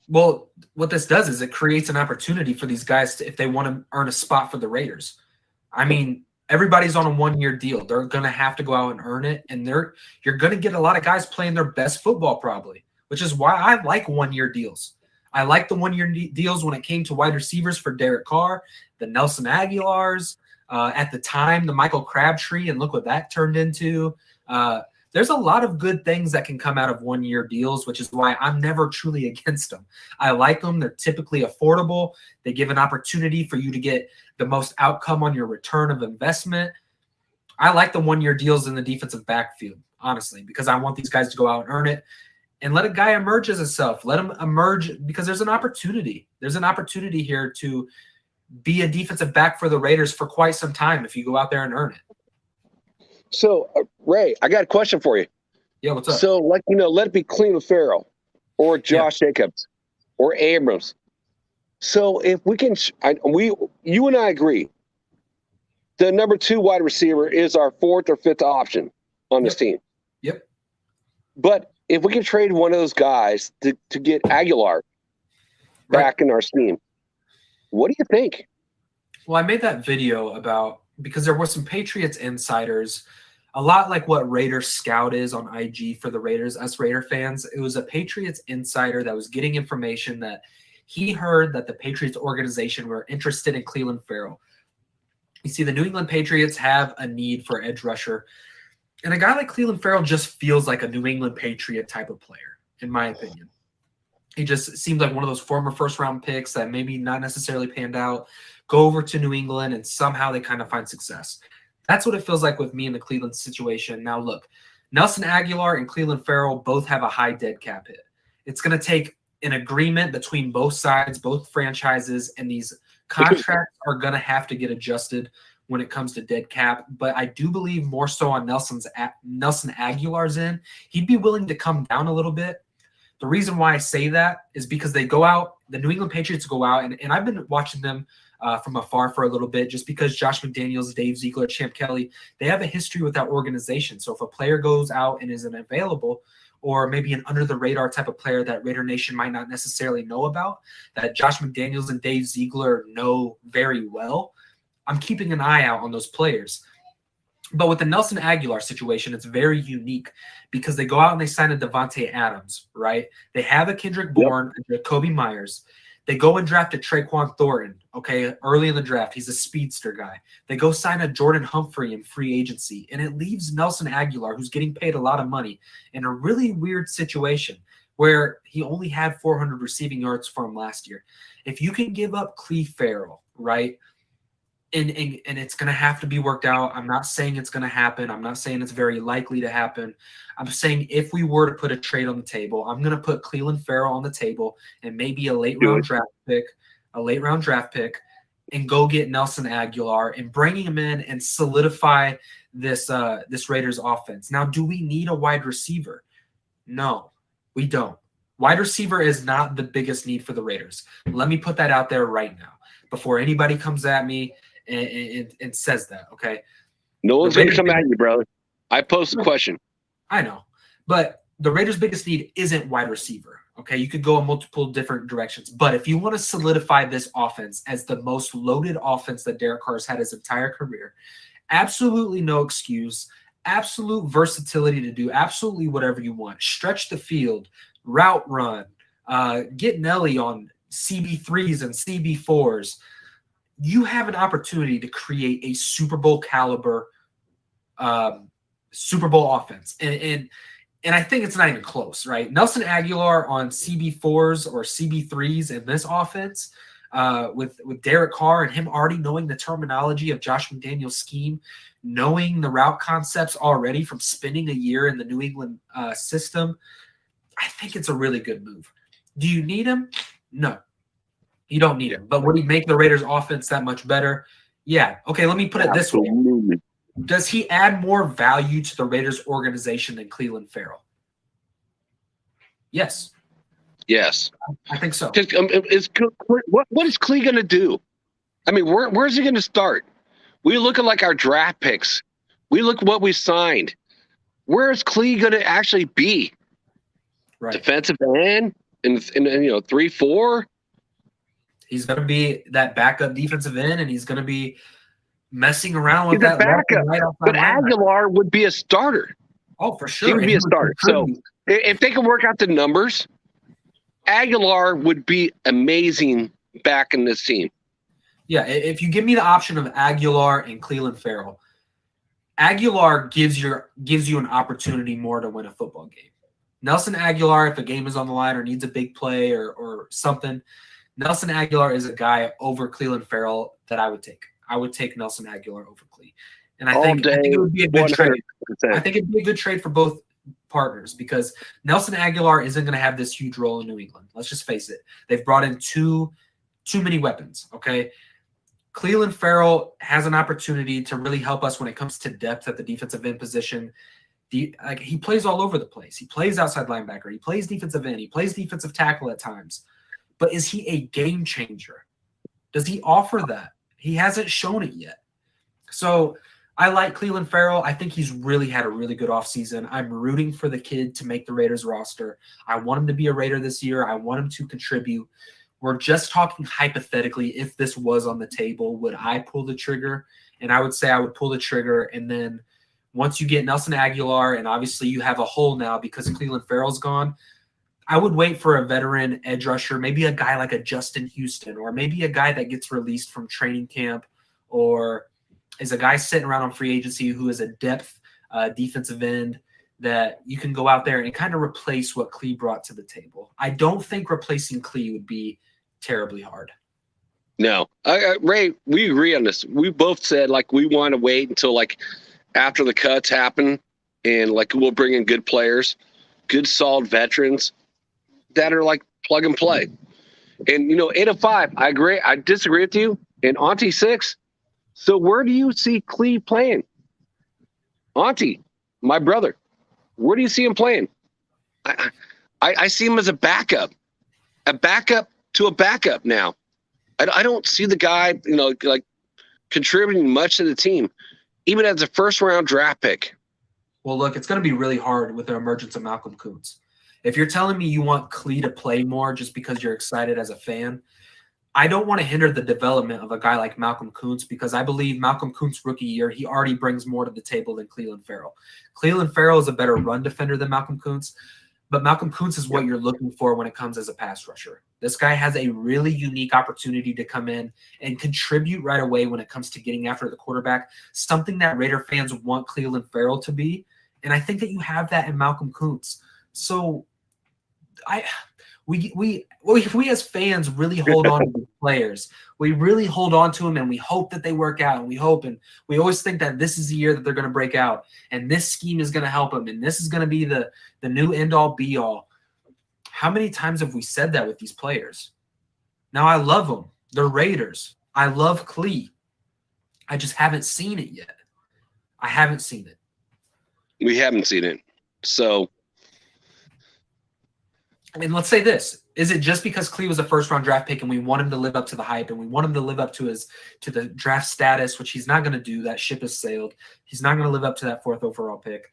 S1: Well, what this does is it creates an opportunity for these guys if they want to earn a spot for the Raiders. I mean, everybody's on a 1 year deal. They're going to have to go out and earn it. And you're going to get a lot of guys playing their best football probably, which is why I like 1 year deals. I like the 1 year deals when it came to wide receivers for Derek Carr, the Nelson Aguilars, at the time, the Michael Crabtree, and look what that turned into. There's a lot of good things that can come out of 1 year deals, which is why I'm never truly against them. I like them. They're typically affordable. They give an opportunity for you to get the most outcome on your return of investment. I like the 1 year deals in the defensive backfield, honestly, because I want these guys to go out and earn it and let a guy emerge as himself. Let him emerge because there's an opportunity. There's an opportunity here to be a defensive back for the Raiders for quite some time if you go out there and earn it.
S2: So, Ray, I got a question for you.
S1: Yeah, what's up?
S2: So, let it be Cleveland Farrell or Josh Jacobs or Abrams. So, if we can, you and I agree, the number 2 wide receiver is our 4th or 5th option on this team.
S1: Yep.
S2: But if we can trade one of those guys to get Aguilar back in our team, what do you think?
S1: Well, I made that video because there were some Patriots insiders, a lot like what Raiders Scout is on IG for the Raiders, us Raider fans. It was a Patriots insider that was getting information that he heard that the Patriots organization were interested in Cleveland Farrell. You see, the New England Patriots have a need for edge rusher, and a guy like Cleveland Farrell just feels like a New England Patriot type of player, in my opinion. He just seems like one of those former first-round picks that maybe not necessarily panned out, go over to New England, and somehow they kind of find success. That's what it feels like with me in the Cleveland situation. Now, look, Nelson Aguilar and Cleveland Farrell both have a high dead cap hit. It's going to take an agreement between both sides, both franchises, and these contracts are going to have to get adjusted when it comes to dead cap. But I do believe more so on Nelson Aguilar's end. He'd be willing to come down a little bit. The reason why I say that is because they go out, the New England Patriots go out, and I've been watching them from afar for a little bit, just because Josh McDaniels, Dave Ziegler, Champ Kelly, they have a history with that organization. So if a player goes out and isn't available, or maybe an under-the-radar type of player that Raider Nation might not necessarily know about, that Josh McDaniels and Dave Ziegler know very well, I'm keeping an eye out on those players. But with the Nelson Aguilar situation, it's very unique because they go out and they sign a Devontae Adams, right? They have a Kendrick Bourne, a Jacoby Myers. They go and draft a Traquan Thornton, okay, early in the draft. He's a speedster guy. They go sign a Jordan Humphrey in free agency, and it leaves Nelson Aguilar, who's getting paid a lot of money, in a really weird situation where he only had 400 receiving yards for him last year. If you can give up Cleve Farrell, right, and it's going to have to be worked out. I'm not saying it's going to happen. I'm not saying it's very likely to happen. I'm saying if we were to put a trade on the table, I'm going to put Cleveland Farrell on the table and maybe a late round draft pick, and go get Nelson Aguilar and bringing him in and solidify this Raiders offense. Now, do we need a wide receiver? No, we don't. Wide receiver is not the biggest need for the Raiders. Let me put that out there right now before anybody comes at me and says that, okay?
S2: No one's going to come at you, brother. I posed the question.
S1: I know. But the Raiders' biggest need isn't wide receiver, okay? You could go in multiple different directions. But if you want to solidify this offense as the most loaded offense that Derek Carr's had his entire career, absolutely no excuse, absolute versatility to do absolutely whatever you want. Stretch the field, route run, get Nelly on CB3s and CB4s. You have an opportunity to create a Super Bowl caliber Super Bowl offense. And I think it's not even close, right? Nelson Aguilar on CB4s or CB3s in this offense with Derek Carr and him already knowing the terminology of Josh McDaniel's scheme, knowing the route concepts already from spending a year in the New England system, I think it's a really good move. Do you need him? No. You don't need him. But would he make the Raiders offense that much better? Yeah. Okay, let me put it this way. Does he add more value to the Raiders organization than Cleveland Farrell? Yes.
S2: Yes.
S1: I think so.
S2: What is Clee going to do? I mean, where's he going to start? We look at like our draft picks. We look at what we signed. Where is Clee going to actually be?
S1: Right.
S2: Defensive end in 3-4.
S1: He's going to be that backup defensive end, and he's going to be messing around with that
S2: backup.
S1: Right
S2: but Aguilar would be a starter.
S1: Oh, for sure.
S2: He would be a starter. So if they can work out the numbers, Aguilar would be amazing back in this team.
S1: Yeah, if you give me the option of Aguilar and Cleveland Farrell, Aguilar gives you an opportunity more to win a football game. Nelson Aguilar, if a game is on the line or needs a big play or something, Nelson Aguilar is a guy over Cleveland Farrell that I would take. I would take Nelson Aguilar over Clee. And I think it would be a good 100%. Trade. I think it'd be a good trade for both partners because Nelson Aguilar isn't going to have this huge role in New England. Let's just face it. They've brought in too many weapons, okay? Cleveland Farrell has an opportunity to really help us when it comes to depth at the defensive end position. He plays all over the place. He plays outside linebacker. He plays defensive end. He plays defensive tackle at times. But is he a game changer? Does he offer that? He hasn't shown it yet. So I like Cleveland Farrell. I think he's really had a really good offseason. I'm rooting for the kid to make the Raiders roster. I want him to be a Raider this year. I want him to contribute. We're just talking hypothetically. If this was on the table, would I pull the trigger? And I would say I would pull the trigger. And then once you get Nelson Aguilar, and obviously you have a hole now because Cleveland Farrell's gone, I would wait for a veteran edge rusher, maybe a guy like a Justin Houston, or maybe a guy that gets released from training camp, or is a guy sitting around on free agency who is a depth defensive end that you can go out there and kind of replace what Clee brought to the table. I don't think replacing Clee would be terribly hard.
S2: No. Ray, we agree on this. We both said, we want to wait until, after the cuts happen and, we'll bring in good players, good, solid veterans that are plug and play. And 805, I agree. I disagree with you. And Auntie 6. So where do you see Clee playing? Auntie, my brother, where do you see him playing? I see him as a backup to a backup now. I don't see the guy, like contributing much to the team, even as a first-round draft pick.
S1: Well, look, it's going to be really hard with the emergence of Malcolm Kuntz. If you're telling me you want Klee to play more just because you're excited as a fan, I don't want to hinder the development of a guy like Malcolm Kuntz because I believe Malcolm Kuntz rookie year, he already brings more to the table than Cleveland Farrell. Cleveland Farrell is a better run defender than Malcolm Kuntz, but Malcolm Kuntz is what you're looking for when it comes as a pass rusher. This guy has a really unique opportunity to come in and contribute right away when it comes to getting after the quarterback, something that Raider fans want Cleveland Farrell to be. And I think that you have that in Malcolm Kuntz. So we as fans really hold on to the players. We really hold on to them and we hope that they work out, and we always think that this is the year that they're going to break out and this scheme is going to help them and this is going to be the new end all be all. How many times have we said that with these players? Now I love them. They're Raiders. I love Klee. I just haven't seen it yet. I haven't seen it.
S2: We haven't seen it. So
S1: I mean, let's say this. Is it just because Klee was a first-round draft pick and we want him to live up to the hype and we want him to live up to the draft status, which he's not going to do? That ship has sailed. He's not going to live up to that 4th overall pick.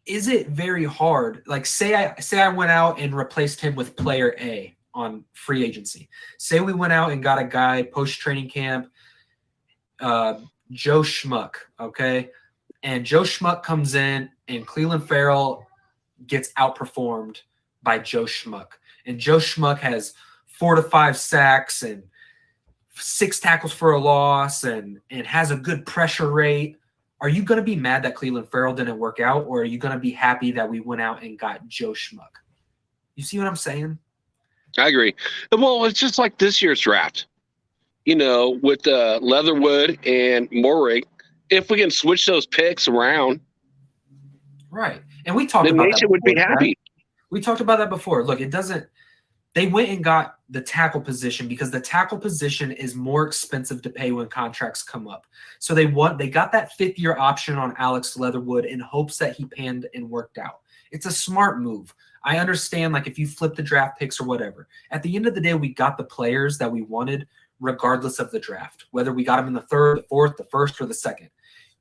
S1: Is it very hard? Like, say I went out and replaced him with player A on free agency. Say we went out and got a guy post-training camp, Joe Schmuck, okay? And Joe Schmuck comes in and Cleveland Farrell gets outperformed by Joe Schmuck. And Joe Schmuck has 4 to 5 sacks and 6 tackles for a loss and has a good pressure rate. Are you going to be mad that Cleveland Farrell didn't work out, or are you going to be happy that we went out and got Joe Schmuck? You see what I'm saying?
S2: I agree. Well, it's just like this year's draft, with Leatherwood and Morig. If we can switch those picks around,
S1: right? And we talked
S2: the
S1: about
S2: nation
S1: that
S2: would be
S1: before,
S2: happy.
S1: right? We talked about that before. Look, it doesn't. They went and got the tackle position because the tackle position is more expensive to pay when contracts come up. So they got that 5th-year option on Alex Leatherwood in hopes that he panned and worked out. It's a smart move. I understand, like, if you flip the draft picks or whatever. At the end of the day, we got the players that we wanted regardless of the draft, whether we got them in the 3rd, the 4th, the 1st, or the 2nd.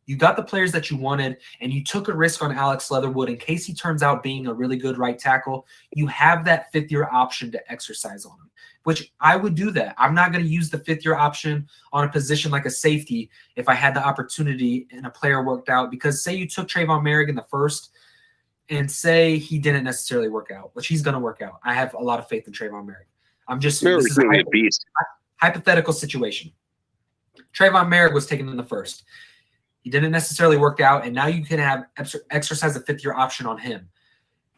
S1: You got the players that you wanted, and you took a risk on Alex Leatherwood in case he turns out being a really good right tackle. You have that 5th-year option to exercise on him, which I would do that. I'm not going to use the 5th-year option on a position like a safety if I had the opportunity and a player worked out, because say you took Trayvon Merrick in the 1st and say he didn't necessarily work out, which he's going to work out. I have a lot of faith in Trayvon Merrick. This is a hypothetical situation. Trayvon Merrick was taken in the 1st. He didn't necessarily work out, and now you can have exercise a 5th-year option on him.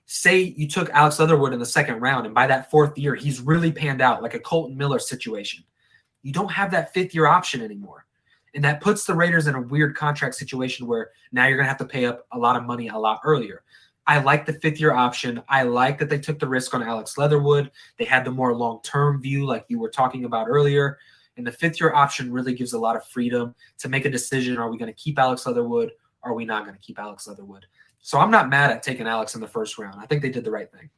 S1: Say you took Alex Leatherwood in the 2nd round, and by that 4th year, he's really panned out, like a Colton Miller situation. You don't have that 5th-year option anymore, and that puts the Raiders in a weird contract situation where now you're going to have to pay up a lot of money a lot earlier. I like the 5th-year option. I like that they took the risk on Alex Leatherwood. They had the more long-term view like you were talking about earlier. And the 5th-year option really gives a lot of freedom to make a decision. Are we going to keep Alex Leatherwood? Or are we not going to keep Alex Leatherwood? So I'm not mad at taking Alex in the 1st round. I think they did the right thing.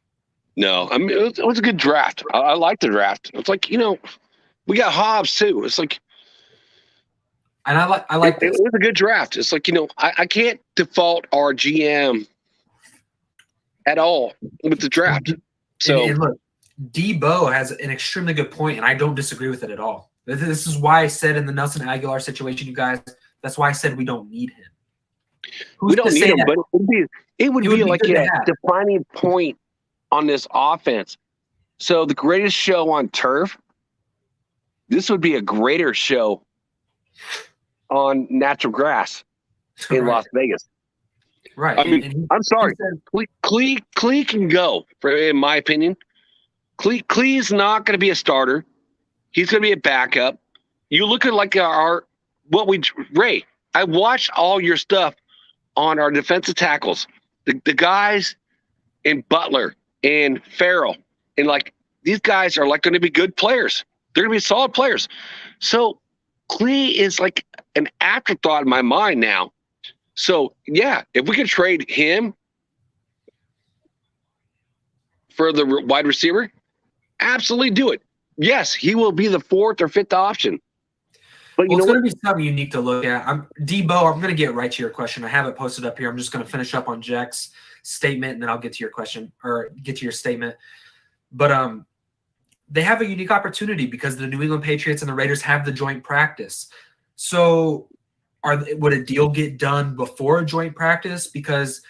S2: No, I mean, it was a good draft. I like the draft. It's like, we got Hobbs too. It's like,
S1: and I like this.
S2: It was a good draft. It's like, I can't default our GM at all with the draft. So
S1: and look, Debo has an extremely good point, and I don't disagree with it at all. This is why I said in the Nelson Aguilar situation, you guys, that's why I said we don't need him.
S2: We don't need him, but it would be like a defining point on this offense. So the greatest show on turf, this would be a greater show on natural grass in Las Vegas.
S1: Right.
S2: I mean, I'm sorry. Klee can go, in my opinion. Klee's not going to be a starter. He's going to be a backup. You look at like Ray, I watched all your stuff on our defensive tackles. The guys in Butler and Farrell, and like these guys are like going to be good players. They're going to be solid players. So Klee is like an afterthought in my mind now. So yeah, if we could trade him for the wide receiver, absolutely do it. yes, he will be the 4th or 5th option. But
S1: Well,
S2: you
S1: it's
S2: know
S1: going
S2: what?
S1: to be something unique to look at. Debo, I'm going to get right to your question. I have it posted up here. I'm just going to finish up on Jack's statement, and then I'll get to your question or get to your statement. But they have a unique opportunity because the New England Patriots and the Raiders have the joint practice. So would a deal get done before a joint practice? Because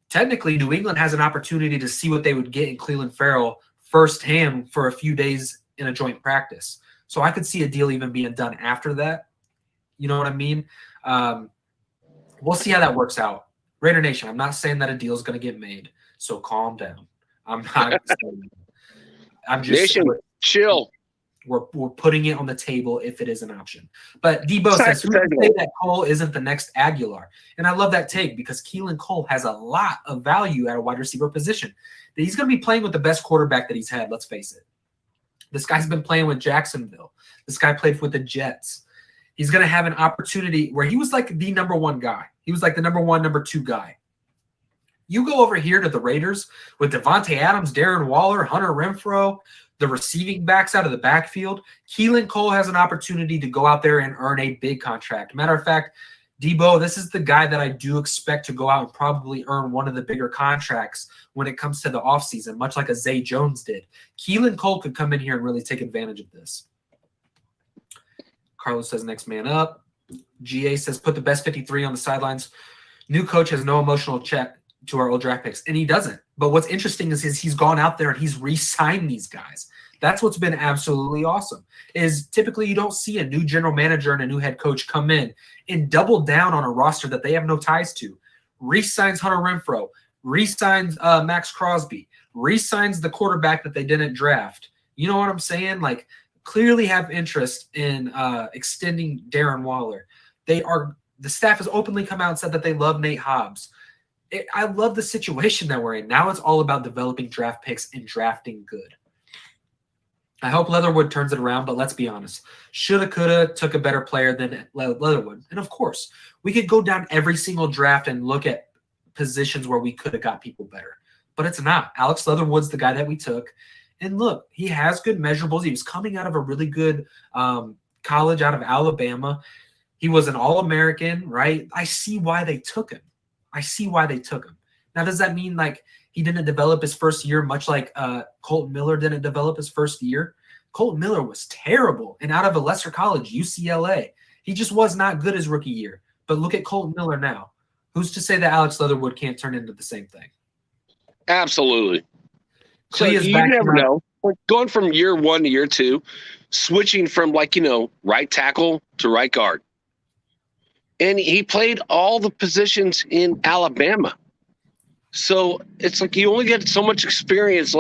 S1: technically New England has an opportunity to see what they would get in Cleveland Farrell firsthand for a few days in a joint practice. So I could see a deal even being done after that. You know what I mean? We'll see how that works out. Raider Nation, I'm not saying that a deal is going to get made, so calm down. I'm not saying that. I'm just
S2: Nation, chill.
S1: we're putting it on the table if it is an option. But Debo
S2: It's
S1: says, who can say
S2: hypothetical.
S1: that Cole isn't the next Aguilar? And I love that take because Keelan Cole has a lot of value at a wide receiver position. He's going to be playing with the best quarterback that he's had, let's face it. This guy's been playing with Jacksonville. This guy played with the Jets. He's going to have an opportunity where he was like the number one guy. He was like the number one, number two guy. You go over here to the Raiders with Devontae Adams, Darren Waller, Hunter Renfrow, the receiving backs out of the backfield. Keelan Cole has an opportunity to go out there and earn a big contract. Matter of fact, Debo, this is the guy that I do expect to go out and probably earn one of the bigger contracts when it comes to the offseason, much like a Zay Jones did. Keelan Cole could come in here and really take advantage of this. Carlos says next man up. GA says put the best 53 on the sidelines. New coach has no emotional check to our old draft picks, and he doesn't. But what's interesting is he's gone out there and he's re-signed these guys. That's what's been absolutely awesome. Is typically you don't see a new general manager and a new head coach come in and double down on a roster that they have no ties to. Re-signs Hunter Renfrow, re-signs Max Crosby, re-signs the quarterback that they didn't draft. You know what I'm saying? Like, clearly have interest in extending Darren Waller. The staff has openly come out and said that they love Nate Hobbs. I love the situation that we're in. Now it's all about developing draft picks and drafting good. I hope Leatherwood turns it around, but let's be honest. Shoulda, coulda, took a better player than Leatherwood. And of course, we could go down every single draft and look at positions where we could have got people better. But it's not. Alex Leatherwood's the guy that we took. And look, he has good measurables. He was coming out of a really good college out of Alabama. He was an All-American, right? I see why they took him. Now, does that mean like he didn't develop his first year, much like Colton Miller didn't develop his first year? Colton Miller was terrible and out of a lesser college, UCLA. He just was not good his rookie year. But look at Colton Miller now. Who's to say that Alex Leatherwood can't turn into the same thing?
S2: Absolutely. So
S1: Clea's
S2: you never know. Like going from year 1 to year 2, switching from right tackle to right guard. And he played all the positions in Alabama. So it's like you only get so much experience,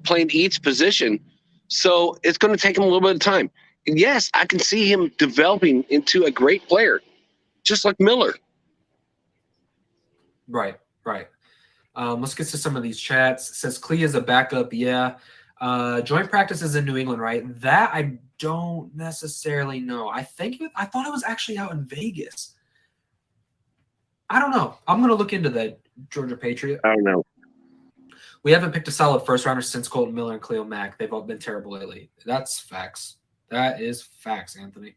S2: playing each position. So it's going to take him a little bit of time. And yes, I can see him developing into a great player, just like Miller.
S1: Right. Let's get to some of these chats. It says Clea is a backup. Yeah. Joint practices in New England, right? That I don't necessarily know. I thought it was actually out in Vegas. I don't know. I'm going to look into that, Georgia Patriot.
S2: I don't know.
S1: We haven't picked a solid first rounder since Colton Miller and Cleo Mack. They've all been terrible lately. That's facts. That is facts, Anthony.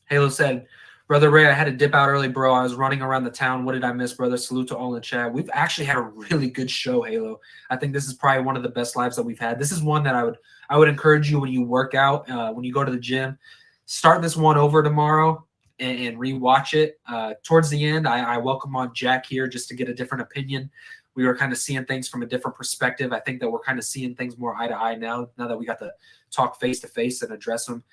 S1: Halo said, Brother Ray, I had to dip out early, bro. I was running around the town. What did I miss, brother? Salute to all in the chat. We've actually had a really good show, Halo. I think this is probably one of the best lives that we've had. This is one that I would encourage you when you work out, when you go to the gym, start this one over tomorrow and rewatch it. Towards the end, I welcome on Jack here just to get a different opinion. We were kind of seeing things from a different perspective. I think that we're kind of seeing things more eye to eye now that we got to talk face to face and address them.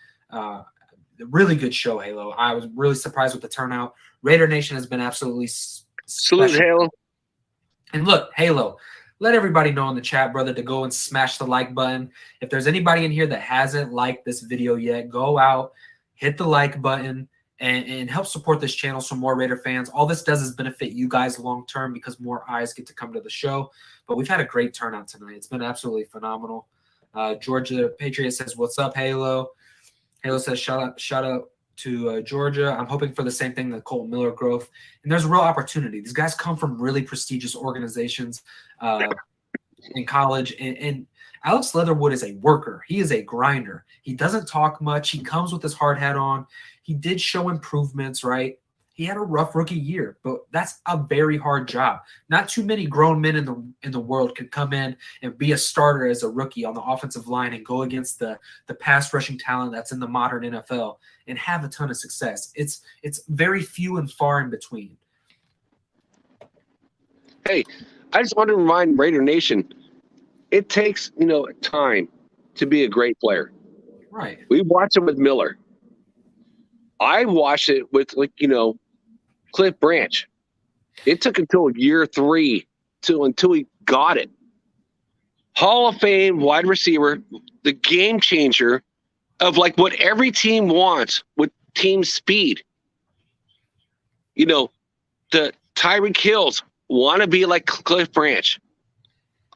S1: Really good show, Halo. I was really surprised with the turnout. Raider Nation has been absolutely
S2: Salute, Halo.
S1: And look, Halo, let everybody know in the chat, brother, to go and smash the like button. If there's anybody in here that hasn't liked this video yet, go out, hit the like button, and help support this channel so more Raider fans. All this does is benefit you guys long term because more eyes get to come to the show. But we've had a great turnout tonight. It's been absolutely phenomenal. Georgia Patriot says, "What's up, Halo?" Halo says, "Shout out to Georgia. I'm hoping for the same thing, the Colton Miller growth. And there's a real opportunity. These guys come from really prestigious organizations in college, and Alex Leatherwood is a worker. He is a grinder. He doesn't talk much. He comes with his hard hat on. He did show improvements, right? He had a rough rookie year, but that's a very hard job. Not too many grown men in the world could come in and be a starter as a rookie on the offensive line and go against the pass rushing talent that's in the modern NFL and have a ton of success. It's very few and far in between.
S2: Hey, I just want to remind Raider Nation, it takes, time to be a great player.
S1: Right.
S2: We watched it with Miller. I watched it with, Cliff Branch. It took until year 3 until he got it. Hall of Fame wide receiver, the game changer of what every team wants with team speed. The Tyreek Hills want to be like Cliff Branch.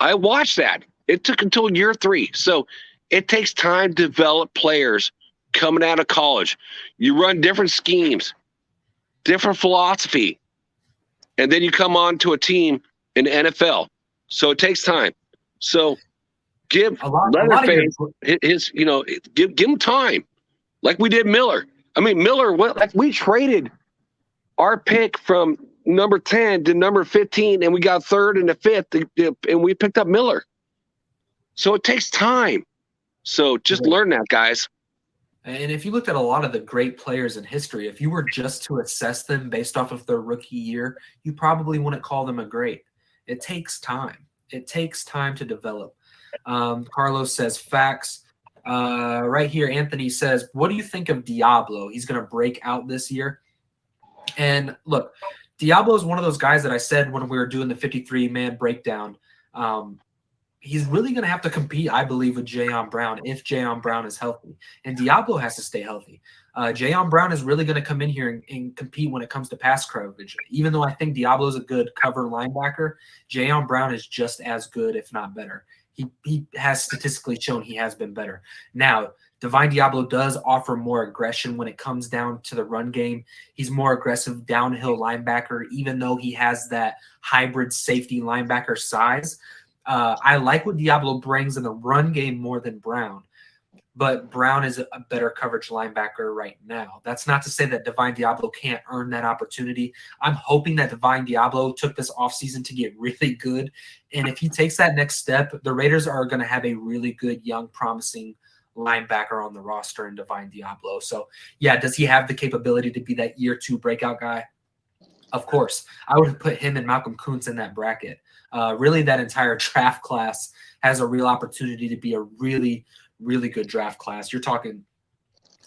S2: I watched that. It took until year 3. So it takes time to develop players coming out of college. You run different schemes, different philosophy, and then you come on to a team in the NFL. So it takes time. So give Leatherface give him time, like we did Miller. I mean, Miller, we traded our pick from number 10 to number 15, and we got 3rd and the 5th, and we picked up Miller. So it takes time. So just learn that, guys.
S1: And if you looked at a lot of the great players in history, if you were just to assess them based off of their rookie year, you probably wouldn't call them a great. It takes time. It takes time to develop. Carlos says, facts. Right here, Anthony says, what do you think of Diablo? He's going to break out this year. And look, Diablo is one of those guys that I said when we were doing the 53-man breakdown. He's really going to have to compete, I believe, with Jayon Brown if Jayon Brown is healthy. And Diablo has to stay healthy. Jayon Brown is really going to come in here and compete when it comes to pass coverage. Even though I think Diablo is a good cover linebacker, Jayon Brown is just as good, if not better. He has statistically shown he has been better. Now, Divine Diablo does offer more aggression when it comes down to the run game. He's more aggressive downhill linebacker, even though he has that hybrid safety linebacker size. I like what Diablo brings in the run game more than Brown, but Brown is a better coverage linebacker right now. That's not to say that Divine Diablo can't earn that opportunity. I'm hoping that Divine Diablo took this offseason to get really good, and if he takes that next step, the Raiders are going to have a really good, young, promising linebacker on the roster in Divine Diablo. So, yeah, does he have the capability to be that year 2 breakout guy? Of course. I would have put him and Malcolm Kuntz in that bracket. Really, that entire draft class has a real opportunity to be a really, really good draft class. You're talking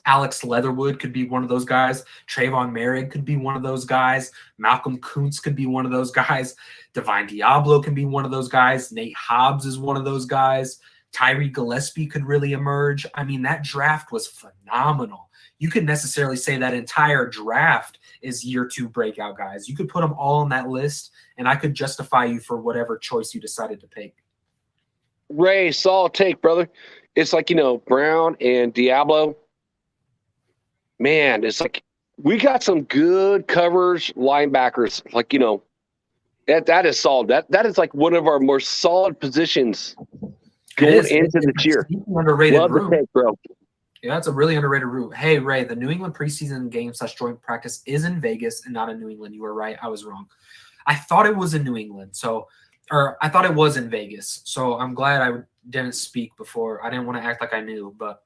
S1: Alex Leatherwood could be one of those guys. Trayvon Merrick could be one of those guys. Malcolm Kuntz could be one of those guys. Divine Diablo can be one of those guys. Nate Hobbs is one of those guys. Tyree Gillespie could really emerge. I mean, that draft was phenomenal. You could necessarily say that entire draft is year 2 breakout guys. You could put them all on that list, and I could justify you for whatever choice you decided to pick.
S2: Ray, solid take, brother. It's like, Brown and Diablo. Man, it's like we got some good coverage linebackers. Like, that is solid. That is like one of our more solid positions going into this year.
S1: Underrated
S2: Love
S1: room.
S2: the take, bro.
S1: Yeah, that's a really underrated route. Hey, Ray, the New England preseason game / joint practice is in Vegas and not in New England. You were right. I was wrong. I thought it was in New England. Or I thought it was in Vegas. So I'm glad I didn't speak before. I didn't want to act like I knew, but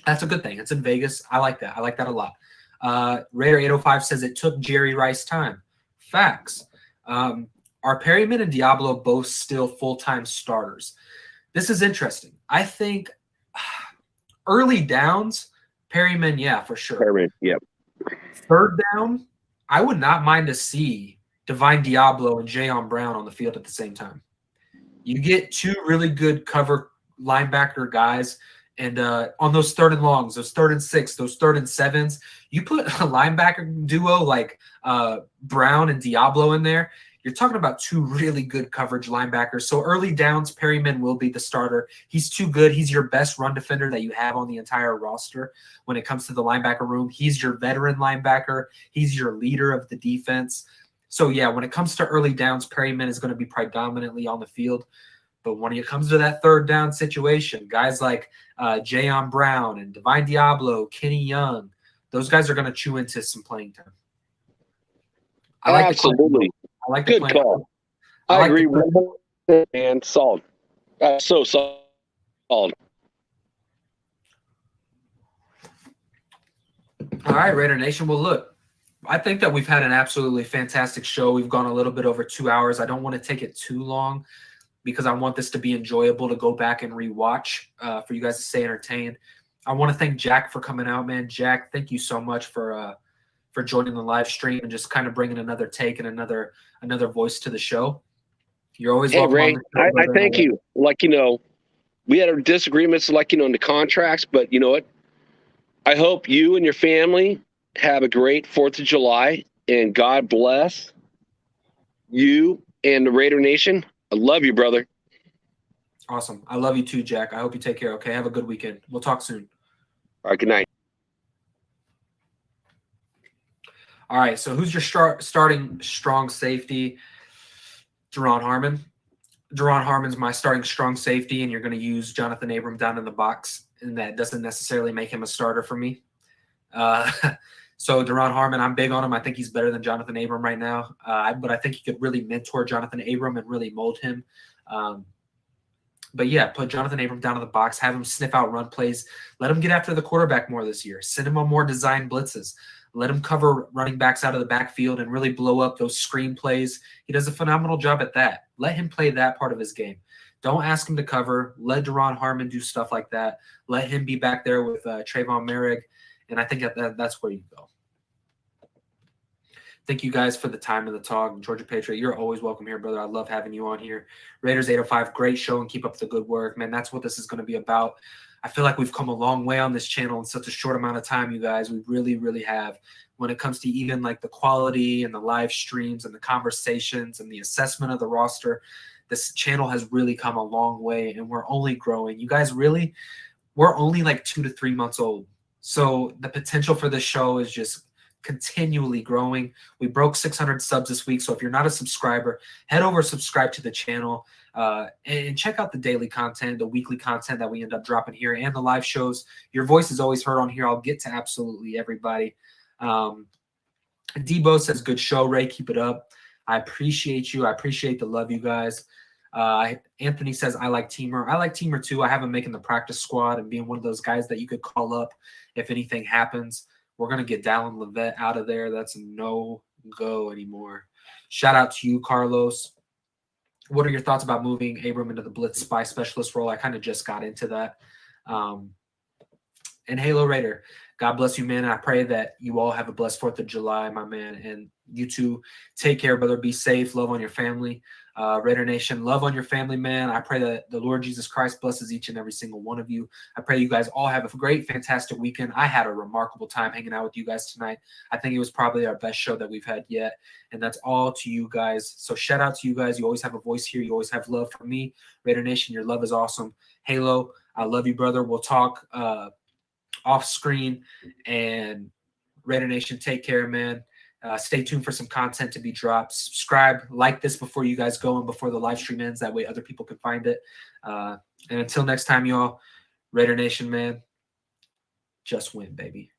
S1: that's a good thing. It's in Vegas. I like that. I like that a lot. Raider 805 says it took Jerry Rice time. Facts. Are Perryman and Diablo both still full-time starters? This is interesting. I think early downs, Perryman, yeah, for sure.
S2: Perryman, yep.
S1: 3rd down, I would not mind to see Divine Diablo and Jayon Brown on the field at the same time. You get 2 really good cover linebacker guys, and on those 3rd and longs, those 3rd and 6, those 3rd and 7s, you put a linebacker duo like Brown and Diablo in there, you're talking about 2 really good coverage linebackers. So early downs, Perryman will be the starter. He's too good. He's your best run defender that you have on the entire roster when it comes to the linebacker room. He's your veteran linebacker. He's your leader of the defense. So, yeah, when it comes to early downs, Perryman is going to be predominantly on the field. But when it comes to that third down situation, guys like Jayon Brown and Divine Diablo, Kenny Young, those guys are going to chew into some playing time. I like
S2: Absolutely.
S1: I like
S2: Good call. I agree with that, man. Solid. So solid.
S1: All right, Raider Nation. Well, look, I think that we've had an absolutely fantastic show. We've gone a little bit over 2 hours. I don't want to take it too long because I want this to be enjoyable to go back and rewatch for you guys to stay entertained. I want to thank Jack for coming out, man. Jack, thank you so much for joining the live stream and just kind of bringing another take and another voice to the show. You're always welcome.
S2: Ray, I thank you. Like, we had our disagreements, like, in the contracts, but you know what? I hope you and your family have a great 4th of July, and God bless you and the Raider Nation. I love you, brother.
S1: Awesome. I love you too, Jack. I hope you take care. Okay. Have a good weekend. We'll talk soon.
S2: All right. Good night.
S1: All right. So who's your starting strong safety? Deron Harmon. Deron Harmon's my starting strong safety, and you're going to use Jonathan Abram down in the box, and that doesn't necessarily make him a starter for me. So Deron Harmon, I'm big on him. I think he's better than Jonathan Abram right now, but I think he could really mentor Jonathan Abram and really mold him. But yeah, put Jonathan Abram down in the box, have him sniff out run plays, let him get after the quarterback more this year, send him on more design blitzes, let him cover running backs out of the backfield and really blow up those screen plays. He does a phenomenal job at that. Let him play that part of his game. Don't ask him to cover. Let Deron Harmon do stuff like that. Let him be back there with Trayvon Merrick, and I think that's where you go. Thank you guys for the time and the talk. Georgia Patriot, you're always welcome here, brother. I love having you on here. Raiders 805, great show, and keep up the good work. Man, that's what this is going to be about. I feel like we've come a long way on this channel in such a short amount of time, you guys. We really, really have. When it comes to even like the quality and the live streams and the conversations and the assessment of the roster, this channel has really come a long way, and we're only growing. You guys really, we're only like 2 to 3 months old. So the potential for this show is just continually growing. We broke 600 subs this week, so if you're not a subscriber, head over, subscribe to the channel, and check out the daily content, the weekly content that we end up dropping here, and the live shows. Your voice is always heard on here. I'll get to absolutely everybody. Debo says, good show, Ray. Keep it up. I appreciate you. I appreciate the love, you guys. Anthony says, I like Teamer. I like Teamer too. I have him making the practice squad and being one of those guys that you could call up if anything happens. We're going to get Dallin Levet out of there. That's a no-go anymore. Shout out to you, Carlos. What are your thoughts about moving Abram into the blitz spy specialist role? I kind of just got into that. And Halo Raider, God bless you, man. I pray that you all have a blessed 4th of July, my man. And you too, take care, brother. Be safe. Love on your family. Raider Nation, love on your family, man. I pray that the Lord Jesus Christ blesses each and every single one of you. I pray you guys all have a great, fantastic weekend. I had a remarkable time hanging out with you guys tonight. I think it was probably our best show that we've had yet. And that's all to you guys. So shout out to you guys. You always have a voice here. You always have love for me. Raider Nation, your love is awesome. Halo, I love you, brother. We'll talk off screen. And Raider Nation, take care, man. Stay tuned for some content to be dropped. Subscribe, like this before you guys go and before the live stream ends. That way other people can find it. And until next time, y'all, Raider Nation, man, just win, baby.